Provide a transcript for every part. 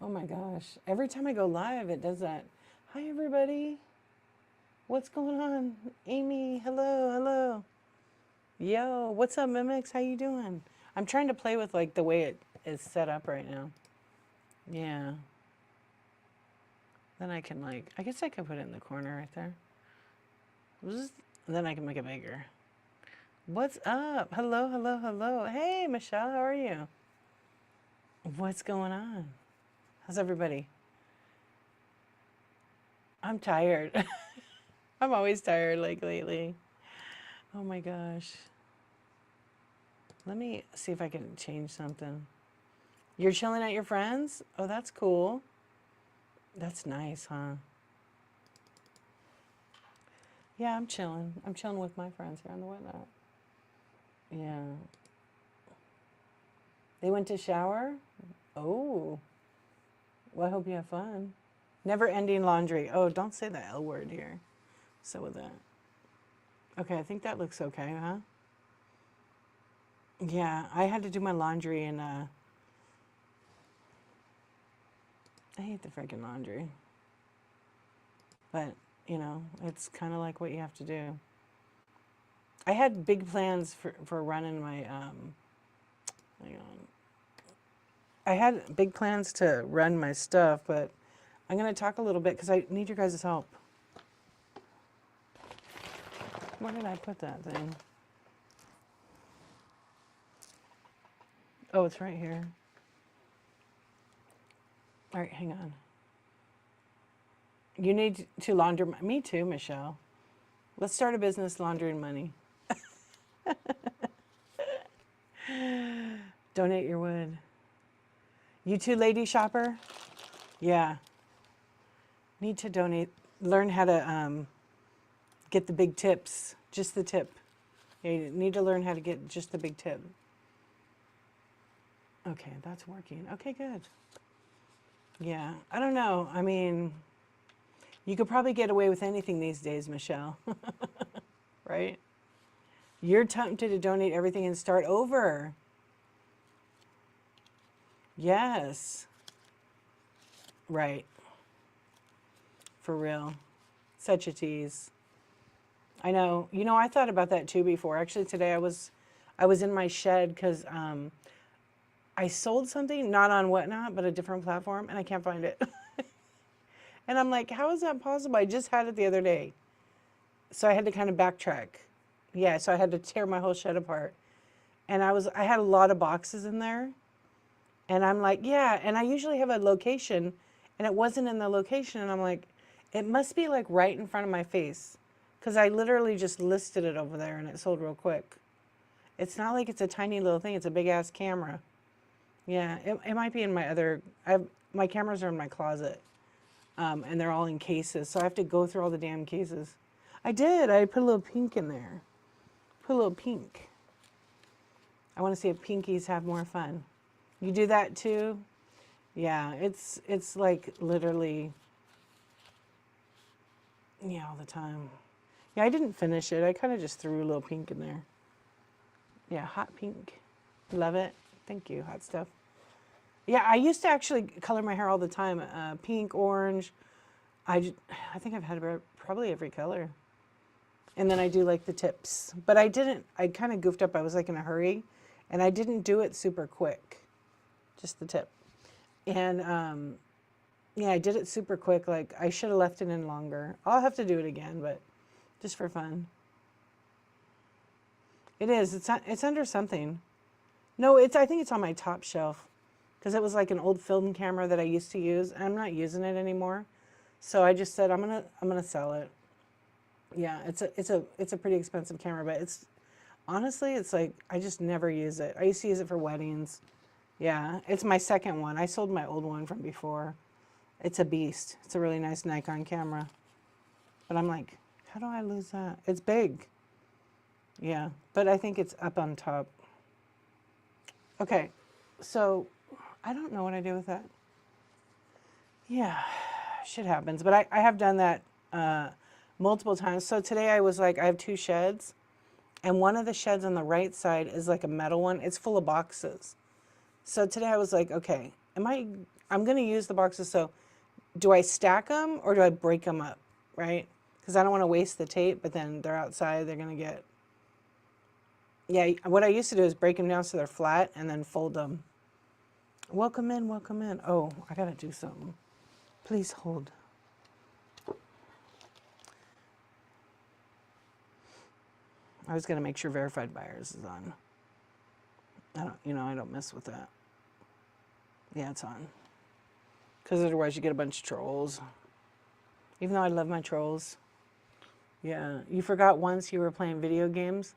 Oh my gosh. Every time I go live, it does that. Hi, everybody. What's going on? Amy, hello, hello. Yo, what's up, Mimics? How you doing? I'm trying to play with like the way it is set up right now. Yeah. Then I can like, I guess I can put it in the corner right there. Then I can make it bigger. What's up? Hello, hello, hello. Hey, Michelle, how are you? What's going on? How's everybody? I'm tired. I'm always tired like lately. Oh my gosh. Let me see if I can change something. You're chilling at your friends? Oh, that's cool. That's nice, huh? Yeah, I'm chilling. I'm chilling with my friends here on the whatnot. Yeah. They went to shower? Oh. Well, I hope you have fun. Never ending laundry. Oh, don't say the L word here. So with that. Okay, I think that looks okay, huh? Yeah, I had to do my laundry and I hate the freaking laundry. But, you know, it's kind of like what you have to do. I had big plans for running my, hang on. I had big plans to run my stuff, but I'm going to talk a little bit because I need your guys' help. Where did I put that thing? Oh, it's right here. All right, hang on. You need to launder. Me too, Michelle. Let's start a business laundering money. Donate your wood. You too, lady shopper? Yeah. Need to donate. Learn how to get the big tips. Just the tip. Yeah, you need to learn how to get just the big tip. Okay, that's working. Okay, good. Yeah, I don't know. I mean, you could probably get away with anything these days, Michelle. Right? You're tempted to donate everything and start over. Yes. Right. For real. Such a tease. I know. You know, I thought about that too before. Actually, today I was in my shed because I sold something, not on Whatnot, but a different platform, and I can't find it. And I'm like, how is that possible? I just had it the other day. So I had to kind of backtrack. Yeah, so I had to tear my whole shed apart. And I had a lot of boxes in there. And I'm like, yeah, and I usually have a location, and it wasn't in the location. And I'm like, it must be like right in front of my face. Because I literally just listed it over there and it sold real quick. It's not like it's a tiny little thing, it's a big ass camera. Yeah, it might be in my my cameras are in my closet. And they're all in cases, so I have to go through all the damn cases. I did, I put a little pink in there. Put a little pink. I want to see if pinkies have more fun. You do that too? Yeah, it's like literally, yeah, all the time. Yeah, I didn't finish it. I kind of just threw a little pink in there. Yeah, hot pink. Love it. Thank you, hot stuff. Yeah, I used to actually color my hair all the time. Pink, orange. I think I've had probably every color. And then I do like the tips. But I kind of goofed up. I was like in a hurry. And I didn't do it super quick. Just the tip. And yeah, I did it super quick. Like I should have left it in longer. I'll have to do it again, but just for fun. It is. It's under something. No, I think it's on my top shelf. Because it was like an old film camera that I used to use, and I'm not using it anymore. So I just said I'm gonna sell it. Yeah, it's a pretty expensive camera, but honestly it's like I just never use it. I used to use it for weddings. Yeah, it's my second one. I sold my old one from before. It's a beast. It's a really nice Nikon camera. But I'm like, how do I lose that? It's big. Yeah, but I think it's up on top. Okay, so I don't know what I do with that. Yeah, shit happens. But I have done that multiple times. So today I was like, I have two sheds. And one of the sheds on the right side is like a metal one. It's full of boxes. So today I was like, okay, I'm going to use the boxes, so do I stack them or do I break them up, right? Because I don't want to waste the tape, but then they're outside, they're going to get, yeah, what I used to do is break them down so they're flat and then fold them. Welcome in, welcome in. Oh, I got to do something. Please hold. I was going to make sure verified buyers is on. I don't mess with that. Yeah, it's on. Because otherwise you get a bunch of trolls. Even though I love my trolls. Yeah. You forgot once you were playing video games,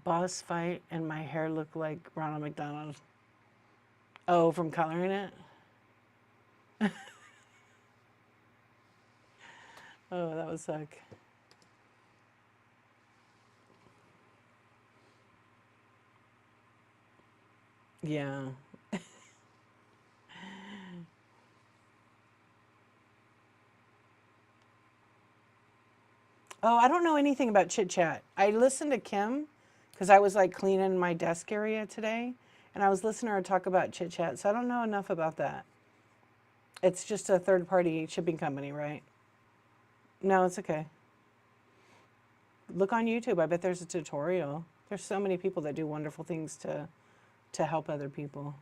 boss fight, and my hair looked like Ronald McDonald. Oh, from coloring it? Oh, that would suck. Yeah. Oh, I don't know anything about Chit Chat. I listened to Kim because I was like cleaning my desk area today, and I was listening to her talk about Chit Chat, so I don't know enough about that. It's just a third-party shipping company, right? No, it's okay. Look on YouTube. I bet there's a tutorial. There's so many people that do wonderful things to help other people.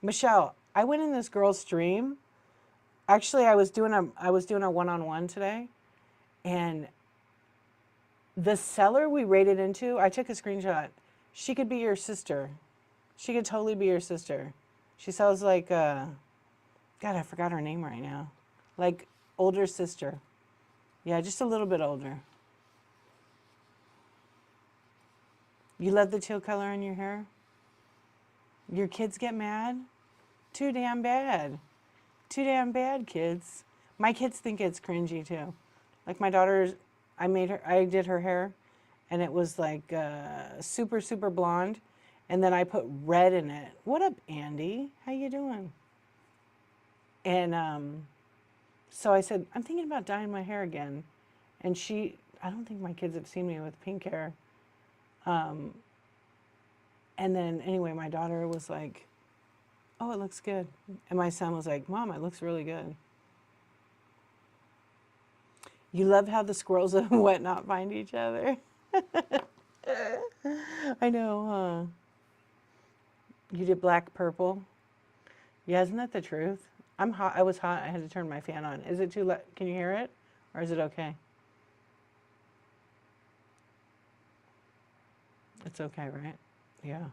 Michelle, I went in this girl's stream. Actually, I was doing a one-on-one today, and the seller we rated into, I took a screenshot. She could be your sister. She could totally be your sister. She sells like, God, I forgot her name right now. Like older sister. Yeah, just a little bit older. You love the teal color in your hair? Your kids get mad? Too damn bad. Too damn bad, kids. My kids think it's cringy too. Like my daughter's, I did her hair, and it was like super, super blonde, and then I put red in it. What up, Andy? How you doing? And so I said, I'm thinking about dyeing my hair again. And I don't think my kids have seen me with pink hair. And then anyway, my daughter was like, oh, it looks good. And my son was like, Mom, it looks really good. You love how the squirrels and whatnot find each other. I know, huh? You did black purple. Yeah, isn't that the truth? I'm hot. I was hot. I had to turn my fan on. Is it too loud? Can you hear it? Or is it okay? It's okay, right? Yeah.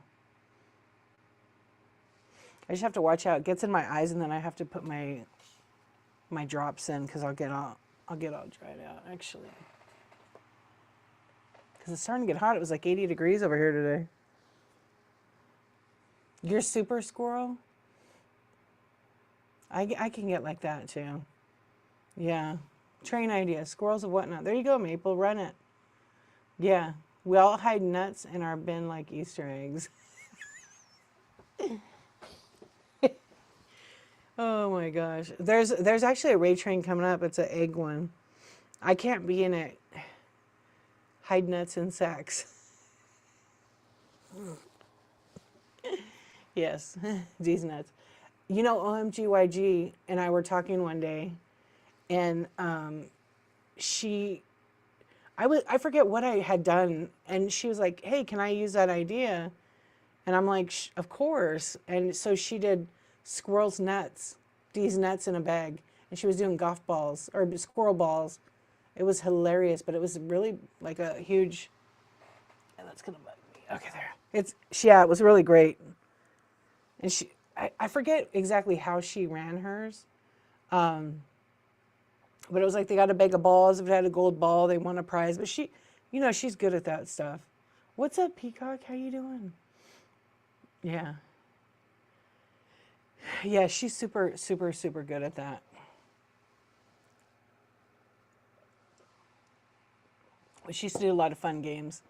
I just have to watch out. It gets in my eyes, and then I have to put my drops in because I'll get all dried out, actually. Because it's starting to get hot. It was like 80 degrees over here today. You're super squirrel? I can get like that too. Yeah. Train idea. Squirrels and whatnot. There you go, Maple. Run it. Yeah. We all hide nuts in our bin like Easter eggs. Oh my gosh. There's actually a raid train coming up. It's an egg one. I can't be in it. Hide nuts in sacks. Yes, these nuts. You know, OMGYG and I were talking one day, and I forget what I had done, and she was like, hey, can I use that idea? And I'm like, of course. And so she did squirrel's nuts, these nuts in a bag, and she was doing golf balls or squirrel balls. It was hilarious, but it was really like a huge, and that's gonna bug me. Okay, there. It was really great. And I forget exactly how she ran hers. But it was like they got a bag of balls. If it had a gold ball, they won a prize. But she's good at that stuff. What's up, Peacock? How you doing? Yeah. Yeah, she's super, super, super good at that. She used to do a lot of fun games.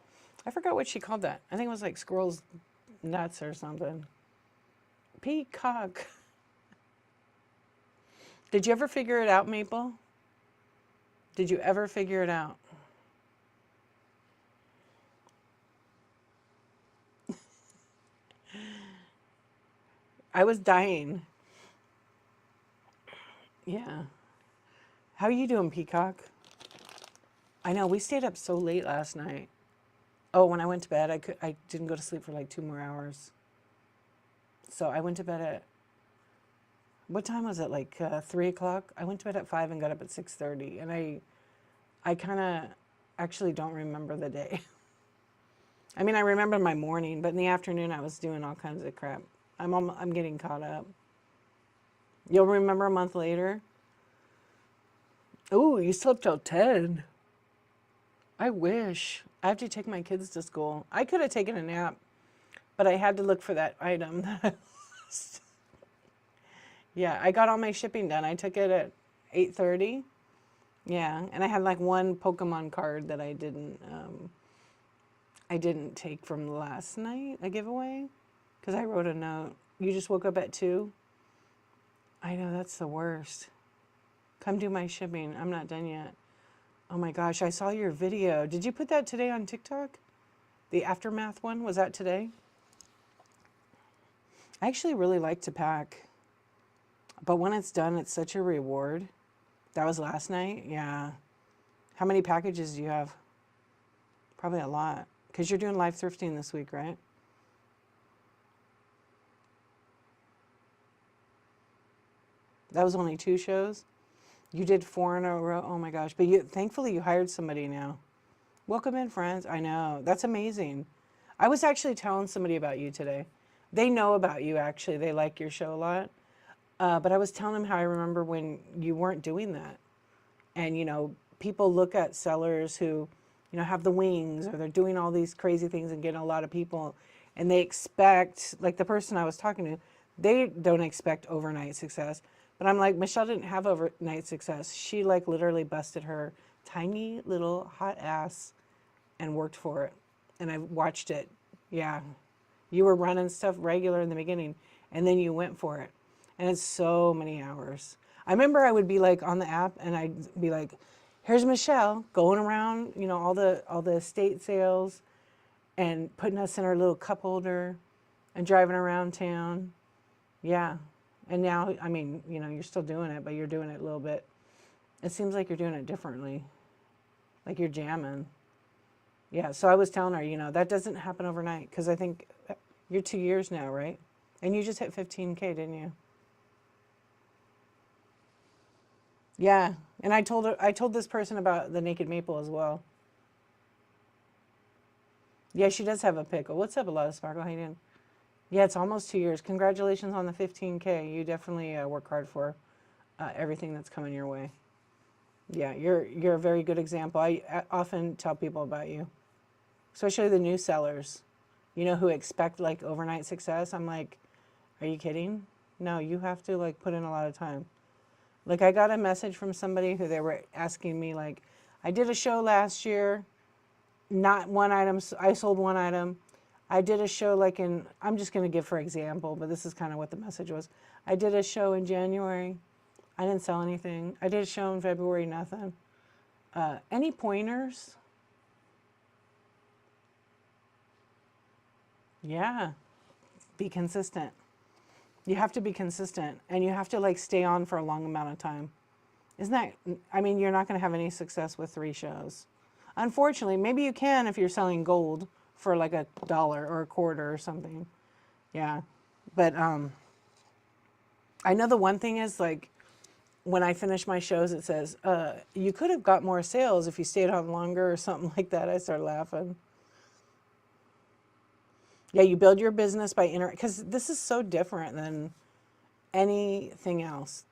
I forgot what she called that. I think it was like Squirrel's Nuts or something. Peacock. Did you ever figure it out, Maple? Did you ever figure it out? I was dying. Yeah. How are you doing, Peacock? I know we stayed up so late last night. Oh, when I went to bed, I didn't go to sleep for like 2 more hours. So I went to bed at, what time was it? Like 3 o'clock. I went to bed at 5 and got up at 6:30. And I kind of actually don't remember the day. I mean, I remember my morning, but in the afternoon I was doing all kinds of crap. I'm getting caught up. You'll remember a month later. Oh, you slept till 10. I wish. I have to take my kids to school. I could have taken a nap, but I had to look for that item that I lost. Yeah, I got all my shipping done. I took it at 8:30. Yeah, and I had like one Pokemon card that I didn't take from last night, a giveaway, because I wrote a note. You just woke up at 2? I know, that's the worst. Come do my shipping. I'm not done yet. Oh my gosh, I saw your video. Did you put that today on TikTok? The aftermath one, was that today? I actually really like to pack, but when it's done, it's such a reward. That was last night? Yeah. How many packages do you have? Probably a lot, because you're doing live thrifting this week, right? That was only 2 shows? You did 4 in a row? Oh my gosh. But thankfully you hired somebody now. Welcome in, friends. I know. That's amazing. I was actually telling somebody about you today. They know about you, actually. They like your show a lot. But I was telling them how I remember when you weren't doing that. And, people look at sellers who, have the wings, or they're doing all these crazy things and getting a lot of people. And they expect, like the person I was talking to, they don't expect overnight success. But I'm like, Michelle didn't have overnight success. She like literally busted her tiny little hot ass and worked for it. And I watched it. Yeah. You were running stuff regular in the beginning, and then you went for it. And it's so many hours. I remember I would be like on the app and I'd be like, here's Michelle going around, all the estate sales and putting us in our little cup holder and driving around town. Yeah. And now, I mean, you're still doing it, but you're doing it a little bit. It seems like you're doing it differently. Like you're jamming. Yeah. So I was telling her, that doesn't happen overnight, because I think you're 2 years now, right? And you just hit 15K, didn't you? Yeah. And I told this person about the Naked Maple as well. Yeah, she does have a pickle. What's up, a lot of Sparkle? How you doing? Yeah, it's almost 2 years. Congratulations on the 15K. You definitely work hard for everything that's coming your way. Yeah, you're a very good example. I often tell people about you, especially the new sellers, who expect like overnight success. I'm like, are you kidding? No, you have to like put in a lot of time. Like I got a message from somebody who they were asking me like, I did a show last year, not one item. I sold one item. I did a show I'm just going to give for example, but this is kind of what the message was. I did a show in January. I didn't sell anything. I did a show in February, nothing. Any pointers? Yeah. Be consistent. You have to be consistent, and you have to like stay on for a long amount of time. I mean, you're not going to have any success with 3 shows. Unfortunately, maybe you can if you're selling gold for like $1 or a quarter or something. Yeah. But I know the one thing is like when I finish my shows, it says, you could have got more sales if you stayed on longer or something like that. I start laughing. Yeah, you build your business by because this is so different than anything else.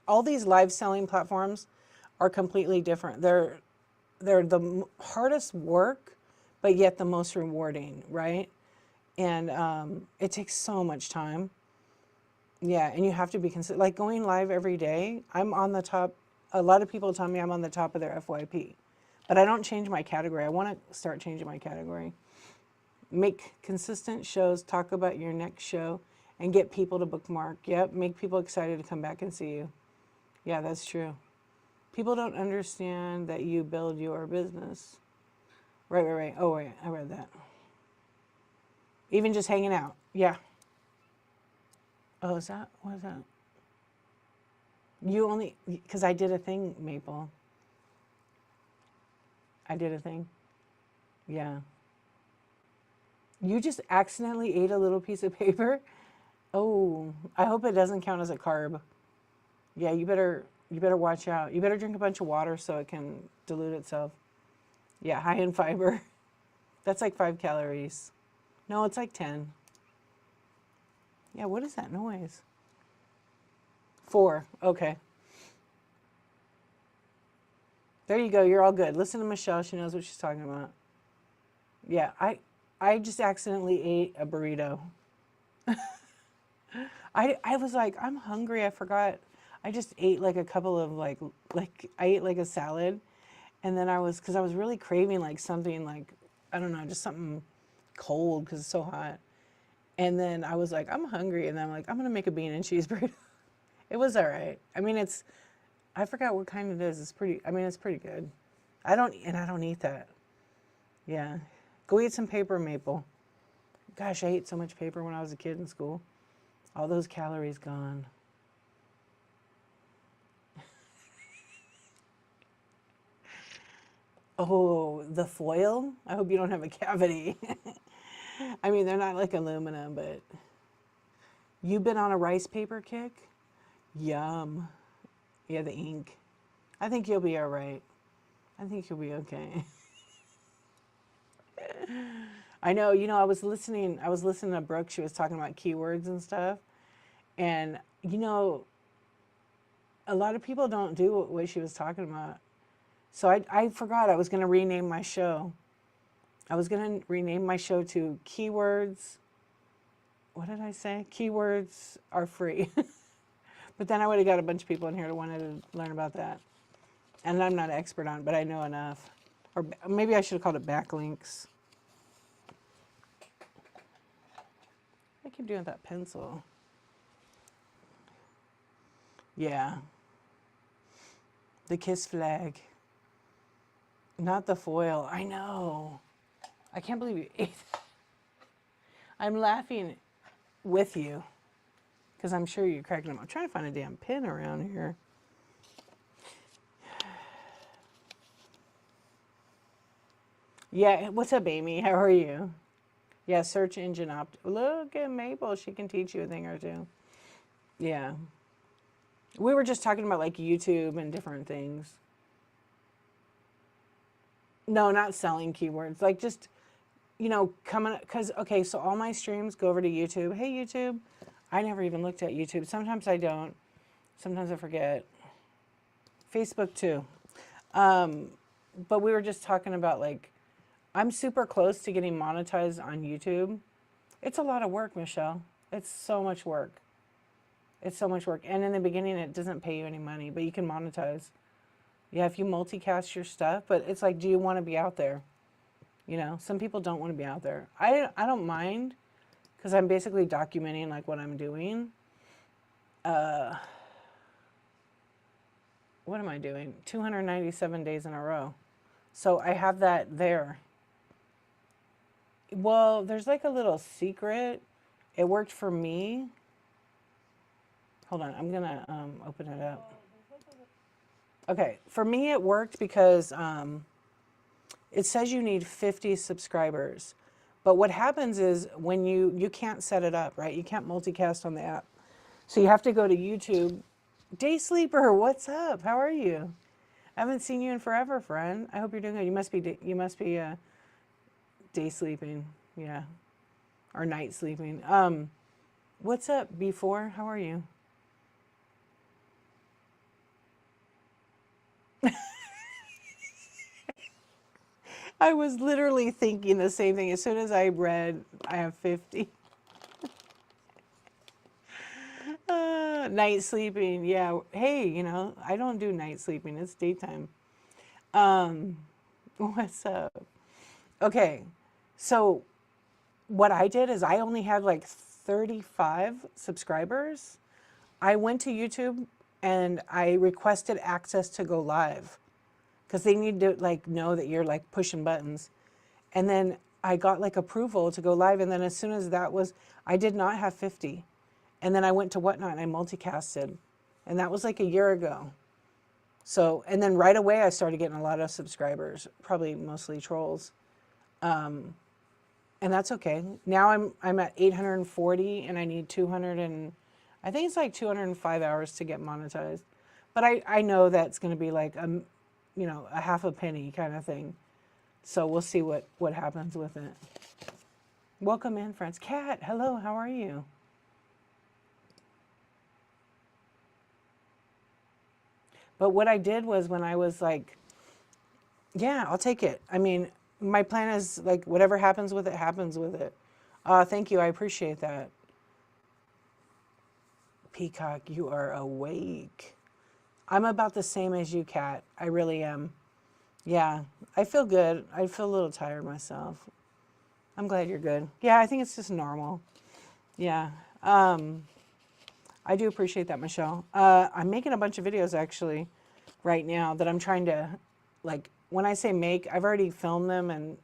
All these live selling platforms are completely different. They're the hardest work, but yet the most rewarding, right? And it takes so much time. Yeah, and you have to be consistent. Like going live every day, I'm on the top. A lot of people tell me I'm on the top of their FYP, but I don't change my category. I want to start changing my category. Make consistent shows, talk about your next show, and get people to bookmark. Yep, make people excited to come back and see you. Yeah, that's true. People don't understand that you build your business. Right. Oh, wait, I read that. Even just hanging out. Yeah. Oh, what is that? You only, because I did a thing, Maple. I did a thing. Yeah. You just accidentally ate a little piece of paper? Oh, I hope it doesn't count as a carb. Yeah, you better watch out. You better drink a bunch of water so it can dilute itself. Yeah, high in fiber. That's like 5 calories. No, it's like 10. Yeah, what is that noise? 4. Okay. There you go. You're all good. Listen to Michelle. She knows what she's talking about. Yeah, I just accidentally ate a burrito. I was like, I'm hungry. I forgot. I just ate like a couple of like I ate like a salad, and then because I was really craving like something like, I don't know, just something cold because it's so hot. And then I was like, I'm hungry, and then I'm like, I'm gonna make a bean and cheese burrito. It was all right. I mean, I forgot what kind it is. It's pretty good. I don't eat that. Yeah. Go eat some paper, Maple. Gosh, I ate so much paper when I was a kid in school. All those calories gone. Oh, the foil? I hope you don't have a cavity. I mean, they're not like aluminum, but you've been on a rice paper kick? Yum. Yeah, the ink. I think you'll be all right. I think you'll be okay. I know, I was listening to Brooke. She was talking about keywords and stuff. And, a lot of people don't do what she was talking about. So I forgot I was going to rename my show. I was going to rename my show to Keywords. What did I say? Keywords are free. But then I would have got a bunch of people in here that wanted to learn about that. And I'm not an expert on it, but I know enough. Or maybe I should have called it backlinks. I keep doing that pencil. Yeah. The kiss flag. Not the foil. I know. I can't believe you ate that. I'm laughing with you because I'm sure you're cracking up. I'm trying to find a damn pin around here. Yeah, what's up, Amy? How are you? Yeah, search engine Look at Maple. She can teach you a thing or two. Yeah. We were just talking about like YouTube and different things. No, not selling keywords. Like just, coming, because, okay, so all my streams go over to YouTube. Hey, YouTube. I never even looked at YouTube. Sometimes I don't. Sometimes I forget. Facebook too. But we were just talking about like, I'm super close to getting monetized on YouTube. It's a lot of work, Michelle. It's so much work. It's so much work. And in the beginning, it doesn't pay you any money, but you can monetize. Yeah, if you multicast your stuff, but it's like, do you want to be out there? Some people don't want to be out there. I don't mind because I'm basically documenting like what I'm doing. What am I doing? 297 days in a row. So I have that there. Well, there's like a little secret. It worked for me. Hold on, I'm gonna open it up. Okay, for me it worked because it says you need 50 subscribers. But what happens is when you can't set it up, right? You can't multicast on the app. So you have to go to YouTube. Day Sleeper, what's up? How are you? I haven't seen you in forever, friend. I hope you're doing good. You must be day sleeping, yeah, or night sleeping. What's up, B4? How are you? I was literally thinking the same thing. As soon as I read, I have 50. Night sleeping, yeah. Hey, I don't do night sleeping. It's daytime. What's up? Okay, so what I did is I only had like 35 subscribers. I went to YouTube and I requested access to go live because they need to like know that you're like pushing buttons. And then I got like approval to go live. And then as soon as that was, I did not have 50. And then I went to Whatnot and I multicasted. And that was like a year ago. So, and then right away I started getting a lot of subscribers, probably mostly trolls. And that's okay. Now I'm at 840 and I need 200 and I think it's like 205 hours to get monetized. But I know that's going to be like a half a penny kind of thing. So we'll see what happens with it. Welcome in, friends. Kat, hello, how are you? But what I did was when I was like, yeah, I'll take it. I mean, my plan is like whatever happens with it, happens with it. Thank you. I appreciate that. Peacock, you are awake. I'm about the same as you, Kat. I really am. Yeah, I feel good. I feel a little tired myself. I'm glad you're good. Yeah, I think it's just normal. Yeah. I do appreciate that, Michelle. I'm making a bunch of videos actually right now that I'm trying to, like, when I say make, I've already filmed them,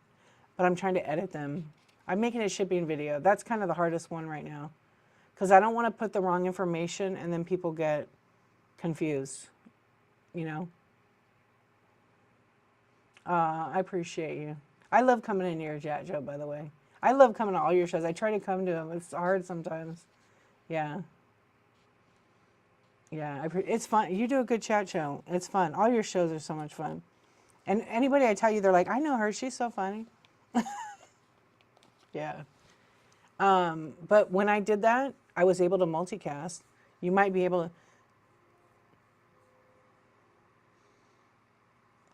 but I'm trying to edit them. I'm making a shipping video. That's kind of the hardest one right now because I don't want to put the wrong information and then people get confused, you know? I appreciate you. I love coming in your chat, Joe, by the way. I love coming to all your shows. I try to come to them. It's hard sometimes. Yeah. Yeah, it's fun. You do a good chat show. It's fun. All your shows are so much fun. And anybody I tell you, they're like, I know her. She's so funny. Yeah. But when I did that, I was able to multicast. You might be able to.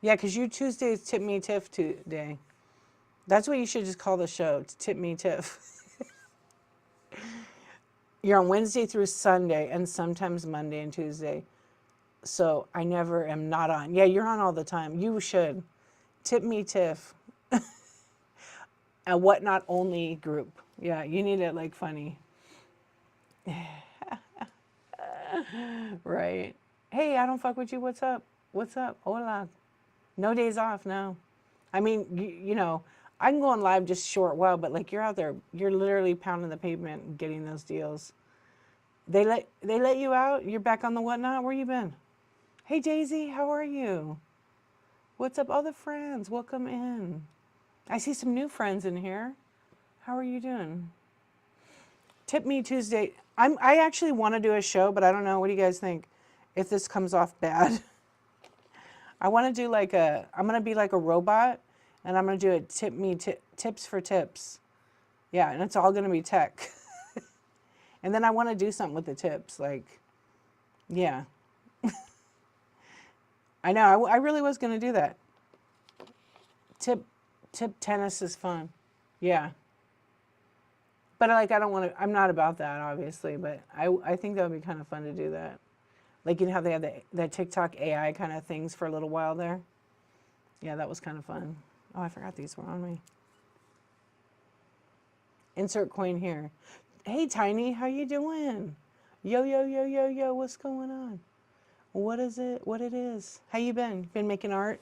Yeah, because you Tuesday is Tip Me Tiff Day. That's what you should just call the show. It's Tip Me Tiff. You're on Wednesday through Sunday and sometimes Monday and Tuesday. So I never am not on. Yeah, you're on all the time. You should. Tip Me Tiff. A Whatnot only group. Yeah, you need it like funny. Right. Hey, I don't fuck with you. What's up? What's up? Hola. No days off, no. I mean, you know, I can go on live just short while, but like you're out there, you're literally pounding the pavement and getting those deals. They let you out? You're back on the Whatnot? Where you been? Hey Daisy, how are you? What's up, all the friends? Welcome in. I see some new friends in here. How are you doing? Tip Me Tuesday. I actually want to do a show, but I don't know. What do you guys think? If this comes off bad. I want to do like I'm going to be like a robot and I'm going to do a tips for tips. Yeah, and it's all going to be tech. And then I want to do something with the tips. Like, yeah. I know. I really was going to do that. Tip tennis is fun. Yeah. But like, I don't want to, I'm not about that, obviously. But I think that would be kind of fun to do that. Like, you know how they have that TikTok AI kind of things for a little while there? Yeah, that was kind of fun. Oh, I forgot these were on me. Insert coin here. Hey, Tiny, how you doing? Yo, yo, yo, yo, yo, what's going on? What is it? What it is? How you been? Been making art?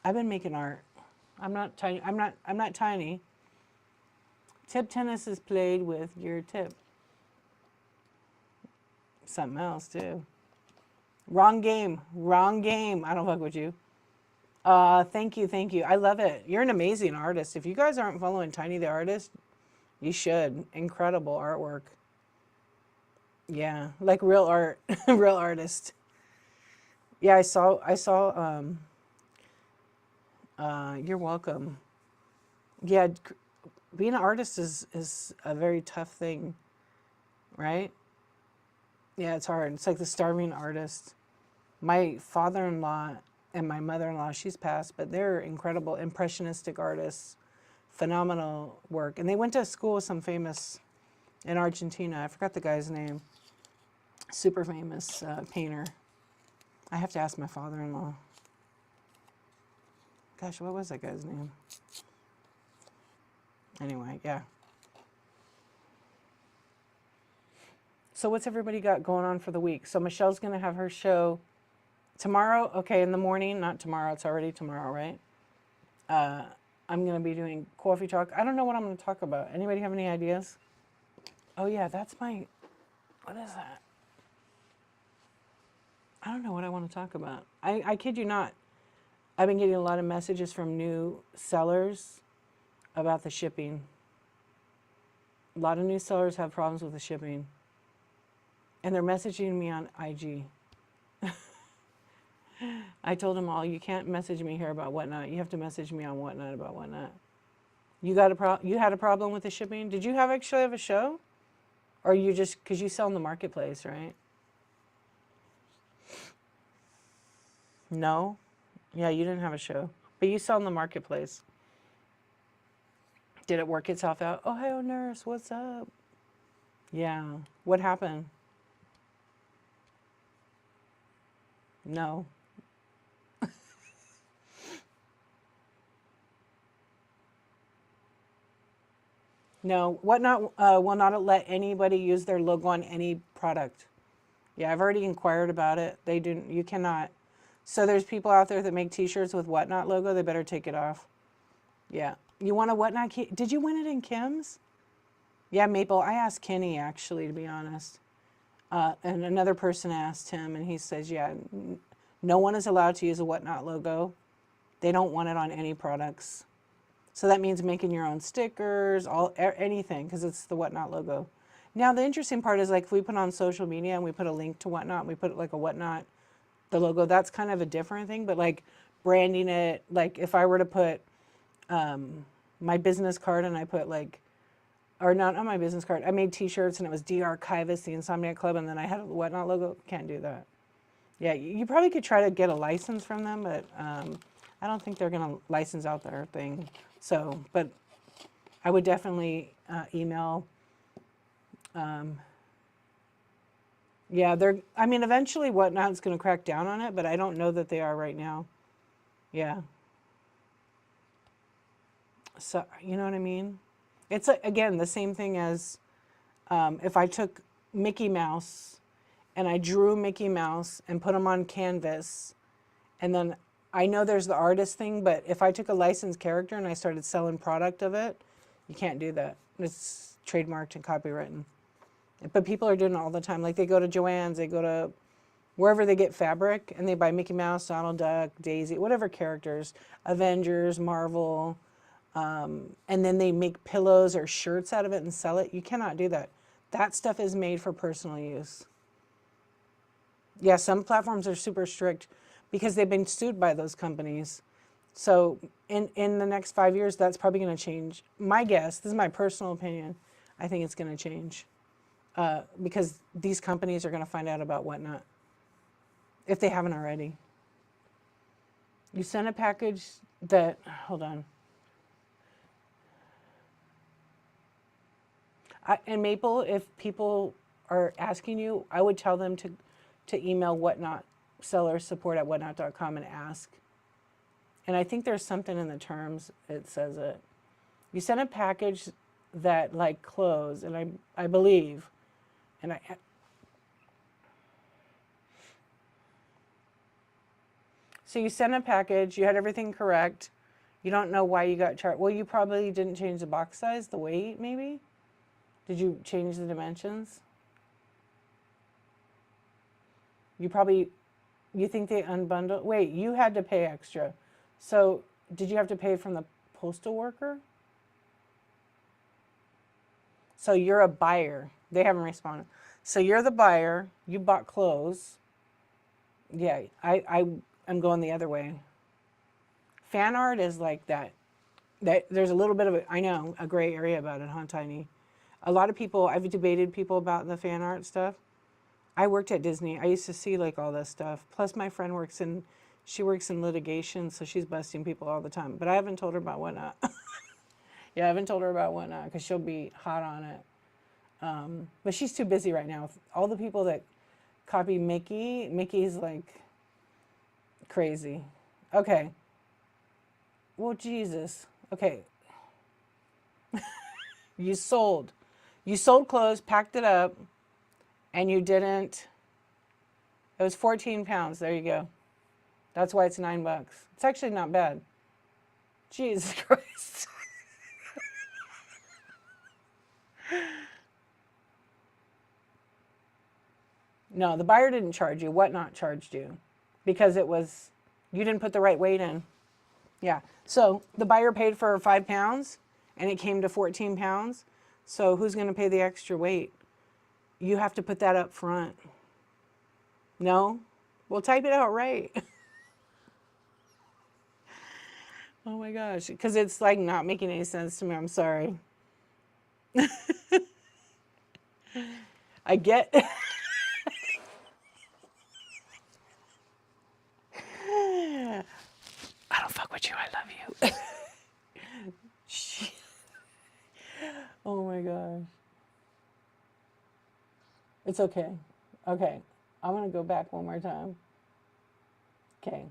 I've been making art. I'm not tiny. I'm not tiny. Tip tennis is played with your tip. Something else too. Wrong game. Wrong game. I don't fuck with you. Thank you, thank you. I love it. You're an amazing artist. If you guys aren't following Tiny the Artist, you should. Incredible artwork. Yeah, like real art, real artist. Yeah, I saw. You're welcome. Yeah, being an artist is a very tough thing, right? Yeah, it's hard. It's like the starving artist. My father-in-law and my mother-in-law, she's passed, but they're incredible impressionistic artists. Phenomenal work. And they went to school with some famous in Argentina. I forgot the guy's name. Super famous painter. I have to ask my father-in-law. Gosh, what was that guy's name? Anyway, yeah. So what's everybody got going on for the week? So Michelle's going to have her show tomorrow. Okay, in the morning. Not tomorrow. It's already tomorrow, right? I'm going to be doing coffee talk. I don't know what I'm going to talk about. Anybody have any ideas? Oh, yeah, that's my... What is that? I don't know what I want to talk about. I kid you not. I've been getting a lot of messages from new sellers about the shipping. A lot of new sellers have problems with the shipping. And they're messaging me on IG. I told them all, you can't message me here about Whatnot. You have to message me on Whatnot about Whatnot. You had a problem with the shipping? Did you actually have a show? Or you just, because you sell in the marketplace, right? No? Yeah, you didn't have a show. But you sell in the marketplace. Did it work itself out? Ohio nurse, what's up? Yeah. What happened? No. No. Whatnot will not let anybody use their logo on any product. Yeah, I've already inquired about it. They didn't. You cannot. So there's people out there that make T-shirts with Whatnot logo. They better take it off. Yeah. You want a Whatnot? Did you win it in Kim's? Yeah, Maple. I asked Kenny actually, to be honest, and another person asked him, and he says, yeah, no one is allowed to use a Whatnot logo. They don't want it on any products. So that means making your own stickers, anything, because it's the Whatnot logo. Now, the interesting part is, like, if we put on social media and we put a link to Whatnot, and we put like a Whatnot, the logo, that's kind of a different thing. But like branding it, like if I were to put my business card and I put like, or not on my business card, I made T-shirts and it was de-archivist, the Insomniac Club, and then I had a Whatnot logo, can't do that. Yeah, you probably could try to get a license from them, but I don't think they're going to license out their thing. So, but I would definitely email. Yeah, I mean, eventually Whatnot's going to crack down on it, but I don't know that they are right now. Yeah. So, you know what I mean? It's, again, the same thing as if I took Mickey Mouse and I drew Mickey Mouse and put him on canvas, and then I know there's the artist thing, but if I took a licensed character and I started selling product of it, you can't do that. It's trademarked and copywritten. But people are doing it all the time. Like they go to Joann's, they go to wherever they get fabric, and they buy Mickey Mouse, Donald Duck, Daisy, whatever characters, Avengers, Marvel, and then they make pillows or shirts out of it and sell it. You cannot do that. That stuff is made for personal use. Yeah, some platforms are super strict because they've been sued by those companies. So in the next 5 years, that's probably going to change. My guess, this is my personal opinion, I think it's going to change. Because these companies are going to find out about Whatnot, if they haven't already. You send a package that, hold on. And Maple, if people are asking you, I would tell them to email Whatnot seller support@whatnot.com and ask. And I think there's something in the terms, it says it. You send a package that like clothes, and I believe, and so you send a package, you had everything correct, you don't know why you got charged. Well, you probably didn't change the box size, the weight maybe? Did you change the dimensions? You think they unbundled? Wait, you had to pay extra. So did you have to pay from the postal worker? So you're a buyer. They haven't responded. So you're the buyer. You bought clothes. Yeah, I'm going the other way. Fan art is like that. There's a little bit of a gray area about it, huh, Tiny? A lot of people, I've debated people about the fan art stuff. I worked at Disney. I used to see like all this stuff. Plus my friend she works in litigation, so she's busting people all the time. But I haven't told her about Whatnot. Yeah, I haven't told her about Whatnot because she'll be hot on it. But she's too busy right now. All the people that copy Mickey's like crazy. Okay. Well, Jesus. Okay. You sold clothes, packed it up, and you didn't. It was 14 pounds. There you go. That's why it's $9. It's actually not bad. Jesus Christ. No, the buyer didn't charge you. Whatnot charged you because you didn't put the right weight in. Yeah. So the buyer paid for 5 pounds and it came to 14 pounds. So who's going to pay the extra weight? You have to put that up front. No? Well, type it out right. Oh my gosh. Because it's like not making any sense to me. I'm sorry. I get. I don't fuck with you. I love you. Oh my gosh. It's okay. Okay. I'm going to go back one more time. Okay.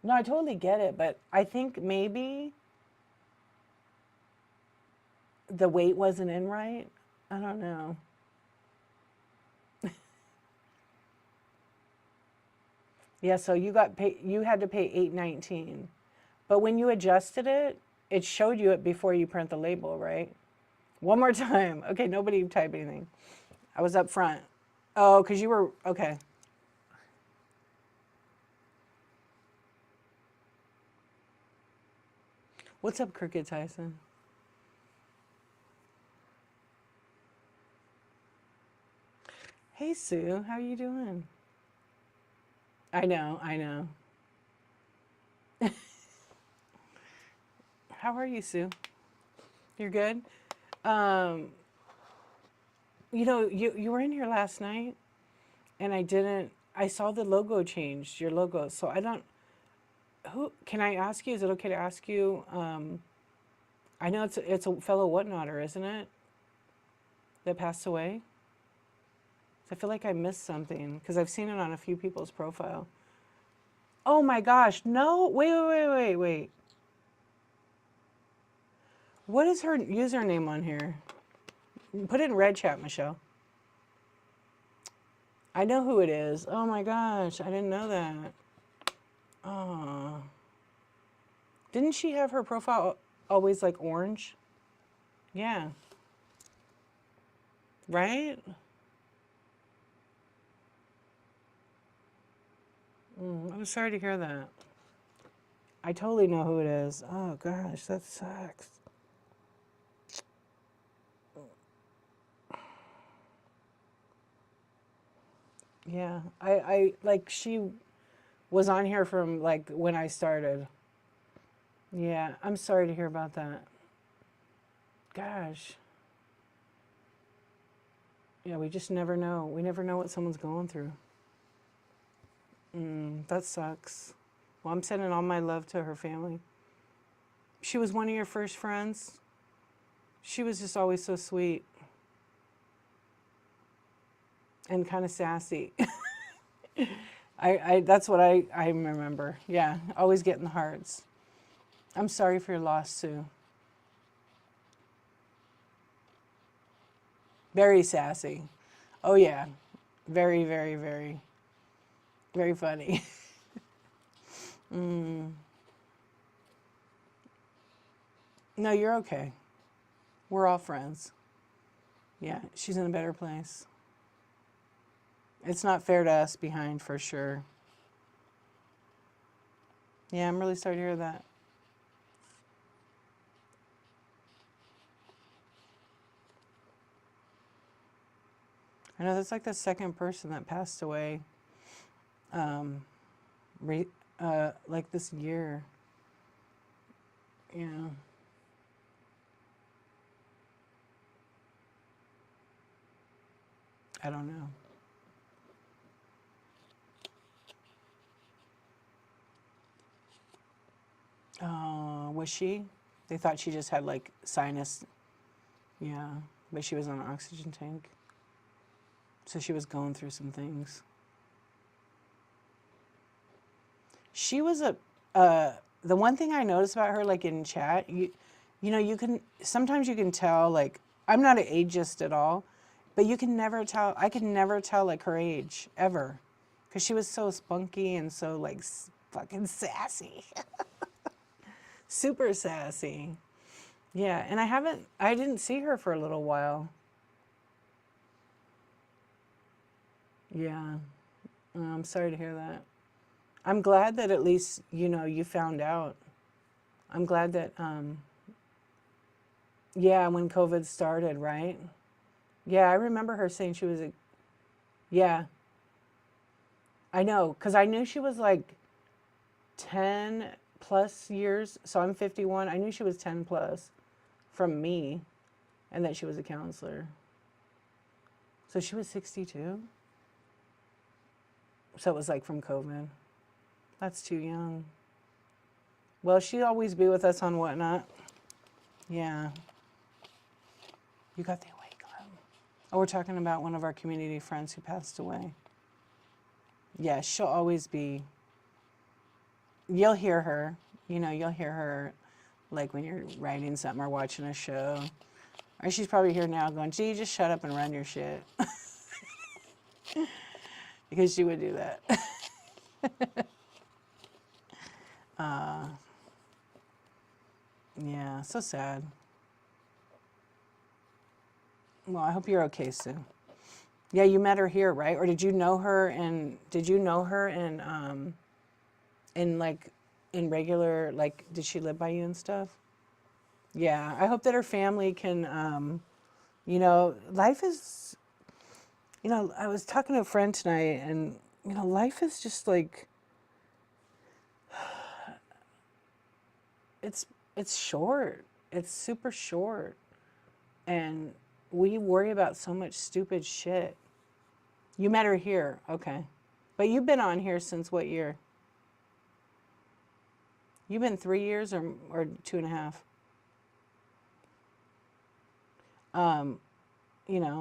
No, I totally get it, but I think maybe the weight wasn't in right. I don't know. Yeah, so you had to pay $8.19. But when you adjusted it, it showed you it before you print the label, right? One more time. Okay, nobody type anything. I was up front. Oh, because you were, okay. What's up, Crooked Tyson? Hey, Sue, how you doing? I know, I know. How are you, Sue? You're good? Um, you were in here last night, and I saw the logo changed, your logo. So can I ask you, is it okay to ask you, I know it's a fellow whatnotter, isn't it? That passed away? I feel like I missed something, because I've seen it on a few people's profile. Oh my gosh, no, wait. What is her username on here? Put it in red chat, Michelle. I know who it is. Oh my gosh, I didn't know that. Oh. Didn't she have her profile always like orange? Yeah. Right? I'm sorry to hear that. I totally know who it is. Oh gosh, that sucks. Yeah, I like she was on here from like when I started. Yeah, I'm sorry to hear about that. Gosh. Yeah, we just never know. We never know what someone's going through. That sucks. Well, I'm sending all my love to her family. She was one of your first friends. She was just always so sweet and kind of sassy. That's what I remember. Yeah, always getting the hearts. I'm sorry for your loss, Sue. Very sassy. Oh yeah, very, very, very, very funny. No, you're okay. We're all friends. Yeah, she's in a better place. It's not fair to us behind for sure. Yeah, I'm really sorry to hear that. I know that's like the second person that passed away, like this year. Yeah. I don't know. Was she? They thought she just had like sinus. Yeah, but she was on an oxygen tank. So she was going through some things. She was the one thing I noticed about her, like in chat, you can, sometimes you can tell, like, I'm not an ageist at all, but you can never tell, I could never tell like her age, ever. Because she was so spunky and so like fucking sassy. Super sassy. Yeah, and I didn't see her for a little while. Yeah. I'm sorry to hear that. I'm glad that at least, you found out. I'm glad that, yeah, when COVID started, right? Yeah, I remember her saying she was yeah, I know, because I knew she was like 10 plus years. So I'm 51. I knew she was 10 plus from me and that she was a counselor. So she was 62. So it was like from COVID. That's too young. Well, she'll always be with us on Whatnot. Yeah. You got the Awake Club. Oh, we're talking about one of our community friends who passed away. Yeah, she'll always be. You'll hear her. You'll hear her like when you're writing something or watching a show. Or she's probably here now going, gee, just shut up and run your shit. Because she would do that. Yeah, so sad. Well, I hope you're okay, Sue. Yeah, you met her here, right? Or did you know her in like in regular, like, did she live by you and stuff? Yeah, I hope that her family can life is, I was talking to a friend tonight, and life is just like it's short. It's super short. And we worry about so much stupid shit. You met her here, okay. But you've been on here since what year? You've been 3 years or 2.5?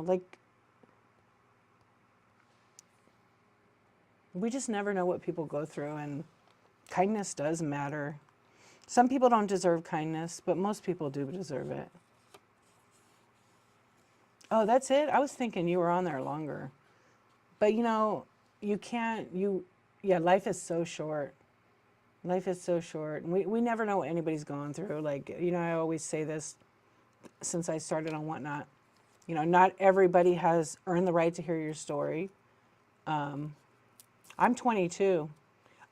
Like, we just never know what people go through, and kindness does matter. Some people don't deserve kindness, but most people do deserve it. Oh, that's it? I was thinking you were on there longer. But you can't, yeah, life is so short. Life is so short. And we never know what anybody's going through. Like, I always say this since I started on Whatnot. Not everybody has earned the right to hear your story. I'm 22.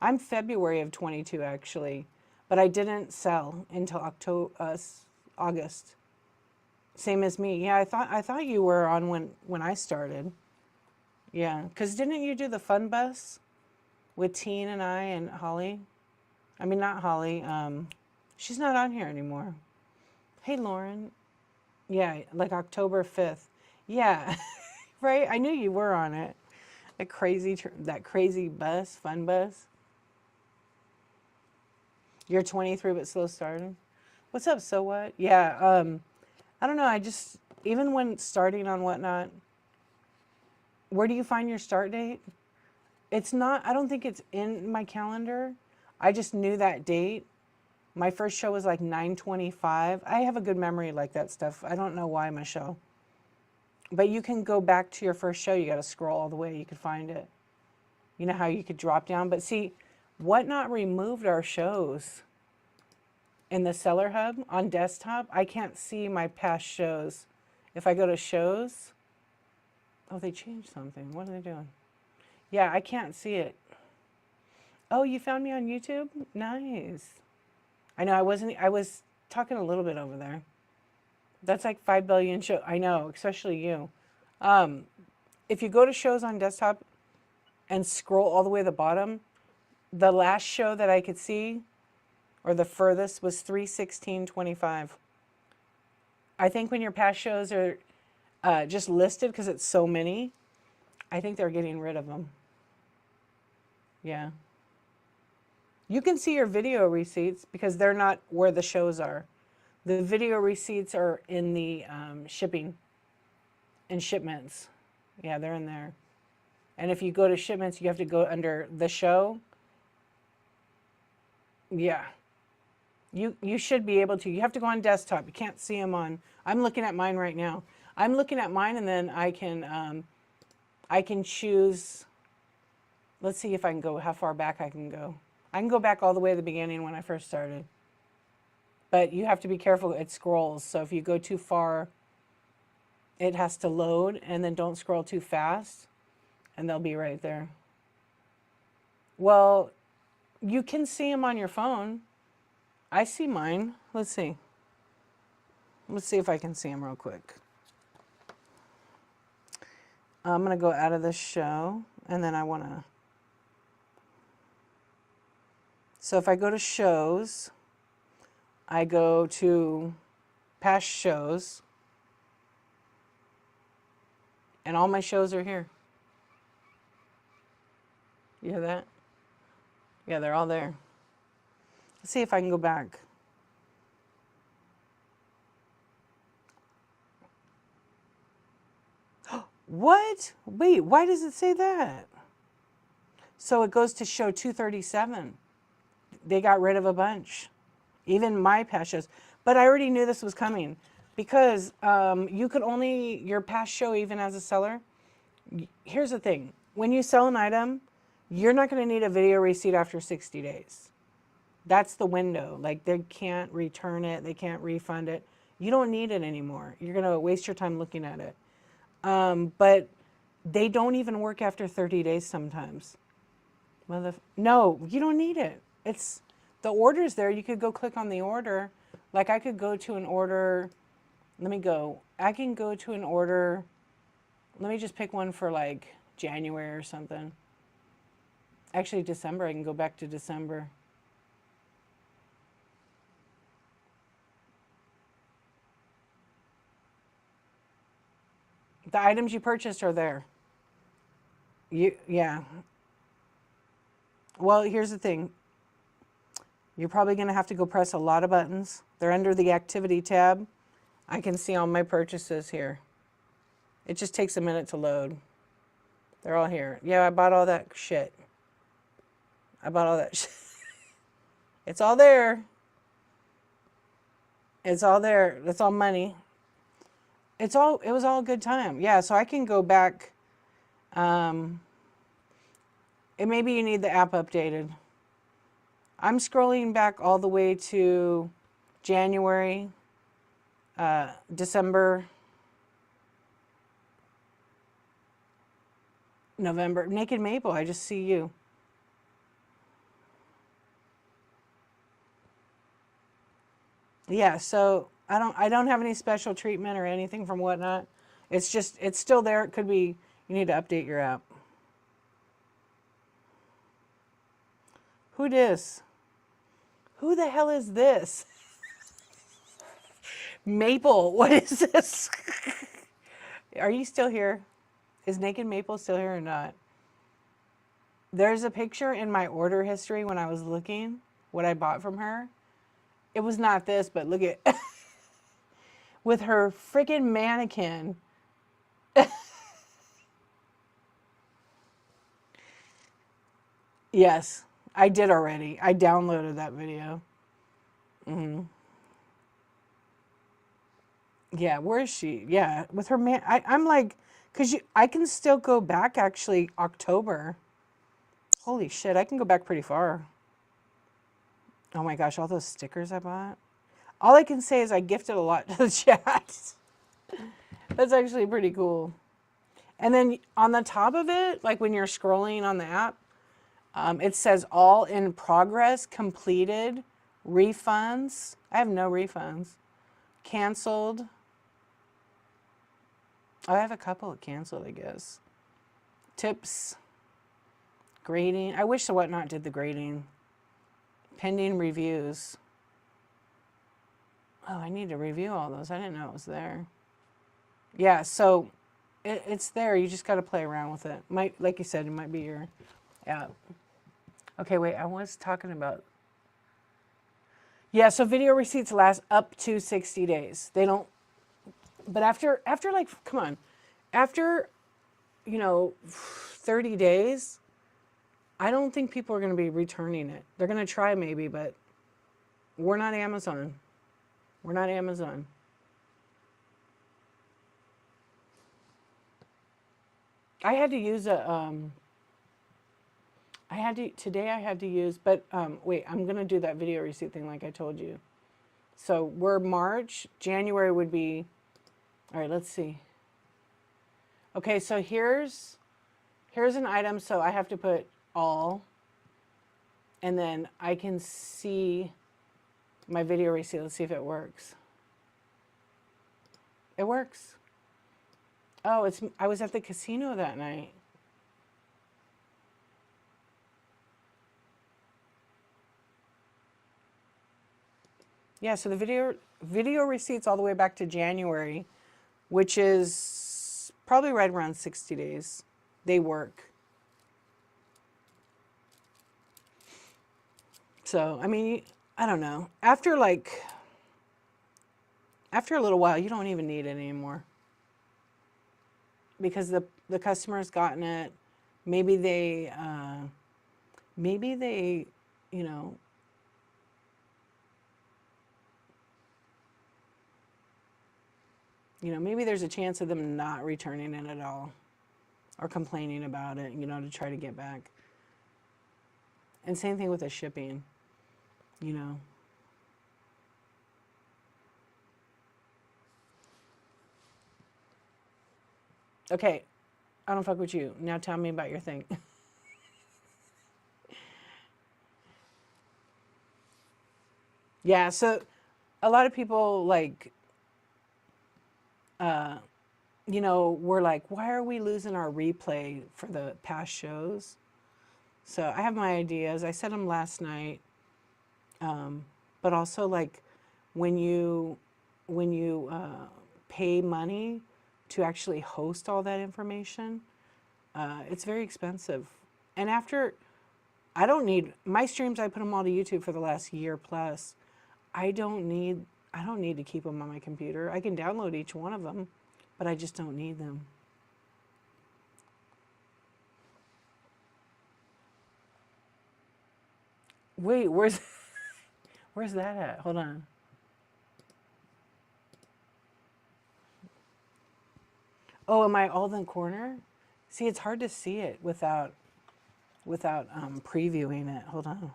I'm February of 22, actually. But I didn't sell until August. Same as me. Yeah, I thought you were on when I started. Yeah, because didn't you do the fun bus with Teen and I and Holly? I mean, not Holly. She's not on here anymore. Hey, Lauren. Yeah, like October 5th. Yeah, right? I knew you were on it. That crazy bus, fun bus. You're 23 but slow starting. What's up, so what? Yeah, I don't know. Even when starting on Whatnot, where do you find your start date? It's not, I don't think it's in my calendar. I just knew that date. My first show was like 9/25. I have a good memory like that stuff. I don't know why, Michelle. But you can go back to your first show. You got to scroll all the way. You could find it. You know how you could drop down? But see, Whatnot removed our shows in the Seller Hub on desktop. I can't see my past shows. If I go to shows, oh, they changed something. What are they doing? Yeah, I can't see it. Oh, you found me on YouTube? Nice. I know I was talking a little bit over there. That's like 5 billion shows. I know, especially you. If you go to shows on desktop and scroll all the way to the bottom, the last show that I could see, or the furthest, was 3/16/25. I think when your past shows are just listed because it's so many, I think they're getting rid of them. Yeah. You can see your video receipts because they're not where the shows are. The video receipts are in the shipping and shipments. Yeah, they're in there. And if you go to shipments, you have to go under the show. Yeah. You should be able to. You have to go on desktop. You can't see them on. I'm looking at mine right now. I'm looking at mine, and then I can choose. Let's see if I can go, how far back I can go. I can go back all the way to the beginning when I first started. But you have to be careful. It scrolls. So if you go too far, it has to load, and then don't scroll too fast. and they'll be right there. Well, you can see them on your phone. I see mine. Let's see. Let's see if I can see them real quick. I'm going to go out of this show, and then I want to... So if I go to shows, I go to past shows, and all my shows are here. You hear that? Yeah, they're all there. Let's see if I can go back. What? Wait, why does it say that? So it goes to show 237. They got rid of a bunch. Even my past shows. But I already knew this was coming because you could only, your past show even as a seller, here's the thing. When you sell an item, you're not going to need a video receipt after 60 days. That's the window. Like they can't return it. They can't refund it. You don't need it anymore. You're going to waste your time looking at it. But they don't even work after 30 days sometimes. No, you don't need it. It's the order's there. You could go click on the order. Like I could go to an order. Let me go. I can go to an order. Let me just pick one for like January or something. Actually, December. I can go back to December. The items you purchased are there. Yeah. Well, here's the thing. You're probably going to have to go press a lot of buttons. They're under the activity tab. I can see all my purchases here. It just takes a minute to load. They're all here. Yeah, I bought all that shit. I bought all that shit. It's all there. It's all there. That's all money. It was all a good time. Yeah, so I can go back. And maybe you need the app updated. I'm scrolling back all the way to January, December, November. Naked Maple, I just see you. Yeah, so I don't have any special treatment or anything from Whatnot. It's just, it's still there. It could be, you need to update your app. Who dis? Who the hell is this? Maple, what is this? Are you still here? Is Naked Maple still here or not? There's a picture in my order history when I was looking what I bought from her. It was not this, but look at with her freaking mannequin. Yes, I did already. I downloaded that video. Yeah, where is she? Yeah, with her man. I'm like, because I can still go back actually October. Holy shit, I can go back pretty far. Oh my gosh, all those stickers I bought. All I can say is I gifted a lot to the chat. That's actually pretty cool. And then on the top of it, like when you're scrolling on the app, it says all in progress, completed, refunds. I have no refunds. Canceled. Oh, I have a couple of canceled, I guess. Tips. Grading. I wish the Whatnot did the grading. Pending reviews. Oh, I need to review all those. I didn't know it was there. Yeah, so it's there. You just got to play around with it. Like you said, it might be your app. Okay, wait. I was talking about... Yeah, so video receipts last up to 60 days. They don't... But after like, come on. After, 30 days... I don't think people are going to be returning it. They're going to try maybe, but we're not Amazon. We're not Amazon. I had to use today I had to use, but wait, I'm going to do that video receipt thing like I told you. So we're March, January would be, all right, let's see. Okay, so here's Here's an item, so I have to put all, and then I can see my video receipt. Let's see if it works. It works. Oh, I was at the casino that night. Yeah, so the video receipts all the way back to January, which is probably right around 60 days. They work. So, I mean, I don't know. After a little while, you don't even need it anymore. Because the customer's gotten it. Maybe they, you know, maybe there's a chance of them not returning it at all or complaining about it, to try to get back. And same thing with the shipping, Okay, I don't fuck with you. Now tell me about your thing. Yeah, so a lot of people we're like, why are we losing our replay for the past shows? So I have my ideas. I said them last night. But also when you pay money to actually host all that information, it's very expensive. And I don't need my streams. I put them all to YouTube for the last year plus. I don't need to keep them on my computer. I can download each one of them, but I just don't need them. Wait, where's that at? Hold on. Oh, am I all in the corner? See, it's hard to see it without previewing it. Hold on.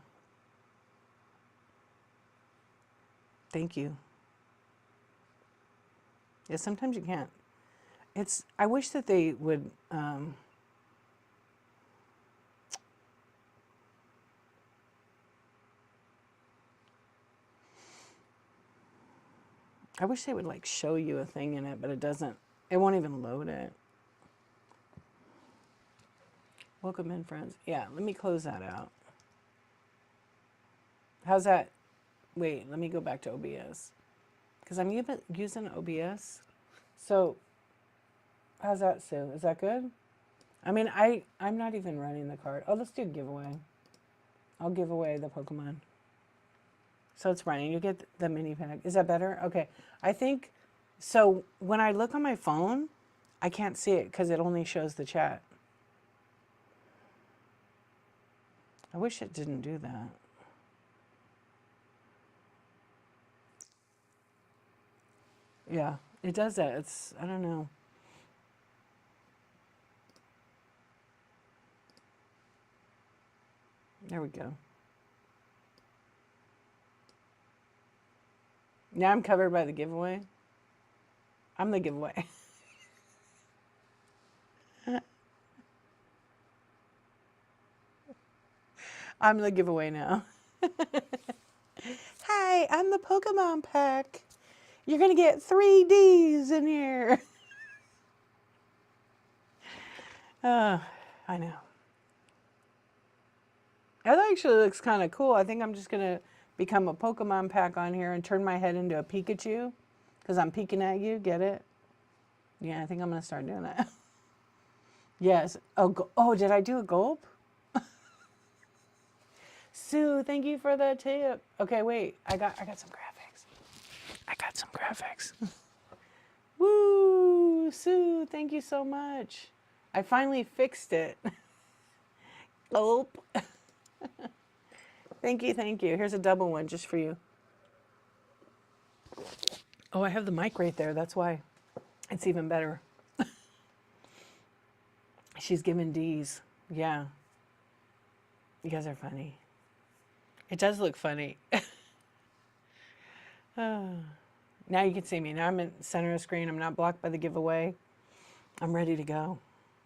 Thank you. Yeah, sometimes you can't. I wish that they would, I wish they would show you a thing in it, but it doesn't. It won't even load it. Welcome in, friends. Yeah, let me close that out. How's that? Wait, let me go back to OBS. Because I'm using OBS. So, how's that, Sue? Is that good? I mean, I'm not even running the card. Oh, let's do a giveaway. I'll give away the Pokemon. So it's running. You get the mini pack. Is that better? Okay. I think, so when I look on my phone, I can't see it because it only shows the chat. I wish it didn't do that. Yeah, it does that. I don't know. There we go. Now I'm covered by the giveaway. I'm the giveaway. I'm the giveaway now. Hi, I'm the Pokemon pack. You're going to get 3 Ds in here. I know. That actually looks kind of cool. I think I'm just going to become a Pokemon pack on here and turn my head into a Pikachu because I'm peeking at you. Get it? Yeah, I think I'm going to start doing that. Yes. Oh, did I do a gulp? Sue, thank you for the tip. Okay, wait. I got some graphics. I got some graphics. Woo! Sue, thank you so much. I finally fixed it. Gulp. Thank you, thank you. Here's a double one just for you. Oh, I have the mic right there. That's why it's even better. She's giving D's. Yeah. You guys are funny. It does look funny. Now you can see me. Now I'm in center of screen. I'm not blocked by the giveaway. I'm ready to go.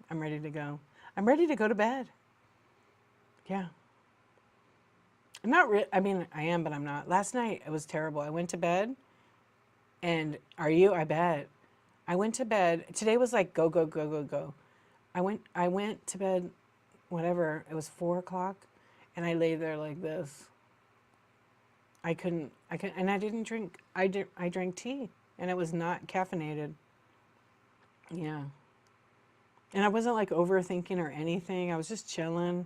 I'm ready to go. I'm ready to go to bed. Yeah. I'm not I mean, I am, but I'm not. Last night, it was terrible. I went to bed, and are you? I bet. I went to bed. Today was like go, go, go, go, go. I went to bed, whatever, it was 4 o'clock, and I lay there like this. And I didn't drink, I drank tea, and it was not caffeinated. Yeah. And I wasn't like overthinking or anything. I was just chilling.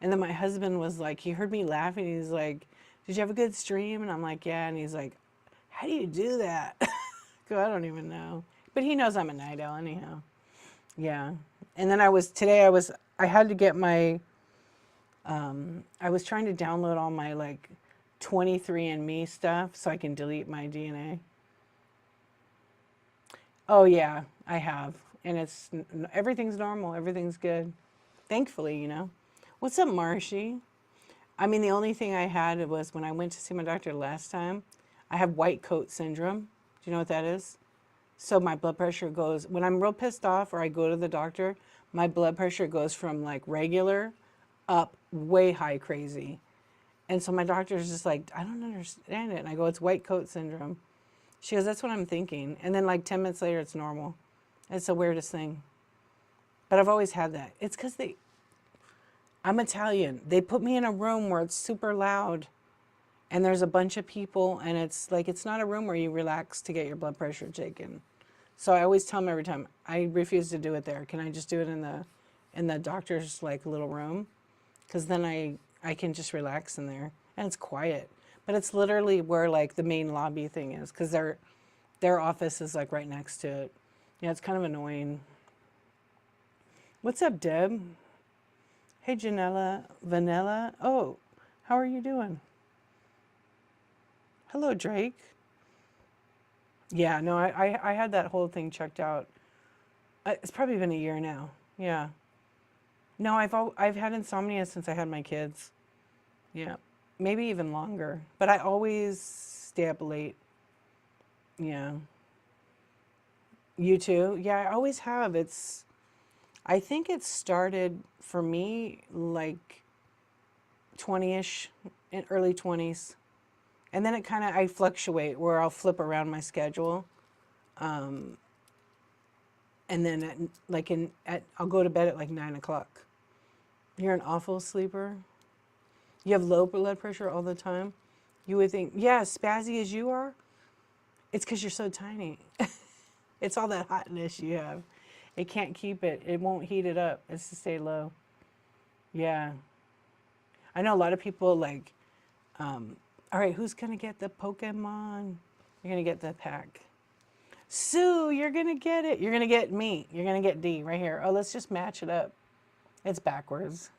And then my husband was like, he heard me laughing. He's like, did you have a good stream? And I'm like, yeah. And he's like, how do you do that? I don't even know. But he knows I'm a night owl anyhow. Yeah. And then I had to get my, I was trying to download all my like 23andMe stuff so I can delete my DNA. Oh yeah, I have. And everything's normal. Everything's good. Thankfully, What's up, Marshy? I mean, the only thing I had was when I went to see my doctor last time, I have white coat syndrome. Do you know what that is? So my blood pressure goes, when I'm real pissed off or I go to the doctor, my blood pressure goes from like regular up way high crazy. And so my doctor's just like, I don't understand it. And I go, it's white coat syndrome. She goes, that's what I'm thinking. And then like 10 minutes later, it's normal. It's the weirdest thing. But I've always had that. It's because I'm Italian. They put me in a room where it's super loud and there's a bunch of people, and it's like, it's not a room where you relax to get your blood pressure taken. So I always tell them every time, I refuse to do it there. Can I just do it in the doctor's like little room? Because then I can just relax in there, and it's quiet. But it's literally where like the main lobby thing is, because their office is like right next to it. Yeah, it's kind of annoying. What's up, Deb? Hey, Janella, Vanilla. Oh, how are you doing? Hello, Drake. Yeah, no, I had that whole thing checked out. It's probably been a year now. Yeah. No, I've had insomnia since I had my kids. Yeah, maybe even longer. But I always stay up late. Yeah. You too? Yeah, I always have. I think it started for me like 20-ish, in early 20s. And then I fluctuate where I'll flip around my schedule. And then I'll go to bed at like 9 o'clock. You're an awful sleeper. You have low blood pressure all the time. You would think, yeah, spazzy as you are, it's because you're so tiny. It's all that hotness you have. It can't keep it. It won't heat it up. It's to stay low. Yeah. I know a lot of people like, all right, who's going to get the Pokemon? You're going to get the pack. Sue, you're going to get it. You're going to get me. You're going to get D right here. Oh, let's just match it up. It's backwards.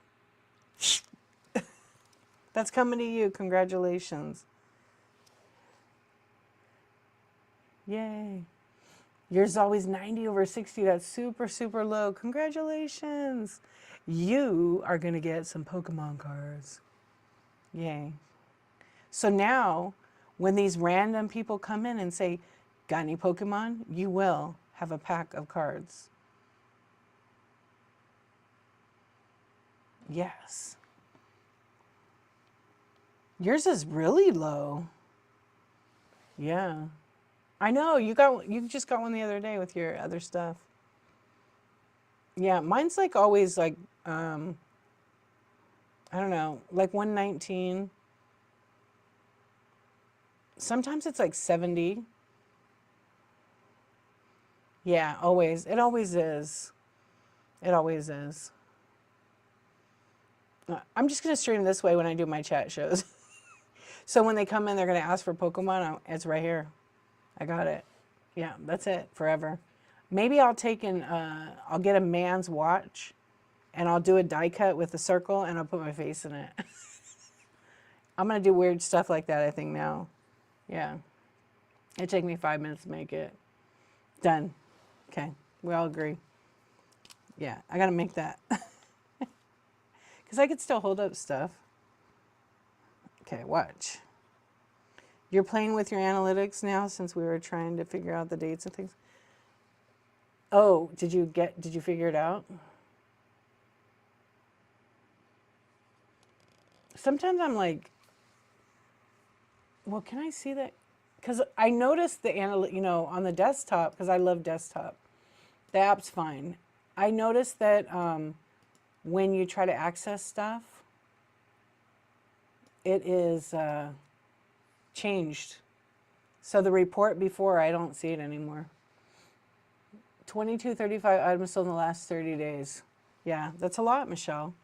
That's coming to you. Congratulations. Yay. Yours is always 90 over 60. That's super, super low. Congratulations. You are going to get some Pokemon cards. Yay. So now, when these random people come in and say, got any Pokemon? You will have a pack of cards. Yes. Yours is really low. Yeah. I know, you just got one the other day with your other stuff. Yeah, mine's like always like, I don't know, like 119. Sometimes it's like 70. Yeah, always. It always is. It always is. I'm just going to stream this way when I do my chat shows. So when they come in, they're going to ask for Pokemon. It's right here. I got it. Yeah, that's it forever. Maybe I'll I'll get a man's watch and I'll do a die cut with a circle and I'll put my face in it. I'm going to do weird stuff like that, I think, now. Yeah. It'd take me 5 minutes to make it. Done. Okay. We all agree. Yeah, I got to make that. Because I could still hold up stuff. Okay, watch. You're playing with your analytics now since we were trying to figure out the dates and things. Oh, did you figure it out? sometimes I'm like, well, can I see that? Because I noticed the on the desktop, because I love desktop, the app's fine. I noticed that when you try to access stuff, it is changed. So the report before, I don't see it anymore. 2235 items sold in the last 30 days. Yeah, that's a lot, Michelle.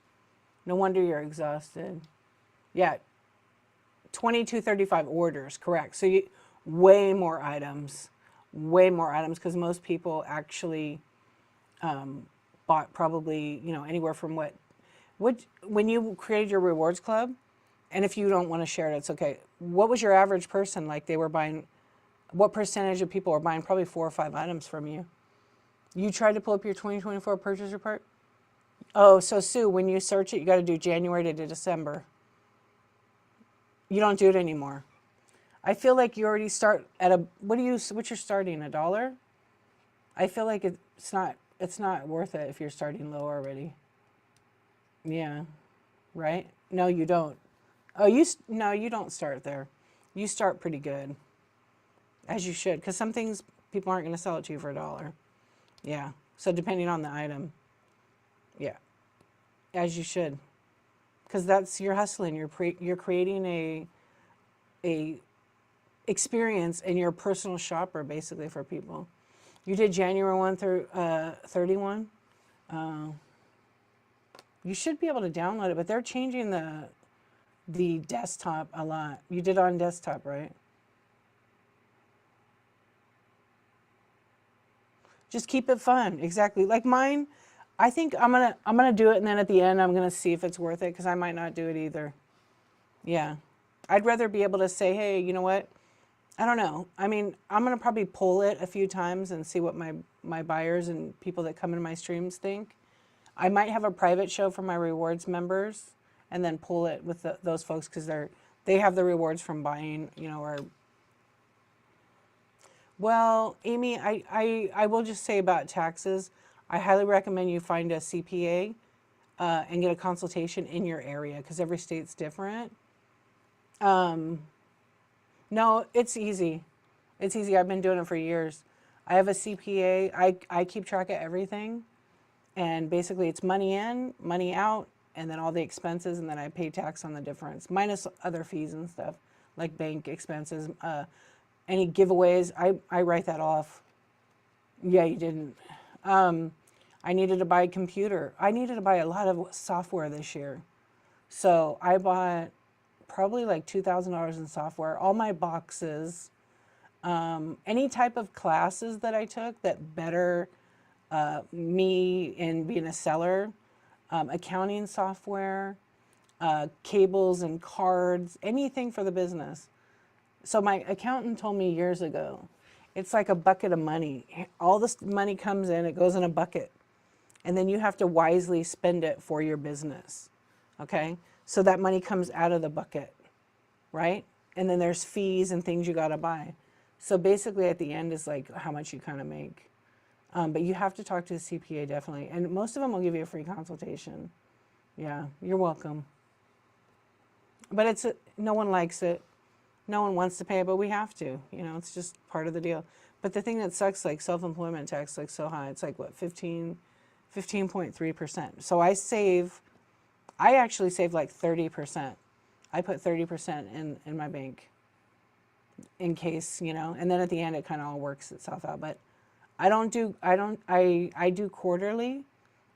No wonder you're exhausted. Yeah, 2235 orders, correct. So you, way more items, because most people actually bought probably, anywhere from what, when you created your rewards club, and if you don't want to share it, it's okay. What was your average person like? They were buying, what percentage of people were buying probably 4 or 5 items from you? You tried to pull up your 2024 purchase report? Oh, so Sue, when you search it, you got to do January to December. You don't do it anymore. I feel like you already start at a, what's your starting, $1? I feel like it's not worth it if you're starting low already. Yeah, right? No, you don't. Oh, no, you don't start there. You start pretty good, as you should, because some things people aren't going to sell it to you for $1. Yeah, so depending on the item, yeah, as you should, because that's, you're hustling. You're creating a experience, and you're a personal shopper basically for people. You did January 1 through 31. You should be able to download it, but they're changing the desktop a lot. You did on desktop, right? Just keep it fun. Exactly. Like mine, I think I'm gonna do it, and then at the end I'm gonna see if it's worth it, because I might not do it either. Yeah. I'd rather be able to say, hey, you know what? I don't know. I mean, I'm gonna probably pull it a few times and see what my buyers and people that come into my streams think. I might have a private show for my rewards members, and then pull it with those folks, because they have the rewards from buying, or. Well, Amy, I will just say about taxes, I highly recommend you find a CPA and get a consultation in your area, because every state's different. No, it's easy. It's easy. I've been doing it for years. I have a CPA. I keep track of everything. And basically it's money in, money out, and then all the expenses, and then I pay tax on the difference, minus other fees and stuff, like bank expenses, any giveaways, I write that off. Yeah, you didn't. I needed to buy a computer. I needed to buy a lot of software this year. So I bought probably like $2,000 in software, all my boxes, any type of classes that I took that better me in being a seller, accounting software, cables and cards, anything for the business. So my accountant told me years ago, it's like a bucket of money. All this money comes in, it goes in a bucket, and then you have to wisely spend it for your business, okay? So that money comes out of the bucket, right? And then there's fees and things you gotta buy. So basically at the end is like how much you kind of make. But you have to talk to the CPA definitely. And most of them will give you a free consultation. Yeah, you're welcome. But no one likes it. No one wants to pay it, but we have to. It's just part of the deal. But the thing that sucks, like self-employment tax, like so high. It's like what, 15.3%. So I actually save like 30%. I put 30% in my bank in case, and then at the end it kind of all works itself out. But I do quarterly.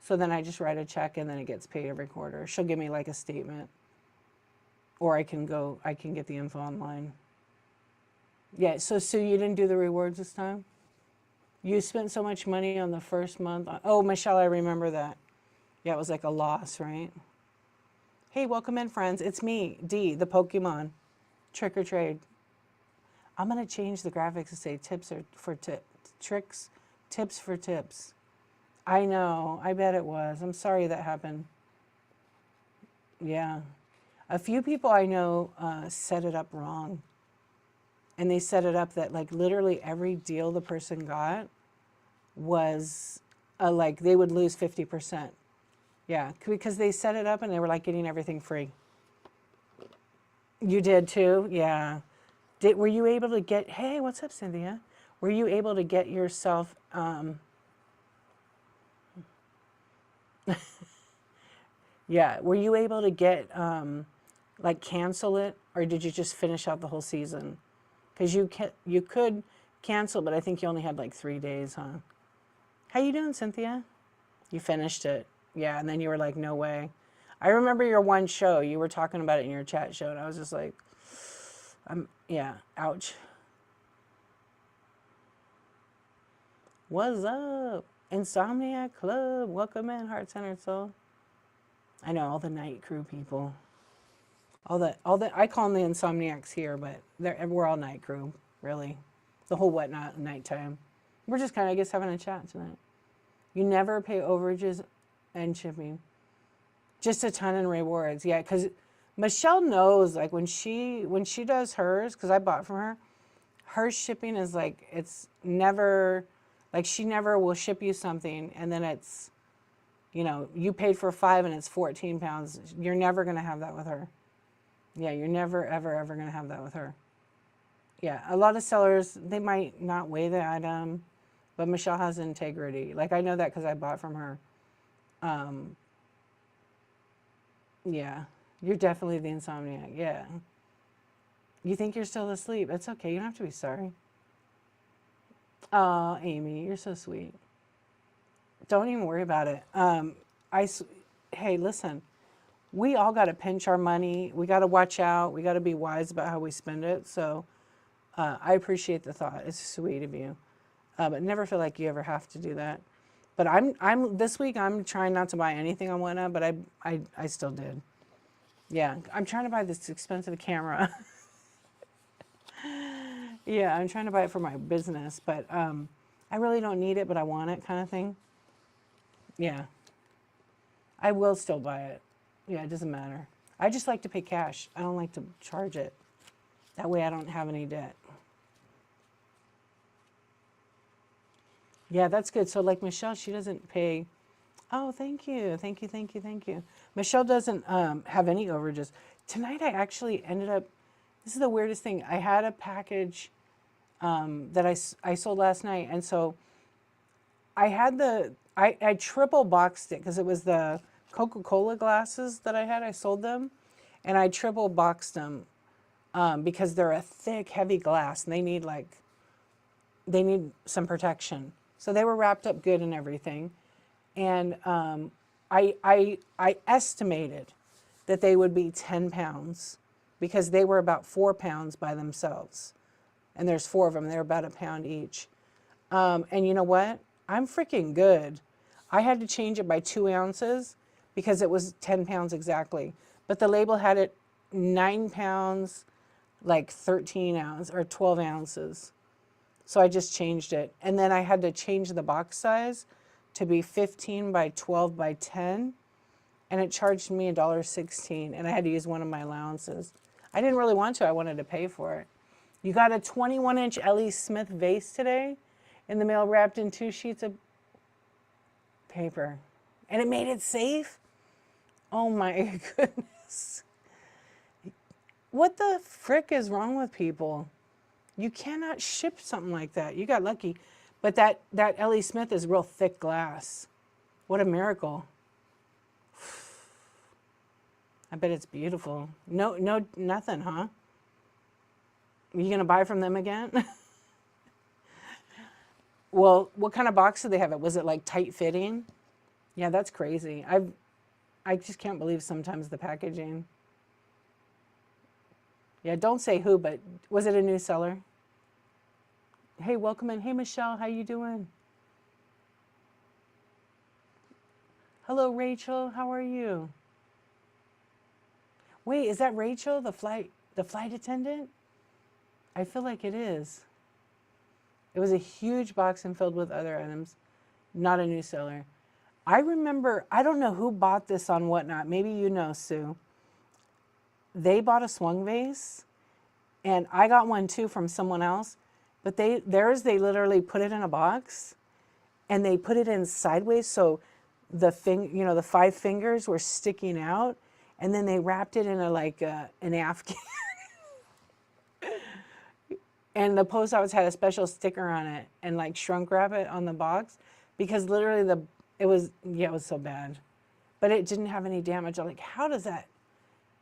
So then I just write a check, and then it gets paid every quarter. She'll give me like a statement. Or I can get the info online. Yeah, so Sue, you didn't do the rewards this time? You spent so much money on the first month. Oh, Michelle, I remember that. Yeah, it was like a loss, right? Hey, welcome in, friends. It's me, Dee, the Pokemon. Trick or trade. I'm going to change the graphics to say tips for tips for tips. I know, I bet it was. I'm sorry that happened. Yeah. A few people I know set it up wrong. And they set it up that like literally every deal the person got was like they would lose 50%. Yeah, because they set it up and they were like getting everything free. You did too? Yeah. Were you able to get, hey, what's up, Cynthia? Were you able to get yourself, yeah, were you able to get, like cancel it, or did you just finish out the whole season? Because you could cancel, but I think you only had like 3 days, huh? How you doing, Cynthia? You finished it. Yeah, and then you were like, no way. I remember your one show. You were talking about it in your chat show, and I was just like, yeah, ouch. What's up? Insomniac Club. Welcome in, Heart Centered Soul. I know all the night crew people. All the I call them the Insomniacs here, but we're all night crew, really. The whole whatnot nighttime. We're just kind of, I guess, having a chat tonight. You never pay overages and shipping. Just a ton in rewards. Yeah, because Michelle knows, like, when she does hers, because I bought from her, her shipping is like, it's never, like, she never will ship you something and then it's, you know, you paid for 5 and it's 14 pounds. You're never going to have that with her. Yeah, you're never, ever, ever going to have that with her. Yeah, a lot of sellers, they might not weigh the item, but Michelle has integrity. Like, I know that because I bought from her. Yeah, you're definitely the Insomniac. Yeah. You think you're still asleep. It's okay. You don't have to be sorry. Oh, Amy, you're so sweet. Don't even worry about it. Hey, listen, we all got to pinch our money. We got to watch out. We got to be wise about how we spend it. So I appreciate the thought. It's sweet of you. But never feel like you ever have to do that. But I'm this week, I'm trying not to buy anything on Whatnot, but I still did. Yeah, I'm trying to buy this expensive camera. Yeah, I'm trying to buy it for my business, but I really don't need it, but I want it, kind of thing. Yeah, I will still buy it. Yeah, it doesn't matter. I just like to pay cash. I don't like to charge it. That way I don't have any debt. Yeah, that's good. So like Michelle, she doesn't pay. Oh, thank you. Thank you, thank you, thank you. Michelle doesn't have any overages. Tonight I actually ended up, this is the weirdest thing. I had a package that I sold last night. And so I had I triple boxed it because it was the Coca-Cola glasses that I had. I sold them and I triple boxed them because they're a thick, heavy glass and they need some protection. So they were wrapped up good and everything. And I estimated that they would be 10 pounds because they were about 4 pounds by themselves. And there's 4 of them. They're about a pound each. And you know what? I'm freaking good. I had to change it by 2 ounces because it was 10 pounds exactly. But the label had it 9 pounds, like 13 ounces or 12 ounces. So I just changed it. And then I had to change the box size to be 15 by 12 by 10. And it charged me $1.16. And I had to use one of my allowances. I didn't really want to. I wanted to pay for it. You got a 21-inch L.E. Smith vase today in the mail wrapped in 2 sheets of paper. And it made it safe? Oh my goodness. What the frick is wrong with people? You cannot ship something like that. You got lucky. But that L.E. Smith is real thick glass. What a miracle. I bet it's beautiful. No, nothing, huh? Are you going to buy from them again? Well, what kind of box did they have? Was it like tight fitting? Yeah, that's crazy. I just can't believe sometimes the packaging. Yeah, don't say who, but was it a new seller? Hey, welcome in. Hey, Michelle, how you doing? Hello, Rachel. How are you? Wait, is that Rachel, the flight attendant? I feel like it is. It was a huge box and filled with other items. Not a new seller. I remember, I don't know who bought this on Whatnot. Maybe you know, Sue. They bought a swung vase, and I got one too from someone else. But they literally put it in a box, and they put it in sideways, so the 5 fingers were sticking out, and then they wrapped it in a an Afghan. And the post office had a special sticker on it and like shrunk wrap it on the box because literally it was so bad. But it didn't have any damage. I'm like, how does that?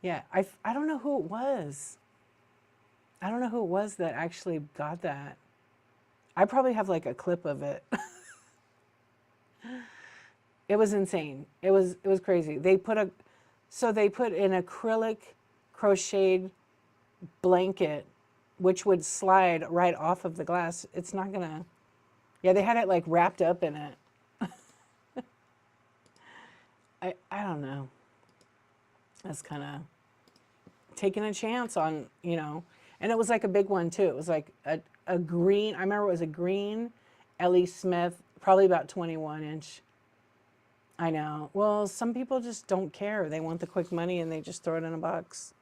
Yeah, I don't know who it was. I don't know who it was that actually got that. I probably have like a clip of it. It was insane. It was crazy. They put an acrylic crocheted blanket which would slide right off of the glass. It's not gonna, yeah, they had it like wrapped up in it. I don't know. That's kind of taking a chance on, and it was like a big one too. It was like a green, I remember it was a green L.E. Smith, probably about 21-inch. I know. Well, some people just don't care. They want the quick money and they just throw it in a box.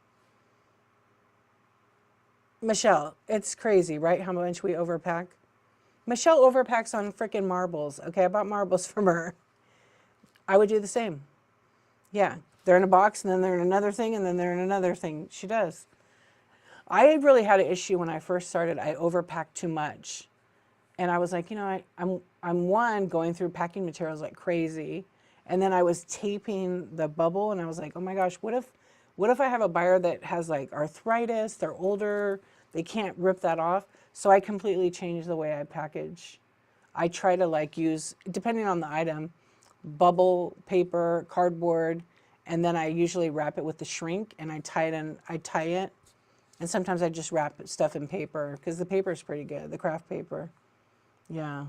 Michelle, it's crazy, right? How much we overpack. Michelle overpacks on freaking marbles. Okay, I bought marbles from her. I would do the same. Yeah, they're in a box and then they're in another thing and then they're in another thing. She does. I really had an issue when I first started. I overpacked too much. And I was like, I'm one, going through packing materials like crazy. And then I was taping the bubble and I was like, oh my gosh, what if I have a buyer that has like arthritis, they're older, they can't rip that off. So I completely changed the way I package. I try to like use, depending on the item, bubble paper, cardboard, and then I usually wrap it with the shrink and I tie it. And sometimes I just wrap stuff in paper because the paper is pretty good, the craft paper. Yeah.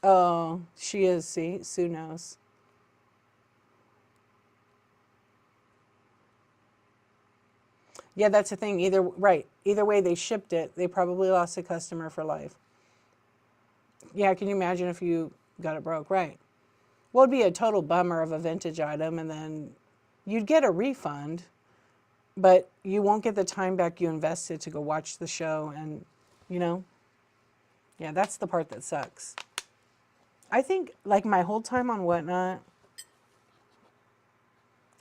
Oh, she is. See, Sue knows. Yeah, that's the thing. Either way they shipped it, they probably lost a customer for life. Yeah, can you imagine if you got it broke? Right. Well, it'd be a total bummer of a vintage item, and then you'd get a refund, but you won't get the time back you invested to go watch the show, and yeah, that's the part that sucks. I think like my whole time on Whatnot,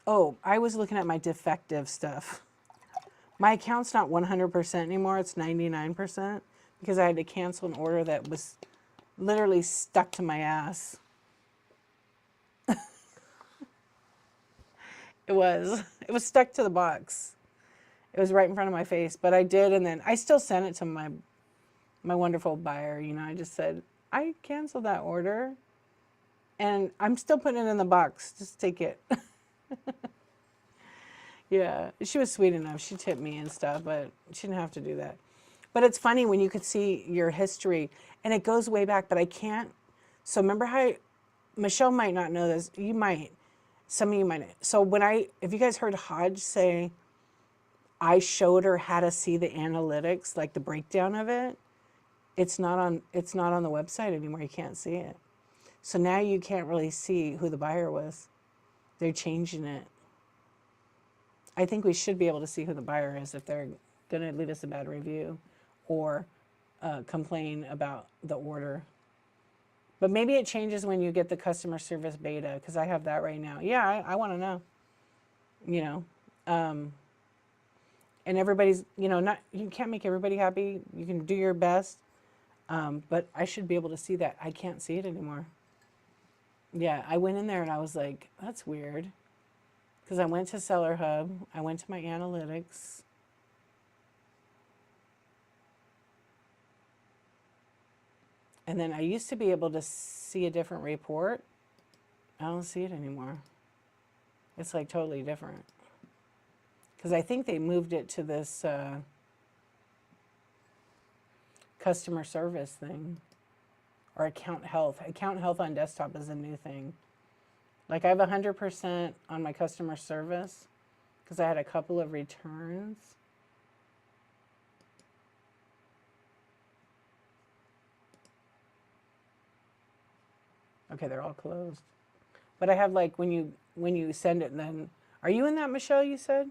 oh, I was looking at my defective stuff. My account's not 100% anymore, it's 99% because I had to cancel an order that was literally stuck to my ass. It was stuck to the box. It was right in front of my face, but I did, and then I still sent it to my wonderful buyer. I just said, I canceled that order, and I'm still putting it in the box. Just take it. Yeah, she was sweet enough. She tipped me and stuff, but she didn't have to do that. But it's funny when you could see your history, and it goes way back, but I can't. So remember how, Michelle might not know this. You might. Some of you might. So if you guys heard Hodge say, I showed her how to see the analytics, like the breakdown of it. It's not on the website anymore. You can't see it. So now you can't really see who the buyer was. They're changing it. I think we should be able to see who the buyer is if they're going to leave us a bad review or complain about the order. But maybe it changes when you get the customer service beta, because I have that right now. Yeah, I want to know. And everybody's, not, you can't make everybody happy. You can do your best. But I should be able to see that. I can't see it anymore. Yeah, I went in there and I was like, that's weird. Because I went to Seller Hub. I went to my analytics. And then I used to be able to see a different report. I don't see it anymore. It's like totally different. Because I think they moved it to this customer service thing. Or account health. Account health on desktop is a new thing. Like I have 100% on my customer service because I had a couple of returns. Okay, they're all closed. But I have like when you send it, then are you in that, Michelle, you said?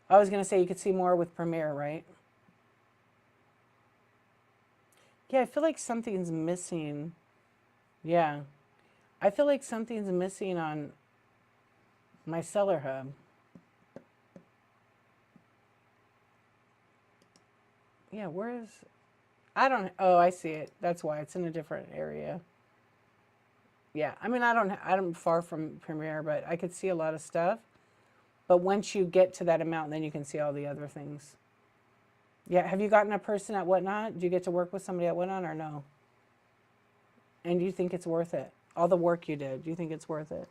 I was going to say you could see more with Premiere, right? Yeah, I feel like something's missing. Yeah. I feel like something's missing on my Seller Hub. Yeah, where is, I don't, oh, I see it. That's why it's in a different area. Yeah, I mean, I'm far from Premiere, but I could see a lot of stuff. But once you get to that amount, then you can see all the other things. Yeah, have you gotten a person at Whatnot? Do you get to work with somebody at Whatnot or no? And do you think it's worth it? All the work you did, do you think it's worth it?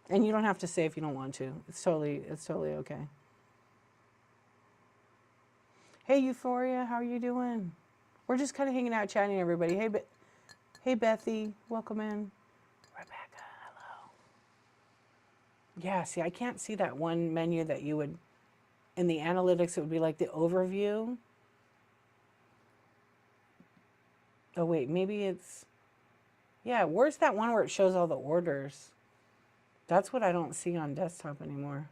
And you don't have to say if you don't want to. It's totally okay. Hey, Euphoria, how are you doing? We're just kind of hanging out, chatting, everybody. Hey, Bethy, welcome in. Rebecca, hello. Yeah, see, I can't see that one menu that you would, in the analytics, it would be like the overview. Oh, wait, maybe it's, yeah, where's that one where it shows all the orders? That's what I don't see on desktop anymore.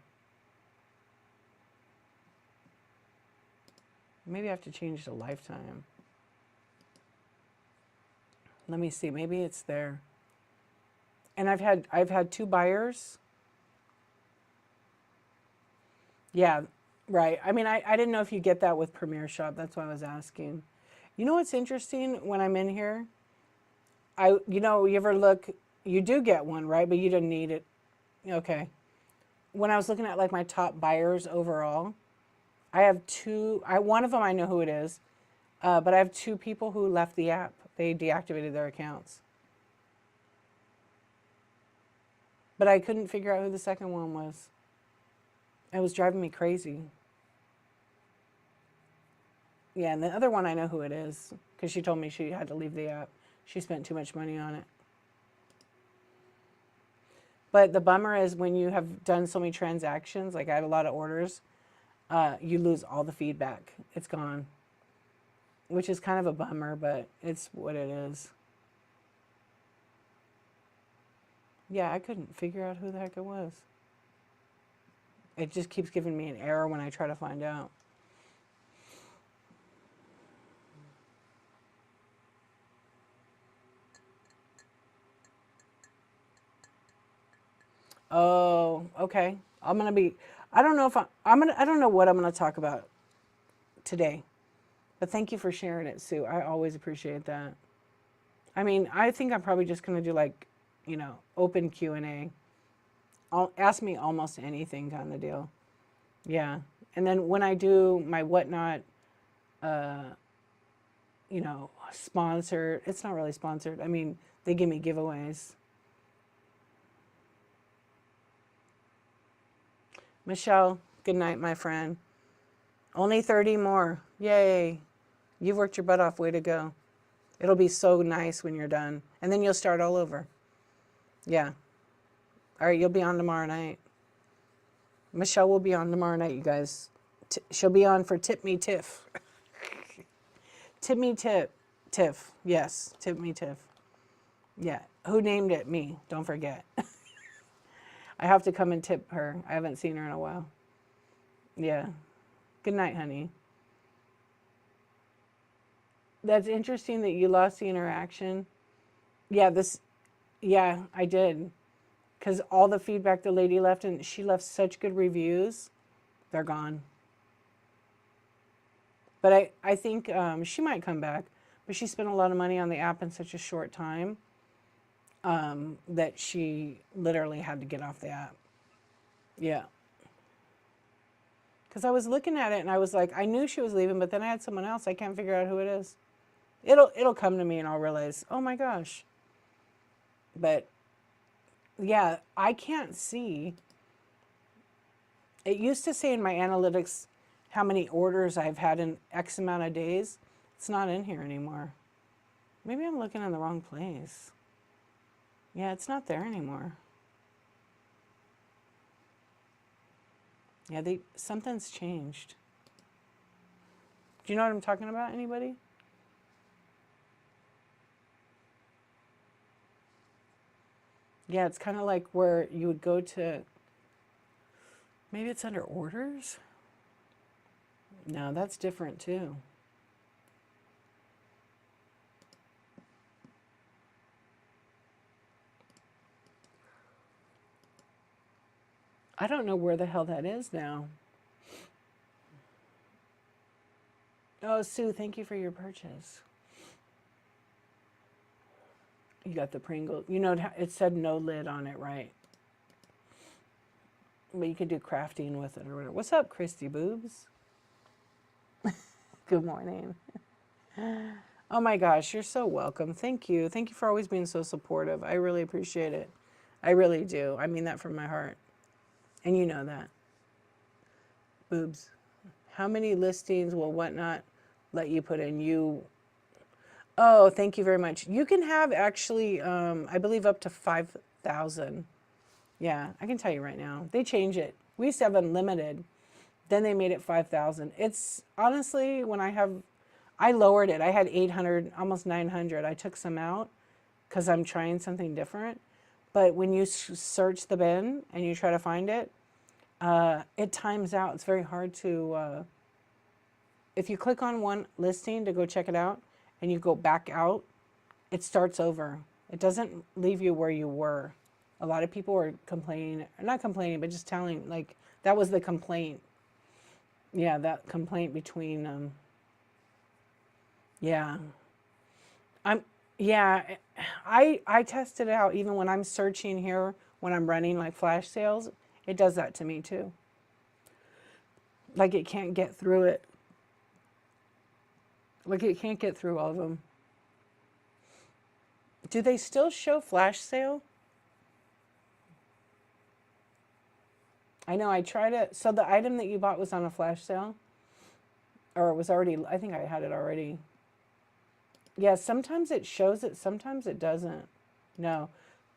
Maybe I have to change to lifetime. Let me see, maybe it's there. And I've had 2 buyers. Yeah, right. I mean, I didn't know if you get that with Premier Shop. That's why I was asking. You know what's interesting when I'm in here? You ever look, you do get one, right? But you didn't need it. Okay. When I was looking at like my top buyers overall, I have 2, one of them I know who it is, but I have 2 people who left the app. They deactivated their accounts. But I couldn't figure out who the second one was. It was driving me crazy. Yeah, and the other one I know who it is because she told me she had to leave the app. She spent too much money on it. But the bummer is when you have done so many transactions, like I have a lot of orders, you lose all the feedback. It's gone, which is kind of a bummer, but it's what it is. Yeah, I couldn't figure out who the heck it was. It just keeps giving me an error when I try to find out. Oh, okay. I don't know if I don't know what I'm gonna talk about today, but thank you for sharing it, Sue. I always appreciate that. I mean, I think I'm probably just gonna do like, open Q&A. Ask me almost anything kind of deal. Yeah. And then when I do my Whatnot, sponsored, it's not really sponsored. I mean, they give me giveaways. Michelle, good night, my friend. Only 30 more. Yay. You've worked your butt off. Way to go. It'll be so nice when you're done. And then you'll start all over. Yeah. All right, you'll be on tomorrow night. Michelle will be on tomorrow night, you guys. She'll be on for Tip Me Tiff. Tip Me Tiff. Yes, Tip Me Tiff. Yeah. Who named it? Me. Don't forget. I have to come and tip her. I haven't seen her in a while. Yeah. Good night, honey. That's interesting that you lost the interaction. Yeah, yeah, I did. Because all the feedback the lady left, and she left such good reviews, they're gone. But I think she might come back. But she spent a lot of money on the app in such a short time that she literally had to get off the app. Yeah. Because I was looking at it and I was like, I knew she was leaving, but then I had someone else. I can't figure out who it is. It'll come to me and I'll realize, oh my gosh. But yeah, I can't see. It used to say in my analytics how many orders I've had in X amount of days. It's not in here anymore. Maybe I'm looking in the wrong place. Yeah, it's not there anymore. Yeah, something's changed. Do you know what I'm talking about, anybody? Yeah, it's kind of like where you would go to, maybe it's under orders? No, that's different too. I don't know where the hell that is now. Oh, Sue, thank you for your purchase. You got the Pringle. You know, it said no lid on it, right? But you could do crafting with it or whatever. What's up, Christy Boobs? Good morning. Oh my gosh, you're so welcome. Thank you. Thank you for always being so supportive. I really appreciate it. I really do. I mean that from my heart. And you know that. Boobs. How many listings will Whatnot let you put in? Oh, thank you very much. You can have actually, I believe up to 5,000. Yeah, I can tell you right now. They change it. We used to have unlimited. Then they made it 5,000. It's honestly, I lowered it. I had 800, almost 900. I took some out because I'm trying something different. But when you search the bin and you try to find it, it times out. It's very hard to, if you click on one listing to go check it out and you go back out, it starts over. It doesn't leave you where you were. A lot of people are complaining, not complaining, but just telling, like, that was the complaint. Yeah, that complaint between, yeah. Yeah, I test it out even when I'm searching here, when I'm running like flash sales, it does that to me too. Like it can't get through it. Like it can't get through all of them. Do they still show flash sale? I know I tried it. So the item that you bought was on a flash sale? Or it was already, I think I had it already. Yeah, sometimes it shows it, sometimes it doesn't. No.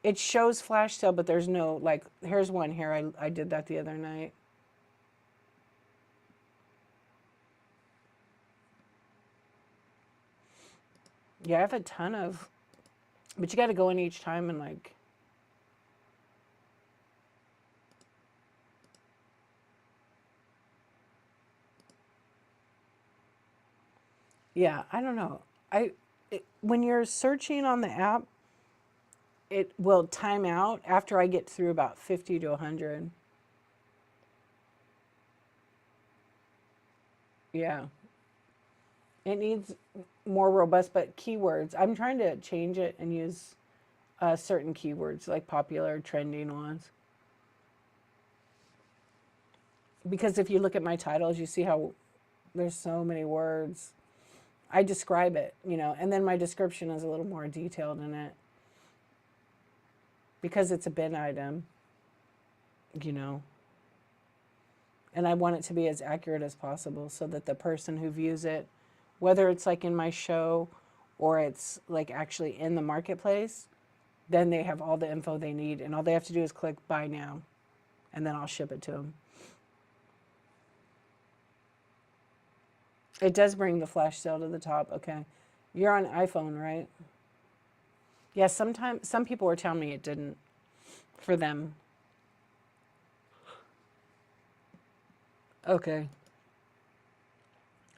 It shows flash sale, but there's no, like, here's one here. I did that the other night. Yeah, I have a ton of, but you got to go in each time and like, yeah, I don't know. When you're searching on the app, it will time out after I get through about 50 to 100. Yeah. It needs more robust, but keywords. I'm trying to change it and use certain keywords, like popular, trending ones. Because if you look at my titles, you see how there's so many words. I describe it, you know, and then my description is a little more detailed in it. Because it's a bin item, you know. And I want it to be as accurate as possible so that the person who views it, whether it's like in my show or it's like actually in the marketplace, then they have all the info they need and all they have to do is click buy now and then I'll ship it to them. It does bring the flash sale to the top. Okay. You're on iPhone, right? Yeah, sometimes some people were telling me it didn't for them. Okay.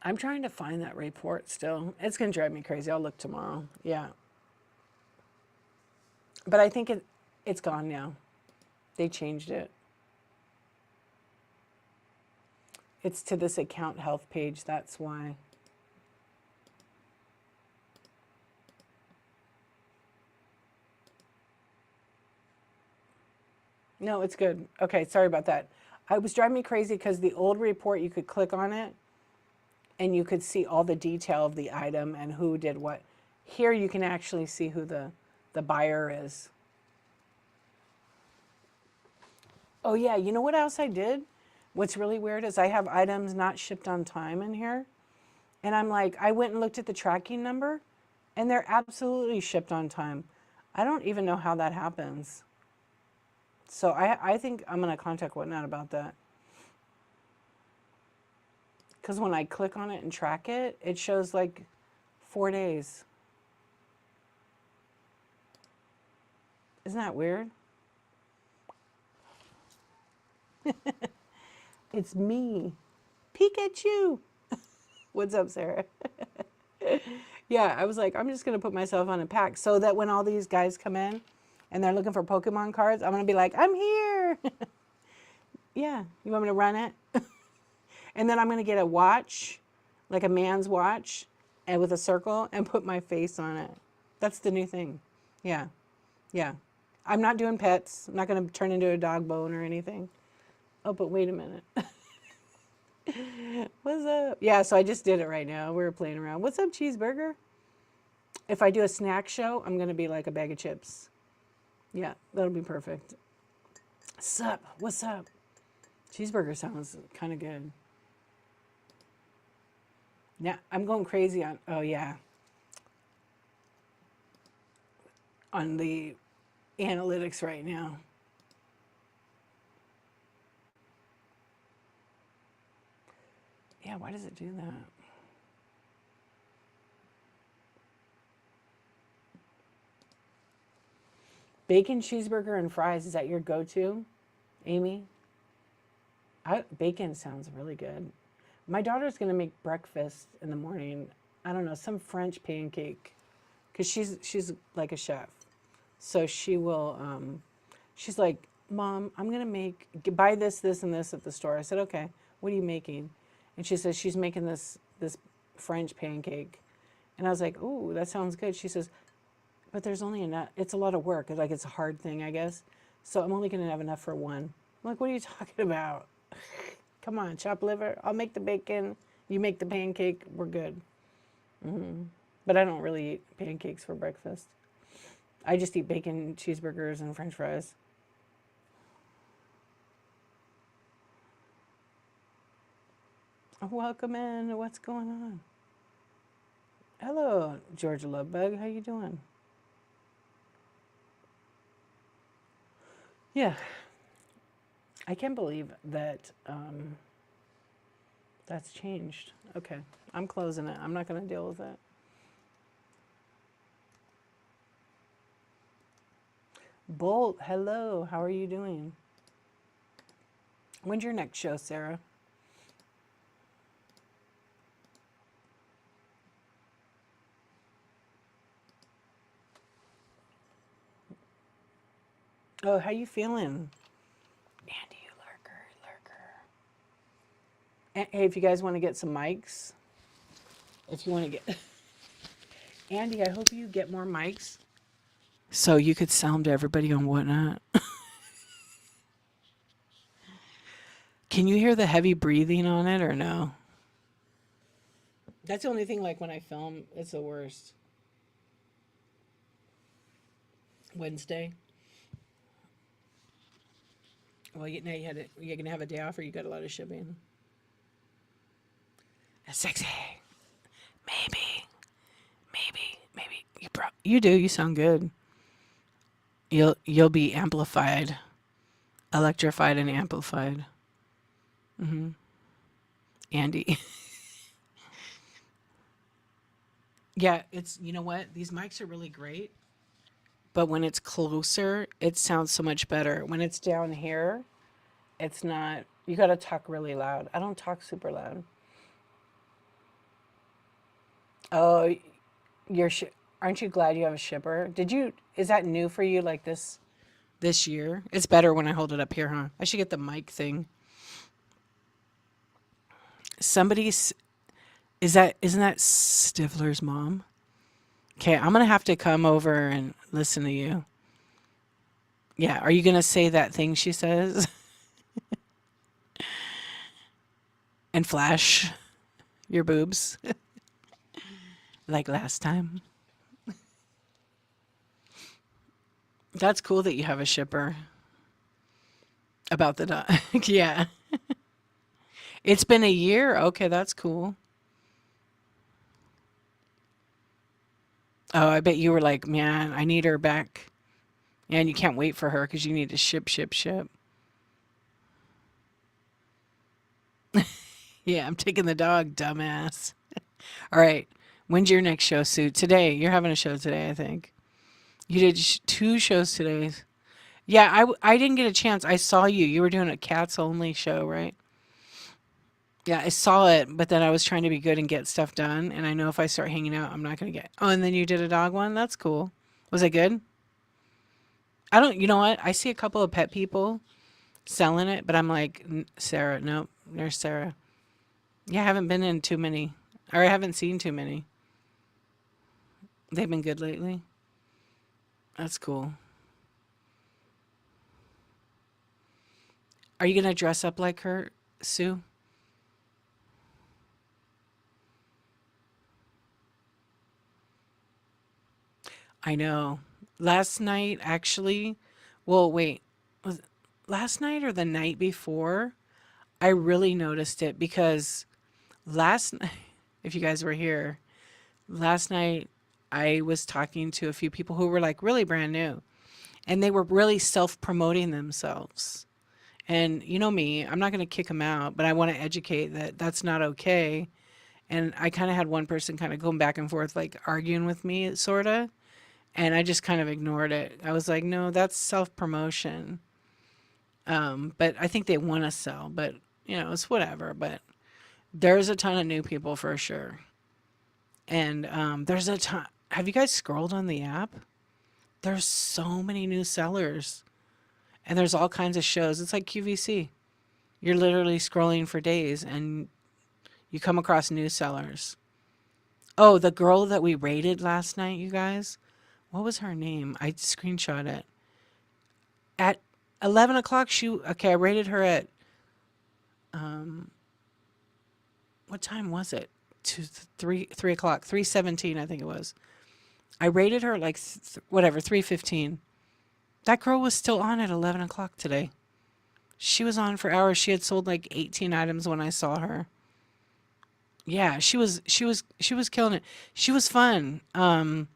I'm trying to find that report still. It's going to drive me crazy. I'll look tomorrow. Yeah. But I think it's gone now. They changed it. It's to this account health page. That's why. No, it's good. Okay, sorry about that. I was driving me crazy because the old report, you could click on it and you could see all the detail of the item and who did what. Here you can actually see who the buyer is. Oh yeah, you know what else I did? What's really weird is I have items not shipped on time in here. And I'm like, I went and looked at the tracking number and they're absolutely shipped on time. I don't even know how that happens. So I think I'm going to contact Whatnot about that. Because when I click on it and track it, it shows like 4 days. Isn't that weird? It's me, Pikachu. What's up, Sarah? Yeah, I was like, I'm just going to put myself on a pack so that when all these guys come in and they're looking for Pokemon cards, I'm going to be like, I'm here. Yeah, you want me to run it? And then I'm going to get a watch, like a man's watch and with a circle and put my face on it. That's the new thing. Yeah. Yeah. I'm not doing pets. I'm not going to turn into a dog bone or anything. Oh, but wait a minute. What's up? Yeah, so I just did it right now. We were playing around. What's up, cheeseburger? If I do a snack show, I'm going to be like a bag of chips. Yeah, that'll be perfect. Sup? What's up? Cheeseburger sounds kind of good. Yeah, I'm going crazy on, oh yeah, on the analytics right now. Yeah, why does it do that? Bacon cheeseburger and fries, is that your go-to, Amy? Bacon sounds really good. My daughter's going to make breakfast in the morning. I don't know, some French pancake, because she's like a chef. So she will, she's like, Mom, I'm going to buy this, this, and this at the store. I said, okay, what are you making? And she says she's making this French pancake. And I was like, ooh, that sounds good. She says, but there's only enough. It's a lot of work. Like, it's a hard thing, I guess. So I'm only going to have enough for one. I'm like, what are you talking about? Come on, chopped liver. I'll make the bacon. You make the pancake. We're good. But I don't really eat pancakes for breakfast. I just eat bacon, cheeseburgers, and French fries. Welcome in. What's going on? Hello, Georgia Lovebug. How you doing? Yeah, I can't believe that that's changed. Okay, I'm closing it. I'm not going to deal with it. Bolt, hello. How are you doing? When's your next show, Sarah? Oh, how you feeling? Andy, you lurker. Hey, if you guys want to get some mics, if you want to get... Andy, I hope you get more mics so you could sell them to everybody on Whatnot. Can you hear the heavy breathing on it or no? That's the only thing, like when I film, it's the worst. Wednesday. Well, now you're gonna have a day off, or you got a lot of shipping. That's sexy. Maybe. You do. You sound good. You'll be amplified, electrified, and amplified. Andy. Yeah, you know what? These mics are really great, but when it's closer, it sounds so much better. When it's down here, it's not. You got to talk really loud. I don't talk super loud. Oh, aren't you glad you have a shipper? Is that new for you, like this year? It's better when I hold it up here, huh? I should get the mic thing. Somebody's isn't that Stifler's mom? Okay, I'm gonna have to come over and listen to you. Yeah, are you gonna say that thing she says and flash your boobs like last time? That's cool that you have a shipper about the dog. Yeah, it's been a year. Okay, that's cool. Oh, I bet you were like, man, I need her back. And you can't wait for her because you need to ship. Yeah, I'm taking the dog, dumbass. All right. When's your next show, Sue? Today. You're having a show today, I think. You did two shows today. Yeah, I didn't get a chance. I saw you. You were doing a cats only show, right? Yeah, I saw it, but then I was trying to be good and get stuff done. And I know if I start hanging out, I'm not going to get. Oh, and then you did a dog one? That's cool. Was it good? You know what? I see a couple of pet people selling it, but I'm like, Sarah, nope, there's Sarah. Yeah, I haven't been in too many. Or I haven't seen too many. They've been good lately. That's cool. Are you gonna dress up like her, Sue? I know. Last night, actually, well, wait, was it last night or the night before? I really noticed it because last night, if you guys were here, last night I was talking to a few people who were like really brand new and they were really self promoting themselves. And you know me, I'm not going to kick them out, but I want to educate that that's not okay. And I kind of had one person kind of going back and forth, like arguing with me, sort of. And I just kind of ignored it. I was like, no, that's self promotion. But I think they want to sell, but it's whatever. But there's a ton of new people for sure. And there's a ton. Have you guys scrolled on the app? There's so many new sellers. And there's all kinds of shows. It's like QVC. You're literally scrolling for days and you come across new sellers. Oh, the girl that we rated last night, you guys. What was her name? I screenshot it. At 11 o'clock, okay, I rated her at, what time was it? 3 o'clock, 3:17, I think it was. I rated her like, whatever, 3:15. That girl was still on at 11 o'clock today. She was on for hours. She had sold like 18 items when I saw her. Yeah, she was killing it. She was fun, and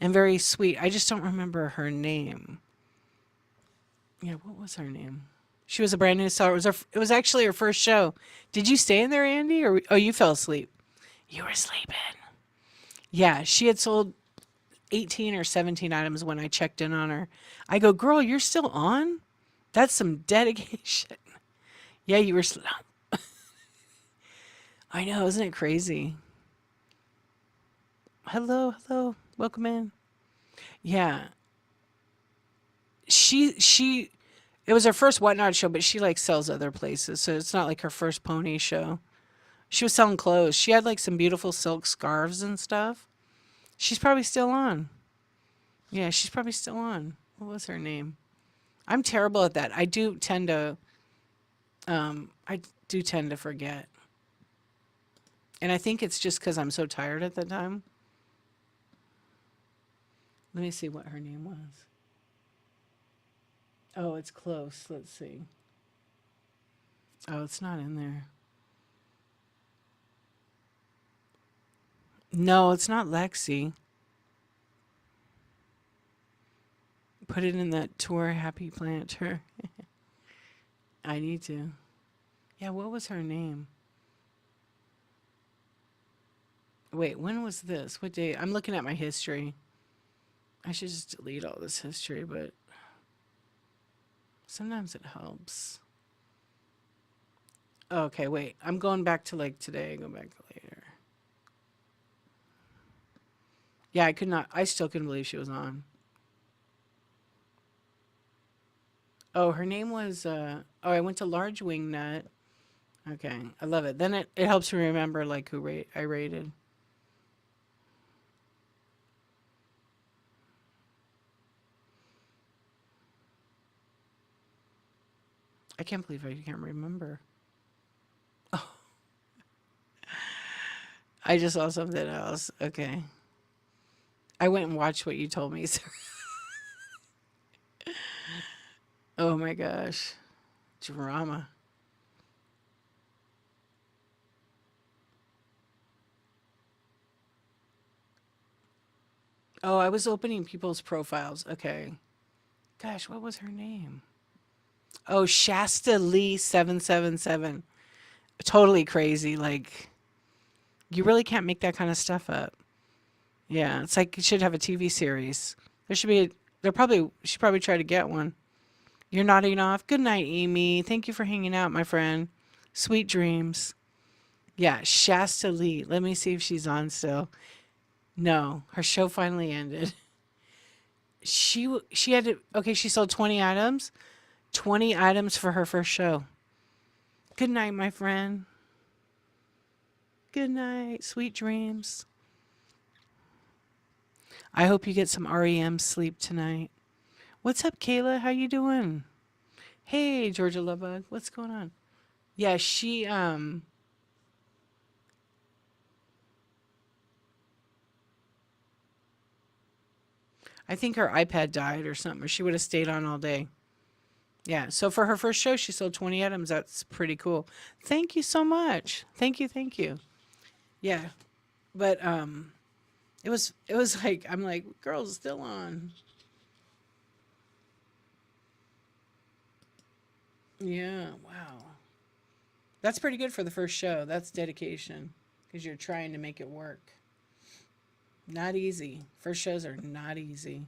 very sweet. I just don't remember her name. Yeah, what was her name? She was a brand new seller. It was actually her first show. Did you stay in there, Andy, or oh, you fell asleep? You were sleeping. Yeah, she had sold 18 or 17 items when I checked in on her. I go, girl, you're still on? That's some dedication. Yeah, you were. I know, isn't it crazy? Hello, hello, welcome in. Yeah, she. It was her first whatnot show, but she like sells other places, so it's not like her first pony show. She was selling clothes. She had like some beautiful silk scarves and stuff. She's probably still on. Yeah, she's probably still on. What was her name? I'm terrible at that. I do tend to forget. And I think it's just because I'm so tired at the time. Let me see what her name was. Oh, it's close. Let's see. Oh, it's not in there. No, it's not Lexi. Put it in that tour, Happy Planet tour. I need to. Yeah, what was her name? Wait, when was this? What day? I'm looking at my history. I should just delete all this history, but sometimes it helps. Okay, wait. I'm going back to like today. Go back to later. Yeah, I could not. I still couldn't believe she was on. Oh, her name was. Oh, I went to Large Wing Nut. Okay, I love it. Then it helps me remember like I rated. I can't believe I can't remember. I just saw something else. Okay, I went and watched what you told me. Oh my gosh, drama. Oh, I was opening people's profiles. Okay. Gosh, what was her name? Oh, Shasta Lee 777. Totally crazy. Like, you really can't make that kind of stuff up. Yeah, it's like you should have a TV series. There should be there probably should probably try to get one. You're nodding off. Good night, Amy. Thank you for hanging out, my friend. Sweet dreams. Yeah, Shasta Lee. Let me see if she's on still. No, her show finally ended. She had to, okay, she sold 20 items. 20 items for her first show. Good night, my friend. Good night. Sweet dreams. I hope you get some REM sleep tonight. What's up, Kayla? How you doing? Hey, Georgia Lovebug. What's going on? Yeah, I think her iPad died or something, or she would have stayed on all day. Yeah, so for her first show, she sold 20 items. That's pretty cool. Thank you so much. Thank you, thank you. Yeah, but it was like I'm like, girls, still on. Yeah, wow. That's pretty good for the first show. That's dedication because you're trying to make it work. Not easy. First shows are not easy.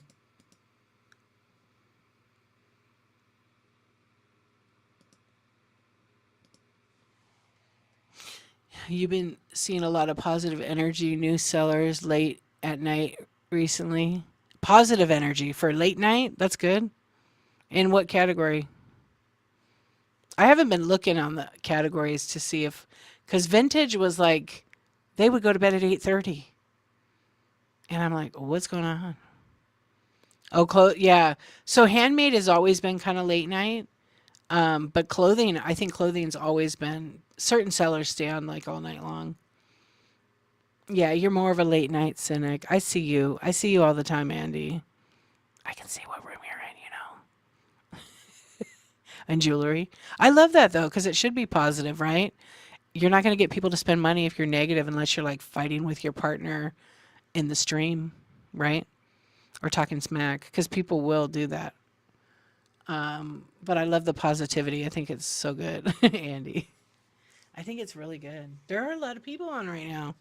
You've been seeing a lot of positive energy, new sellers late at night recently. Positive energy for late night? That's good. In what category? I haven't been looking on the categories to see if, because vintage was like, they would go to bed at 8:30. And I'm like, what's going on? Oh, yeah. So handmade has always been kind of late night. But clothing, I think clothing's always been, certain sellers stay on like all night long. Yeah, you're more of a late night cynic. I see you. I see you all the time, Andy. I can see what room you're in, you know. And jewelry. I love that though, because it should be positive, right? You're not going to get people to spend money if you're negative unless you're like fighting with your partner in the stream, right? Or talking smack, because people will do that. But I love the positivity. I think it's so good, Andy. I think it's really good. There are a lot of people on right now.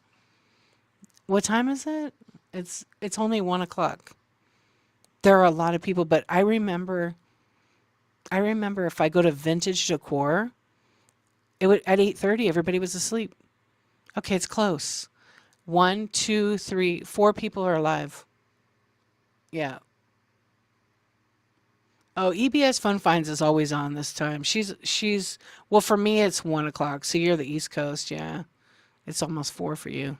What time is it? It's only 1 o'clock. There are a lot of people, but I remember if I go to vintage decor, it would at 8:30 everybody was asleep. Okay, it's close. One, two, three, four people are alive. Yeah. Oh, EBS Fun Finds is always on this time. She's well for me it's 1 o'clock, so you're the East Coast, yeah. It's almost four for you.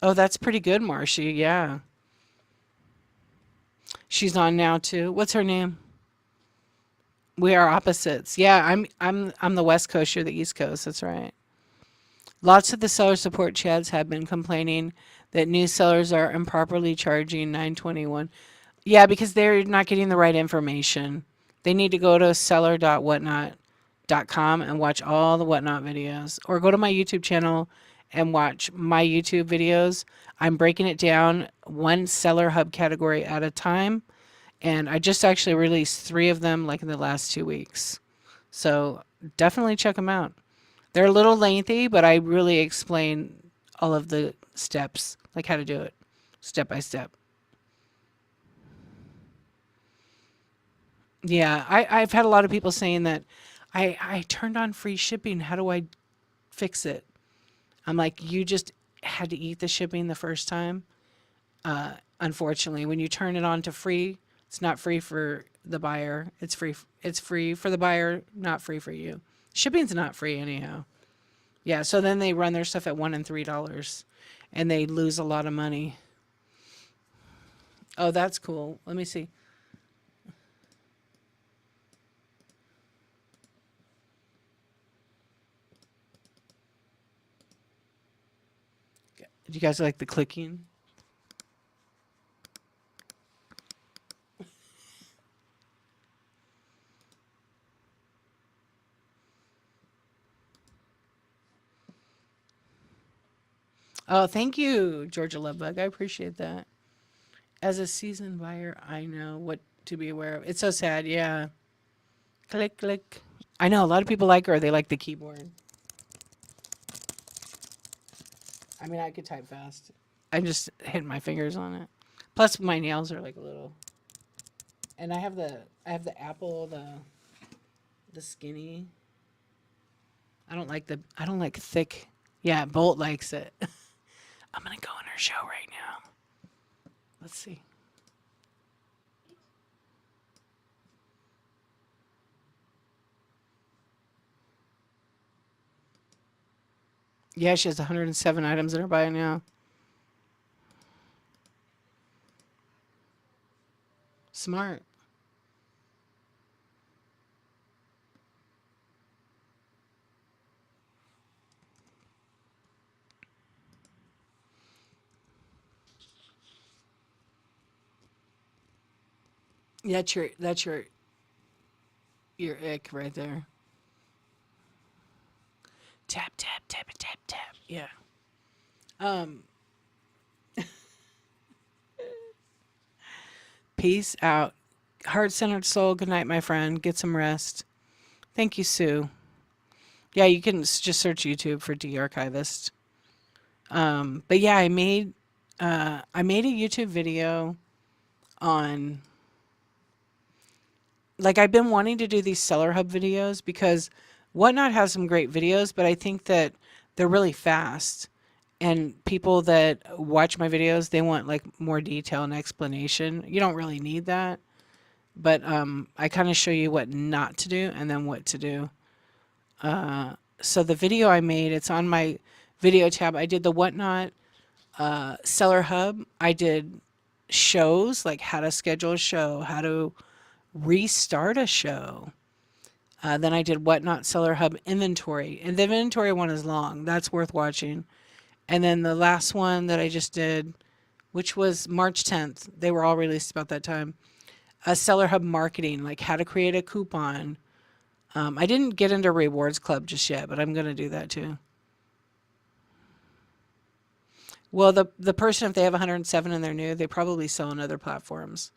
Oh, that's pretty good, Marcy. Yeah. She's on now too. What's her name? We are opposites. Yeah, I'm the West Coast, you're the East Coast. That's right. Lots of the seller support chads have been complaining that new sellers are improperly charging 921. Yeah, because they're not getting the right information. They need to go to seller.whatnot.com and watch all the whatnot videos or go to my YouTube channel and watch my YouTube videos. I'm breaking it down one seller hub category at a time, and I just actually released 3 of them like in the last 2 weeks. So, definitely check them out. They're a little lengthy, but I really explain all of the steps, like how to do it step by step. Yeah, I've had a lot of people saying that I turned on free shipping. How do I fix it? I'm like, you just had to eat the shipping the first time. Unfortunately, when you turn it on to free, it's not free for the buyer. It's free for the buyer, not free for you. Shipping's not free anyhow. Yeah, so then they run their stuff at $1 and $3, and they lose a lot of money. Oh, that's cool. Let me see. Do you guys like the clicking? Oh, thank you, Georgia Lovebug. I appreciate that. As a seasoned buyer, I know what to be aware of. It's so sad. Yeah. Click, click. I know a lot of people like her. They like the keyboard. I mean, I could type fast. I'm just hitting my fingers on it. Plus, my nails are like a little. And I have the Apple, the skinny. I don't like thick. Yeah, Bolt likes it. I'm gonna go on her show right now. Let's see. Yeah, she has 107 items in her bio now. Smart. That's your ick right there. Tap tap tap tap tap. Yeah. Um. Peace out. Heart centered soul. Good night, my friend. Get some rest. Thank you, Sue. Yeah, you can just search YouTube for de-archivist. But yeah, I made a YouTube video on, like, I've been wanting to do these Seller Hub videos because Whatnot has some great videos, but I think that they're really fast. And people that watch my videos, they want like more detail and explanation. You don't really need that, but I kind of show you what not to do and then what to do. So the video I made, it's on my video tab. I did the Whatnot Seller Hub. I did shows, like how to schedule a show, how to restart a show. Then I did Whatnot Seller Hub inventory, and the inventory one is long. That's worth watching. And then the last one that I just did, which was March 10th, they were all released about that time. A Seller Hub marketing, like how to create a coupon. I didn't get into Rewards Club just yet, but I'm going to do that too. Well, the person, if they have 107 and they're new, they probably sell on other platforms,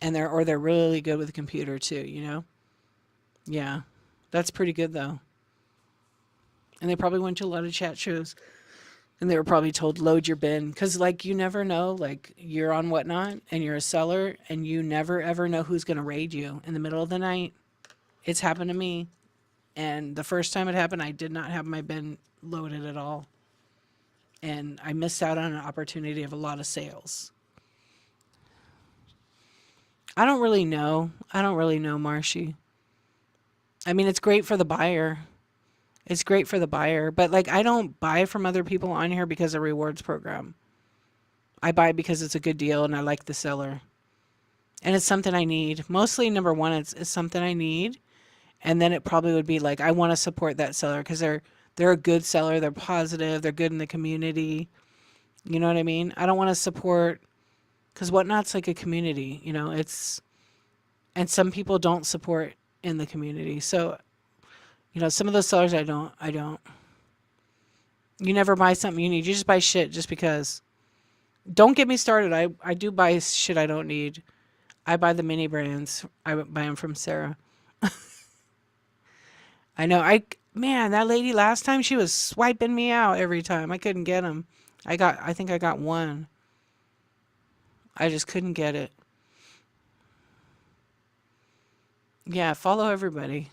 and they're really good with the computer too. Yeah, that's pretty good though. And they probably went to a lot of chat shows, and they were probably told load your bin because like you never know, like you're on Whatnot and you're a seller, and you never ever know who's going to raid you in the middle of the night. It's happened to me, and the first time it happened, I did not have my bin loaded at all, and I missed out on an opportunity of a lot of sales. I don't really know, Marshy. I mean, it's great for the buyer. It's great for the buyer, but like I don't buy from other people on here because of rewards program. I buy because it's a good deal and I like the seller. And it's something I need. Mostly number one, it's something I need. And then it probably would be like I want to support that seller because they're a good seller, they're positive, they're good in the community. You know what I mean? I don't want to support because Whatnot's like a community, it's and some people don't support in the community. So, some of those sellers I don't. You never buy something you need. You just buy shit just because. Don't get me started. I do buy shit I don't need. I buy the mini brands. I buy them from Sarah. I know. Man, that lady last time she was swiping me out every time. I couldn't get them. I think I got one. I just couldn't get it. Yeah, follow everybody.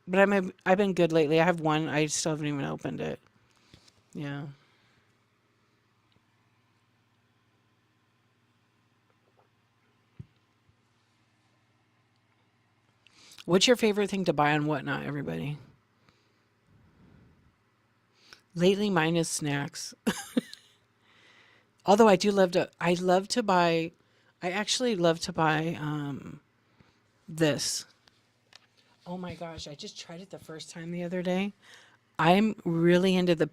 But I've been good lately. I have one. I still haven't even opened it. Yeah. What's your favorite thing to buy on Whatnot, everybody? Lately, mine is snacks. Although I actually love to buy this. Oh my gosh, I just tried it the first time the other day. I'm really into the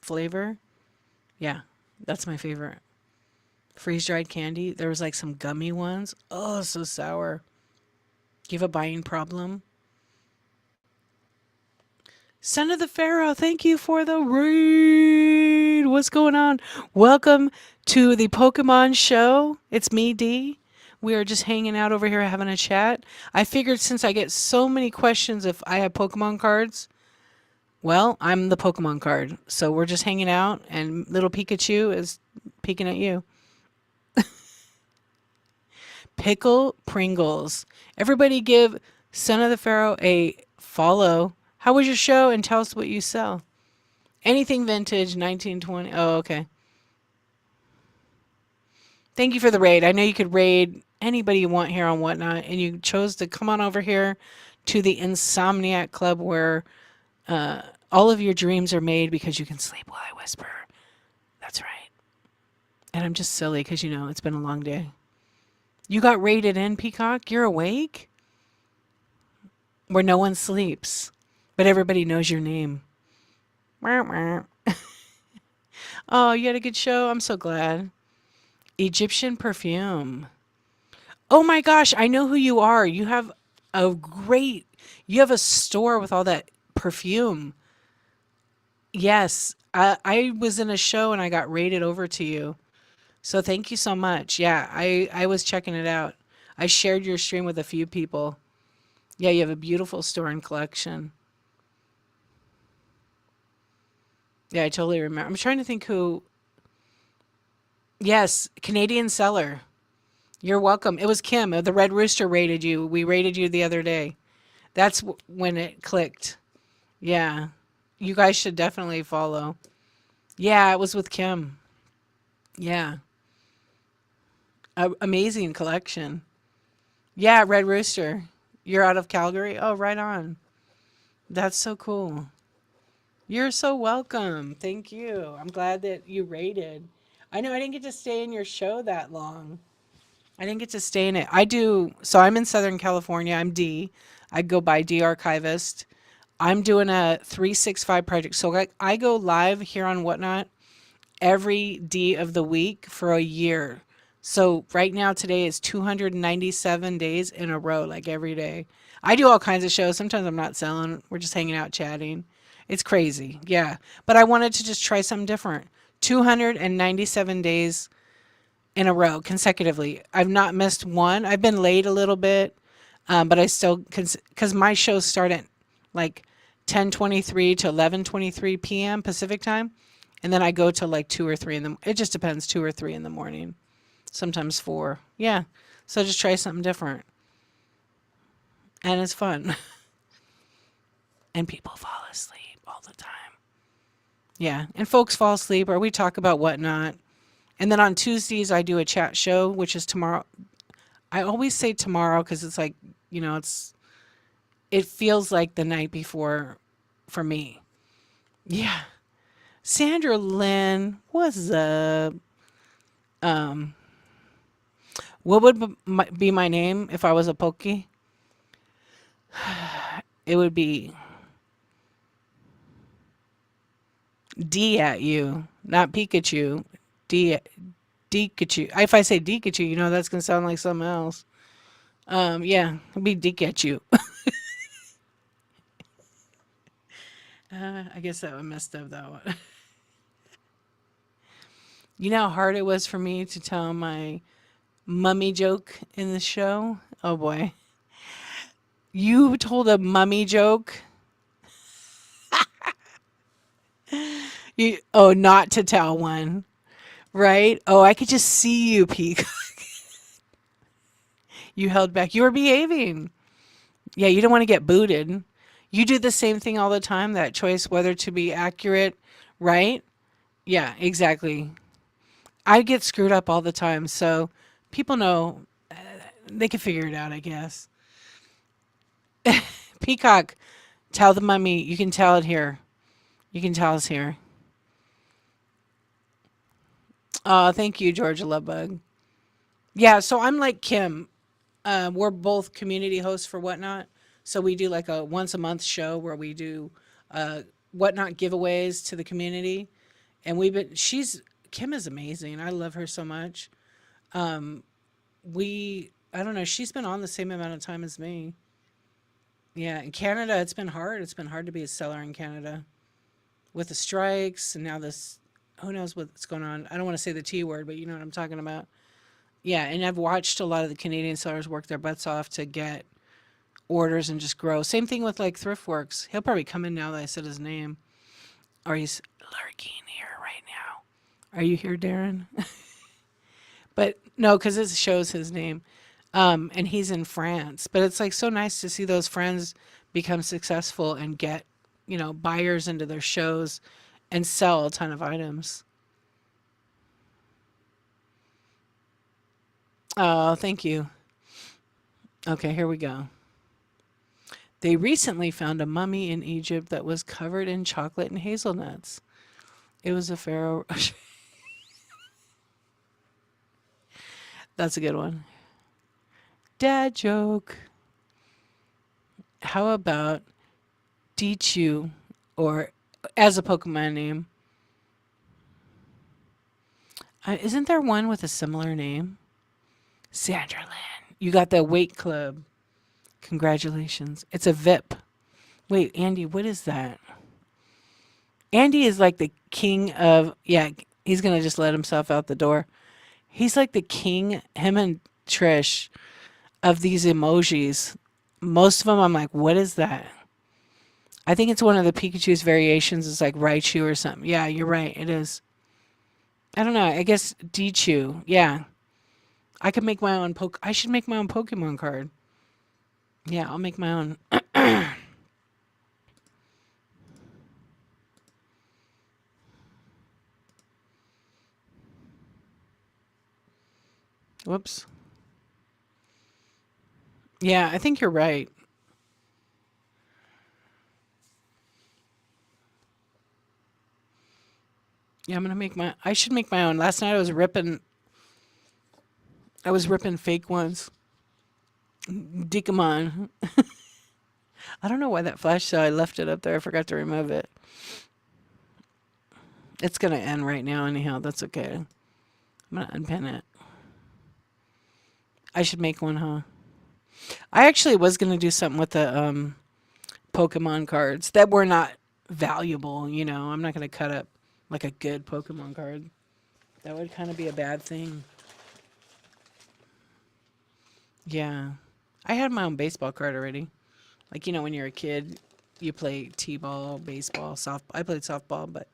flavor. Yeah, that's my favorite. Freeze dried candy. There was like some gummy ones. Oh, so sour. Do you have a buying problem? Son of the Pharaoh, thank you for the raid. What's going on? Welcome to the Pokemon show. It's me, D. We are just hanging out over here having a chat. I figured since I get so many questions if I have Pokemon cards, well, I'm the Pokemon card. So we're just hanging out, and little Pikachu is peeking at you. Pickle Pringles. Everybody give Son of the Pharaoh a follow. How was your show? And tell us what you sell. Anything vintage, 1920. Oh, okay. Thank you for the raid. I know you could raid anybody you want here on Whatnot, and you chose to come on over here to the Insomniac Club where all of your dreams are made because you can sleep while I whisper. That's right. And I'm just silly because, it's been a long day. You got rated in, Peacock? You're awake? Where no one sleeps, but everybody knows your name. Oh, you had a good show? I'm so glad. Egyptian perfume. Oh my gosh, I know who you are. You have a store with all that perfume. Yes, I was in a show and I got rated over to you. So thank you so much. Yeah, I was checking it out. I shared your stream with a few people. Yeah, you have a beautiful store and collection. Yeah, I totally remember. I'm trying to think who. Yes, Canadian seller. You're welcome. It was Kim. The Red Rooster rated you. We rated you the other day. That's when it clicked. Yeah. You guys should definitely follow. Yeah, it was with Kim. Yeah. Amazing collection. Yeah, Red Rooster. You're out of Calgary? Oh, right on. That's so cool. You're so welcome. Thank you. I'm glad that you rated. I know I didn't get to stay in your show that long. I didn't get to stay in it. I do. So I'm in Southern California. I'm D. I go by D Archivist. I'm doing a 365 project. So I go live here on Whatnot every D of the week for a year. So right now, today is 297 days in a row, like every day. I do all kinds of shows. Sometimes I'm not selling. We're just hanging out chatting. It's crazy. Yeah. But I wanted to just try something different. 297 days in a row consecutively. I've not missed one. I've been late a little bit, but I still, because my shows start at like 10:23 to 11:23 p.m. Pacific time. And then I go to like 2 or 3 in the, it just depends, 2 or 3 in the morning. Sometimes 4. Yeah. So just try something different. And it's fun. And people fall asleep all the time. Yeah. And folks fall asleep or we talk about whatnot. And then on Tuesdays, I do a chat show, which is tomorrow. I always say tomorrow because it's like, it feels like the night before for me. Yeah. Sandra Lynn, what's up? Um, what would be my name if I was a Pokey? It would be D at you, not Pikachu. D Dikachu. If I say Dikachu, that's gonna sound like something else. Yeah, it'd be Dikachu. I guess that one messed up that one. You know how hard it was for me to tell my mummy joke in the show? Oh boy. You told a mummy joke? Not to tell one, right? Oh, I could just see you, Peak. You held back. You were behaving. Yeah, you don't want to get booted. You do the same thing all the time, that choice whether to be accurate, right? Yeah, exactly. I get screwed up all the time, so people know they can figure it out, I guess. Peacock, tell the mummy. You can tell it here. You can tell us here. Oh, thank you, Georgia Lovebug. Yeah, so I'm like Kim. We're both community hosts for Whatnot. So we do like a once a month show where we do Whatnot giveaways to the community. And Kim is amazing. I love her so much. I don't know, she's been on the same amount of time as me. Yeah, in Canada, it's been hard. It's been hard to be a seller in Canada with the strikes and now this, who knows what's going on. I don't want to say the T word, but you know what I'm talking about. Yeah, and I've watched a lot of the Canadian sellers work their butts off to get orders and just grow. Same thing with like ThriftWorks. He'll probably come in now that I said his name. Or he's lurking here right now. Are you here, Darren? But no, because it shows his name. And he's in France. But it's like so nice to see those friends become successful and get, buyers into their shows and sell a ton of items. Oh, thank you. Okay, here we go. They recently found a mummy in Egypt that was covered in chocolate and hazelnuts. It was a pharaoh. That's a good one. Dad joke. How about Deechu, or as a Pokemon name? Isn't there one with a similar name? Sandraland. You got the Weight Club. Congratulations. It's a VIP. Wait, Andy, what is that? Andy is like the king of, yeah, he's going to just let himself out the door. He's like the king, him and Trish, of these emojis. Most of them, I'm like, what is that? I think it's one of the Pikachu's variations. It's like Raichu or something. Yeah, you're right. It is. I don't know. I guess Deechu. Yeah. I could make my own I should make my own Pokemon card. Yeah, I'll make my own. Whoops. Yeah, I think you're right. Yeah, I'm gonna make my. I should make my own. Last night I was ripping fake ones. Digimon. I don't know why that flashed, so I left it up there. I forgot to remove it. It's gonna end right now, anyhow. That's okay. I'm gonna unpin it. I should make one, huh? I actually was gonna do something with the Pokemon cards that were not valuable. I'm not gonna cut up like a good Pokemon card. That would kind of be a bad thing. Yeah. I had my own baseball card already. Like, when you're a kid, you play t-ball, baseball, softball. I played softball, but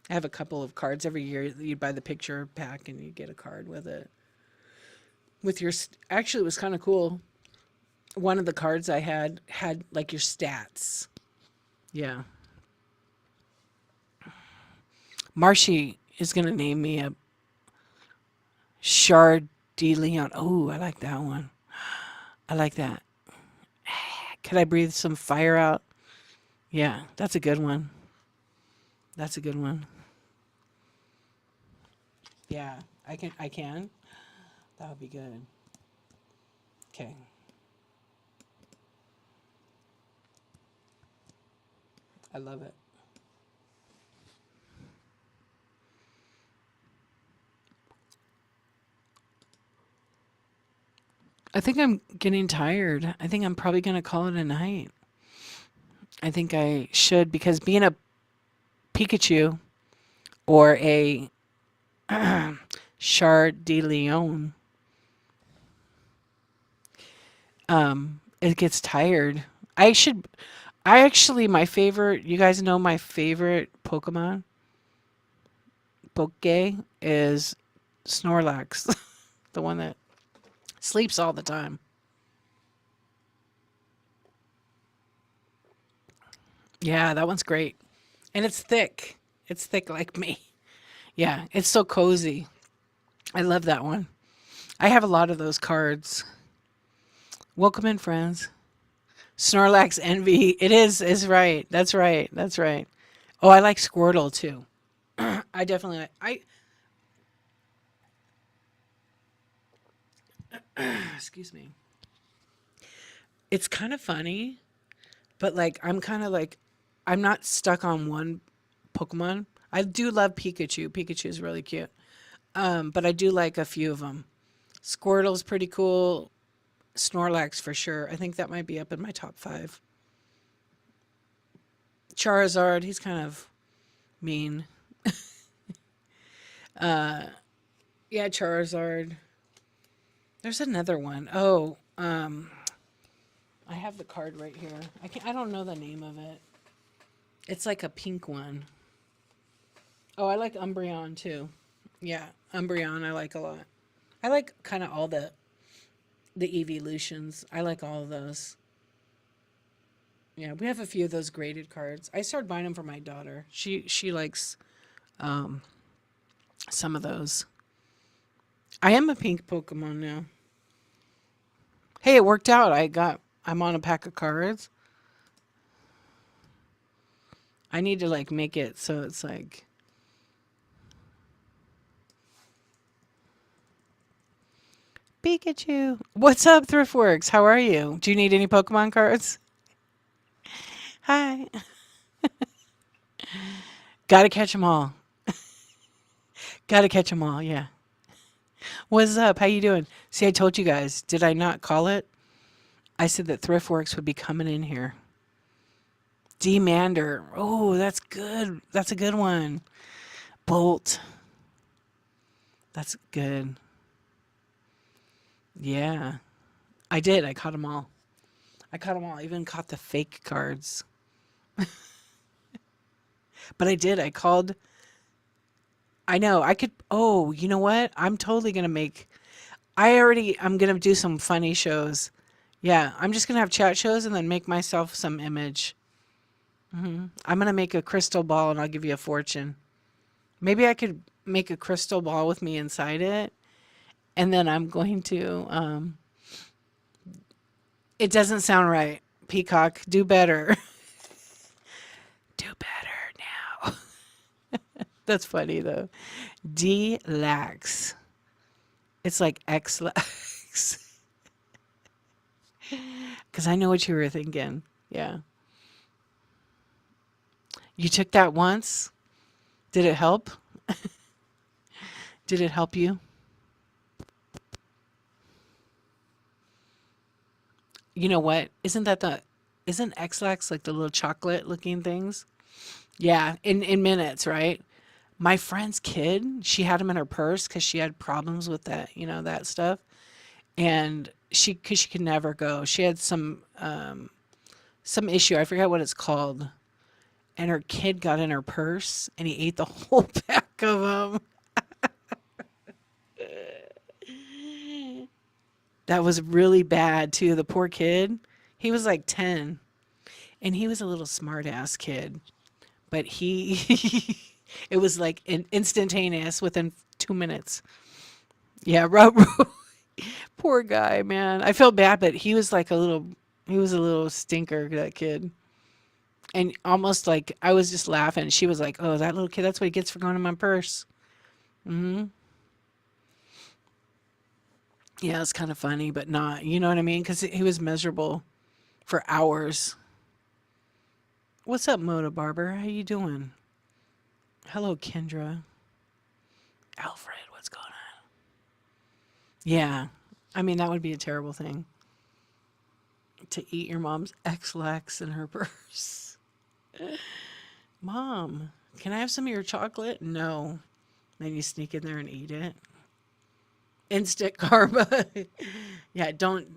I have a couple of cards every year. You buy the picture pack and you get a card with it. Actually, it was kind of cool. One of the cards I had like your stats. Yeah. Marshy is going to name me a Shard de Leon. Oh, I like that one. I like that. Could I breathe some fire out? Yeah, that's a good one. That's a good one. Yeah, I can. That would be good. Okay. I love it. I think I'm getting tired. I think I'm probably going to call it a night. I think I should, because being a Pikachu or a Shard de Leon, it gets tired. My favorite, you guys know my favorite Pokemon? Poke is Snorlax, the one that sleeps all the time. Yeah, that one's great. And it's thick. It's thick like me. Yeah, it's so cozy. I love that one. I have a lot of those cards. Welcome in, friends. Snorlax Envy. It is right. That's right. That's right. Oh, I like Squirtle too. I definitely excuse me. It's kind of funny, but like I'm not stuck on one Pokemon. I do love Pikachu. Pikachu is really cute. But I do like a few of them. Squirtle's pretty cool. Snorlax for sure. I think that might be up in my top 5. Charizard, he's kind of mean. Yeah, Charizard. There's another one. Oh, I have the card right here. I don't know the name of it. It's like a pink one. Oh, I like Umbreon too. Yeah, Umbreon I like a lot. I like kind of all the evolutions. I like all of those. Yeah, we have a few of those graded cards. I started buying them for my daughter. She likes some of those. I am a pink Pokemon now. Hey, it worked out. I'm on a pack of cards. I need to like make it so it's like Pikachu. What's up, Thriftworks? How are you? Do you need any Pokemon cards? Hi. Gotta catch them all. Gotta catch them all. Yeah. What's up? How you doing? See, I told you guys. Did I not call it? I said that Thriftworks would be coming in here. Demander. Oh, that's good. That's a good one. Bolt. That's good. Yeah. I did. I caught them all. I caught them all. I even caught the fake cards. But I did. I called. I know. I could. Oh, you know what? I'm totally going to make. I'm going to do some funny shows. Yeah. I'm just going to have chat shows and then make myself some image. I'm going to make a crystal ball and I'll give you a fortune. Maybe I could make a crystal ball with me inside it. And then I'm going to. It doesn't sound right. Peacock, do better. Do better now. That's funny though. D-lax. It's like X-lax. Because I know what you were thinking. Yeah. You took that once? Did it help? Did it help you? You know what? Isn't X-lax like the little chocolate looking things? Yeah, in minutes, right? My friend's kid, she had him in her purse because she had problems with that, that stuff. And because she could never go. She had some issue. I forget what it's called. And her kid got in her purse and he ate the whole pack of them. That was really bad too. The poor kid. He was like 10 and he was a little smart ass kid. But it was like instantaneous within 2 minutes. Yeah, poor guy, man. I felt bad, but he was a little stinker, that kid. And almost like I was just laughing. She was like, "Oh, that little kid, that's what he gets for going in my purse." Yeah, it's kind of funny, but not. You know what I mean? Because he was miserable for hours. What's up, Moda Barber? How you doing? Hello, Kendra. Alfred, what's going on? Yeah, I mean that would be a terrible thing to eat your mom's X-lax in her purse. Mom, can I have some of your chocolate? No. Then you sneak in there and eat it. Instant karma. Yeah, don't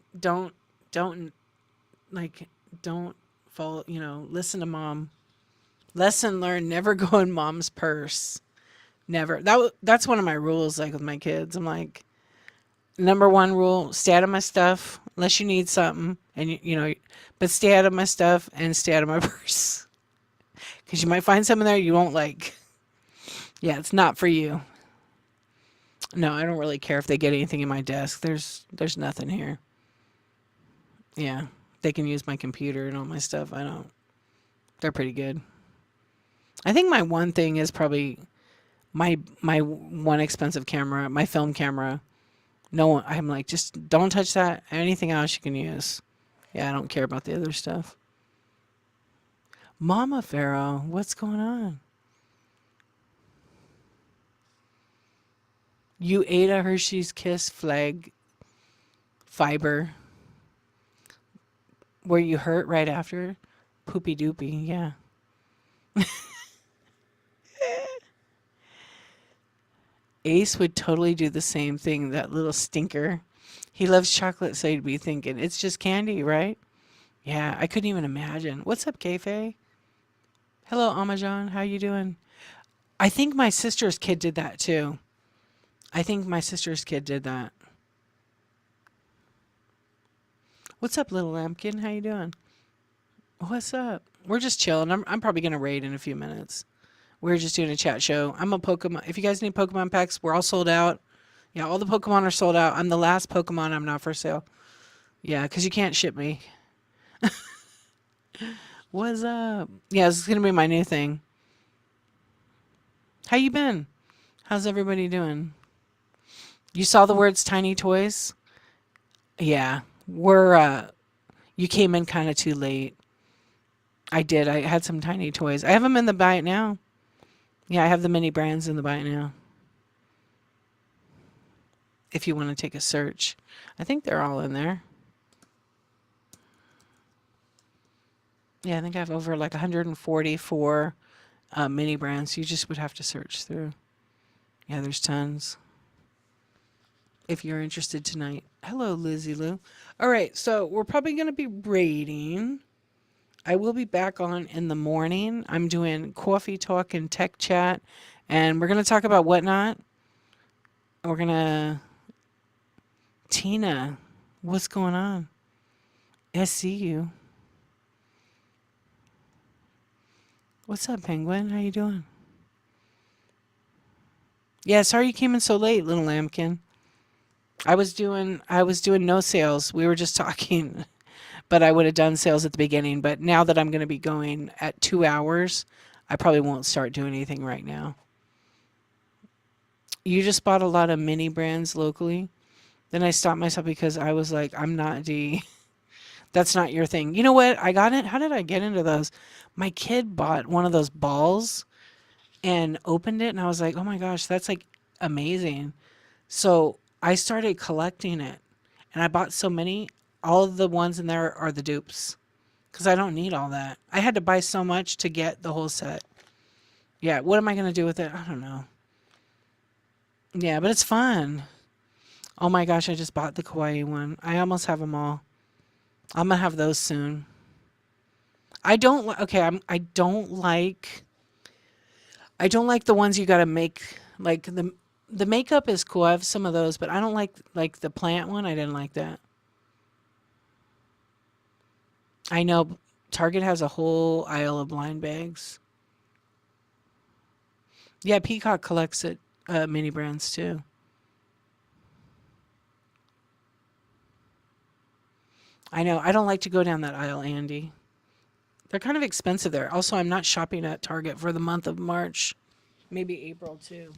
like don't follow, listen to mom. Lesson learned, never go in mom's purse. Never. That's one of my rules, like with my kids. I'm like, number one rule, stay out of my stuff unless you need something, and but stay out of my stuff and stay out of my purse. Because you might find something there you won't like. Yeah, it's not for you. No, I don't really care if they get anything in my desk. There's nothing here. Yeah, they can use my computer and all my stuff. I don't. They're pretty good. I think my one thing is probably my one expensive camera, my film camera. No, I'm like, just don't touch that. Anything else you can use. Yeah, I don't care about the other stuff. Mama Pharaoh, what's going on? You ate a Hershey's Kiss flag fiber. Were you hurt right after? Poopy doopy, yeah. Ace would totally do the same thing, that little stinker. He loves chocolate, so he'd be thinking, it's just candy, right? Yeah, I couldn't even imagine. What's up, Kayfaye? Hello, Amajan. How you doing? I think my sister's kid did that, too. I think my sister's kid did that. What's up, little lambkin? How you doing? What's up? We're just chilling. I'm probably going to raid in a few minutes. We're just doing a chat show. I'm a Pokemon. If you guys need Pokemon packs, we're all sold out. Yeah, all the Pokemon are sold out. I'm the last Pokemon. I'm not for sale. Yeah, because you can't ship me. What's up? Yeah, this is gonna be my new thing. How you been? How's everybody doing? You saw the words tiny toys? Yeah. You came in kind of too late. I did. I had some tiny toys. I have them in the buy it now. Yeah, I have the mini brands in the buy it now. If you want to take a search. I think they're all in there. Yeah, I think I have over like 144 mini brands. You just would have to search through. Yeah, there's tons. If you're interested tonight. Hello, Lizzie Lou. All right, so we're probably going to be rating. I will be back on in the morning. I'm doing coffee talk and tech chat, and we're going to talk about whatnot. We're going to. Tina, what's going on? I see you. What's up, Penguin? How you doing? Yeah, sorry you came in so late, little lambkin. I was doing no sales. We were just talking, but I would have done sales at the beginning. But now that I'm going to be going at 2 hours, I probably won't start doing anything right now. You just bought a lot of mini brands locally. Then I stopped myself because I was like, I'm not D. That's not your thing. You know what? I got it. How did I get into those? My kid bought one of those balls and opened it, and I was like, oh my gosh, that's like amazing. So I started collecting it, and I bought so many. All of the ones in there are the dupes because I don't need all that. I had to buy so much to get the whole set. Yeah, what am I going to do with it? I don't know. Yeah, but it's fun. Oh my gosh, I just bought the kawaii one. I almost have them all. I'm gonna have those soon. I don't okay, I don't like the ones you gotta make like the makeup is cool. I have some of those, but I don't like the plant one. I didn't like that. I know Target has a whole aisle of blind bags. Yeah, Peacock collects it mini brands too. I know. I don't like to go down that aisle, Andy. They're kind of expensive there. Also, I'm not shopping at Target for the month of March. Maybe April too.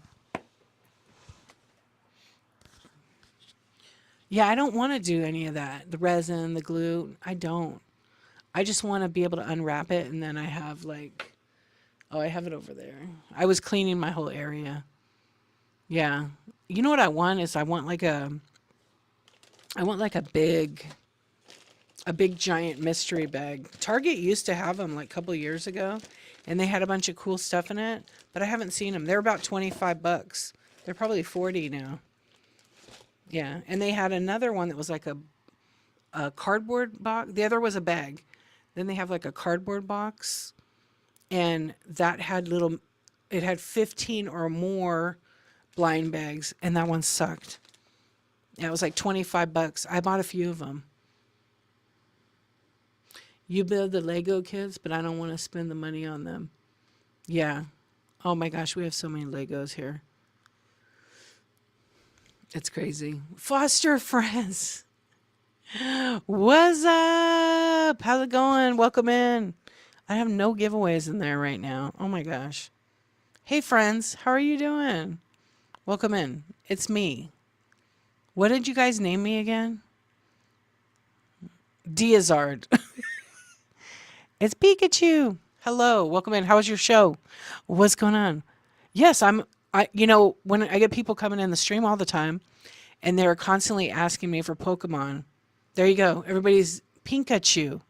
Yeah, I don't want to do any of that. The resin, the glue, I don't. I just want to be able to unwrap it and then I have like, oh, I have it over there. I was cleaning my whole area. Yeah. You know what I want is I want like a big giant mystery bag. Target used to have them like a couple years ago and they had a bunch of cool stuff in it, but I haven't seen them. They're about 25 bucks. They're probably 40 now. Yeah, and they had another one that was like a cardboard box. The other was a bag. Then they have like a cardboard box, and that had it had 15 or more blind bags, and that one sucked. Yeah, it was like 25 bucks. I bought a few of them. You build the Lego kits, but I don't want to spend the money on them. Yeah. Oh my gosh, we have so many Legos here. It's crazy. Foster friends. What's up? How's it going? Welcome in. I have no giveaways in there right now. Oh my gosh. Hey friends, how are you doing? Welcome in. It's me. What did you guys name me again? Diazard. It's Pikachu. Hello, welcome in. How was your show? What's going on? Yes, when I get people coming in the stream all the time and they're constantly asking me for Pokemon. There you go. Everybody's Pikachu.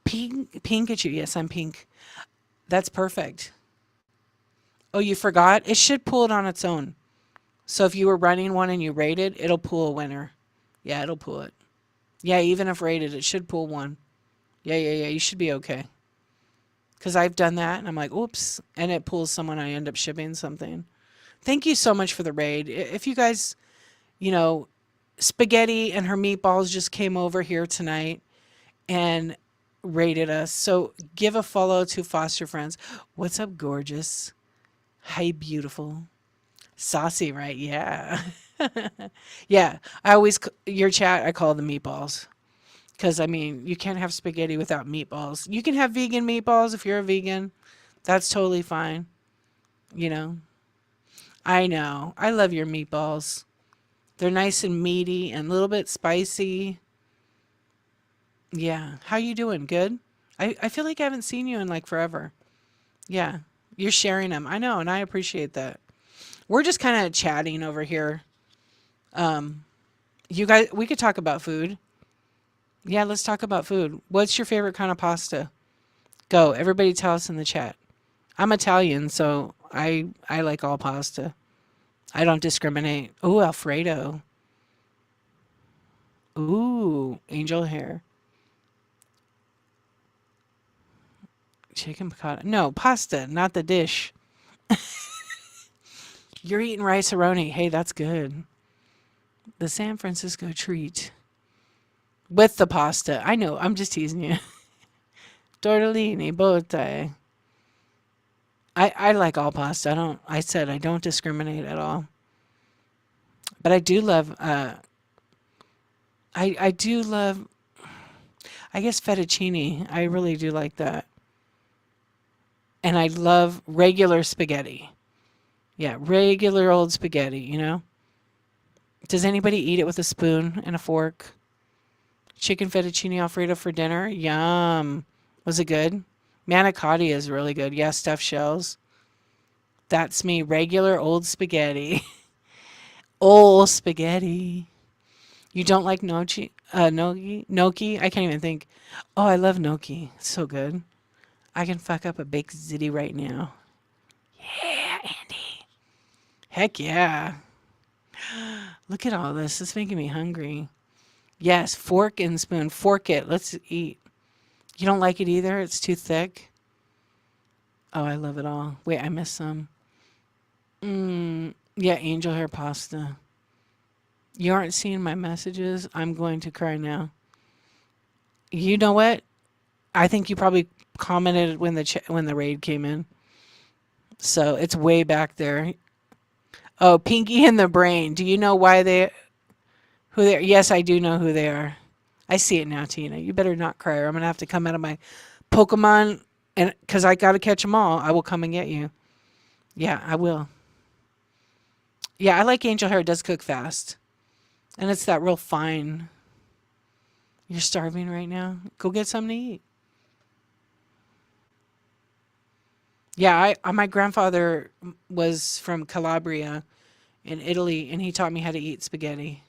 Pikachu. Yes, I'm pink. That's perfect. Oh, you forgot? It should pull it on its own. So if you were running one and you rated, it'll pull a winner. Yeah, it'll pull it. Yeah, even if rated, it should pull one. Yeah. You should be okay. Because I've done that and I'm like, oops. And it pulls someone. I end up shipping something. Thank you so much for the raid. If you guys, you know, Spaghetti and her meatballs just came over here tonight and rated us. So give a follow to Foster Friends. What's up, gorgeous? Hi, beautiful. Saucy, right? Yeah. Yeah. Your chat, I call them meatballs. Because, I mean, you can't have spaghetti without meatballs. You can have vegan meatballs if you're a vegan. That's totally fine. You know, I know. I love your meatballs. They're nice and meaty and a little bit spicy. Yeah. How you doing? Good? I feel like I haven't seen you in like forever. Yeah. You're sharing them. I know, and I appreciate that. We're just kind of chatting over here. Um, you guys, we could talk about food. Yeah, let's talk about food. What's your favorite kind of pasta? Go. Everybody tell us in the chat. I'm Italian, so I like all pasta. I don't discriminate. Ooh, Alfredo. Ooh, angel hair. Chicken piccata. No, pasta, not the dish. You're eating rice-a-roni. Hey, that's good. The San Francisco treat. With the pasta. I know, I'm just teasing you. Tortellini, bote. I like all pasta. I said I don't discriminate at all. But I do love I do love, I guess, fettuccine. I really do like that. And I love regular spaghetti. Yeah, regular old spaghetti, you know? Does anybody eat it with a spoon and a fork? Chicken fettuccine Alfredo for dinner? Yum. Was it good? Manicotti is really good. Yeah, stuffed shells. That's me. Regular old spaghetti. Old spaghetti. You don't like nochi? Gnocchi? Gnocchi? I can't even think. Oh, I love gnocchi. It's so good. I can fuck up a baked ziti right now. Yeah, Andy. Heck yeah. Look at all this. It's making me hungry. Yes, fork and spoon. Fork it. Let's eat. You don't like it either? It's too thick? Oh, I love it all. Wait, I missed some. Yeah, angel hair pasta. You aren't seeing my messages? I'm going to cry now. You know what? I think you probably commented when when the raid came in. So it's way back there. Oh, Pinky and the Brain. Do you know who they are? Yes, I do know who they are. I see it now, Tina. You better not cry or I'm going to have to come out of my Pokemon and because I got to catch them all. I will come and get you. Yeah, I will. Yeah, I like angel hair. It does cook fast. And it's that real fine. You're starving right now? Go get something to eat. Yeah, my grandfather was from Calabria in Italy, and he taught me how to eat spaghetti.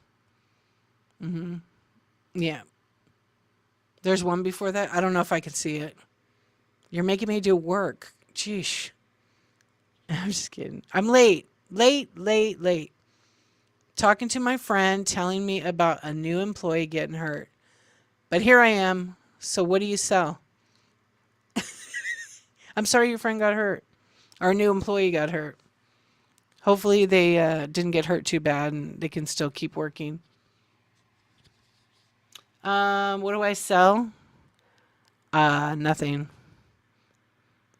Yeah. There's one before that. I don't know if I can see it. You're making me do work. Jeesh. I'm just kidding. I'm late. Late. Talking to my friend, telling me about a new employee getting hurt. But here I am. So what do you sell? I'm sorry your friend got hurt. Our new employee got hurt. Hopefully they didn't get hurt too bad and they can still keep working. What do I sell? Nothing.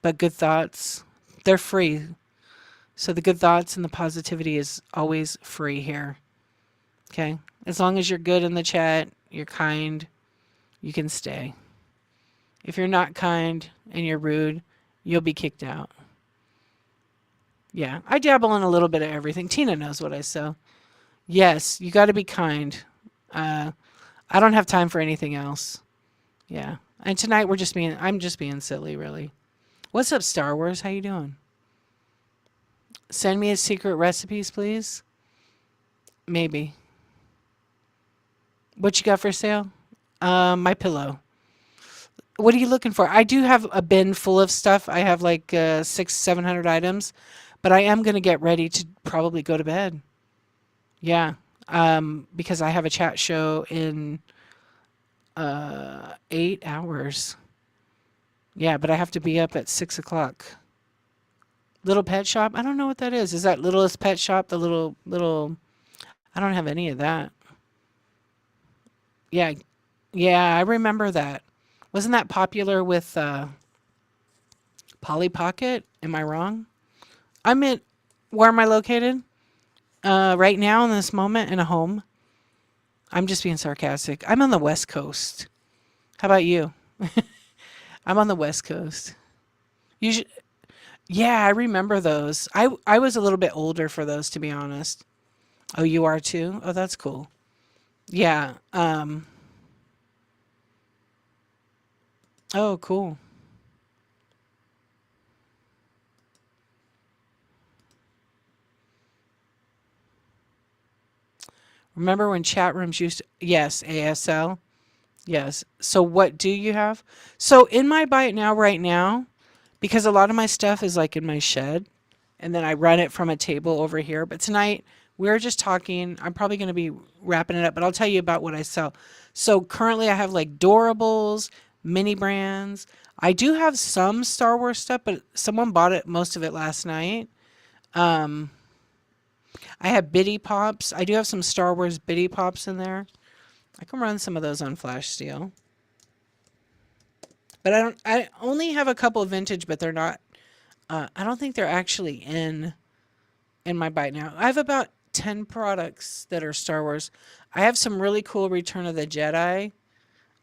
But good thoughts. They're free. So the good thoughts and the positivity is always free here. Okay? As long as you're good in the chat, you're kind, you can stay. If you're not kind and you're rude, you'll be kicked out. Yeah, I dabble in a little bit of everything. Tina knows what I sell. Yes, you got to be kind. I don't have time for anything else. Yeah. And tonight I'm just being silly, really. What's up, Star Wars? How you doing? Send me his secret recipes, please. Maybe. What you got for sale? My pillow. What are you looking for? I do have a bin full of stuff. I have like 600-700 items, but I am going to get ready to probably go to bed. Yeah. Because I have a chat show in 8 hours. Yeah, but I have to be up at 6 o'clock. Little Pet Shop? I don't know what that is. Is that Littlest Pet Shop? The little... I don't have any of that. Yeah. Yeah, I remember that. Wasn't that popular with Polly Pocket? Am I wrong? Where am I located? Right now in this moment in a home. I'm just being sarcastic. I'm on the West Coast. How about you? I'm on the West Coast. You should, yeah, I remember those. I was a little bit older for those, to be honest. Oh, you are too? Oh, that's cool. Yeah. Oh, cool. Remember when chat rooms used to, yes, ASL? Yes. So what do you have? So in my bite now, right now, because a lot of my stuff is like in my shed, and then I run it from a table over here. But tonight we're just talking. I'm probably going to be wrapping it up, but I'll tell you about what I sell. So currently I have like Doorables, mini brands. I do have some Star Wars stuff, but someone bought it most of it last night. Um, I have Bitty Pops. I do have some Star Wars Bitty Pops in there. I can run some of those on Flash Steel. But I don't. I only have a couple of vintage, but they're not. I don't think they're actually in my bite now. I have about 10 products that are Star Wars. I have some really cool Return of the Jedi.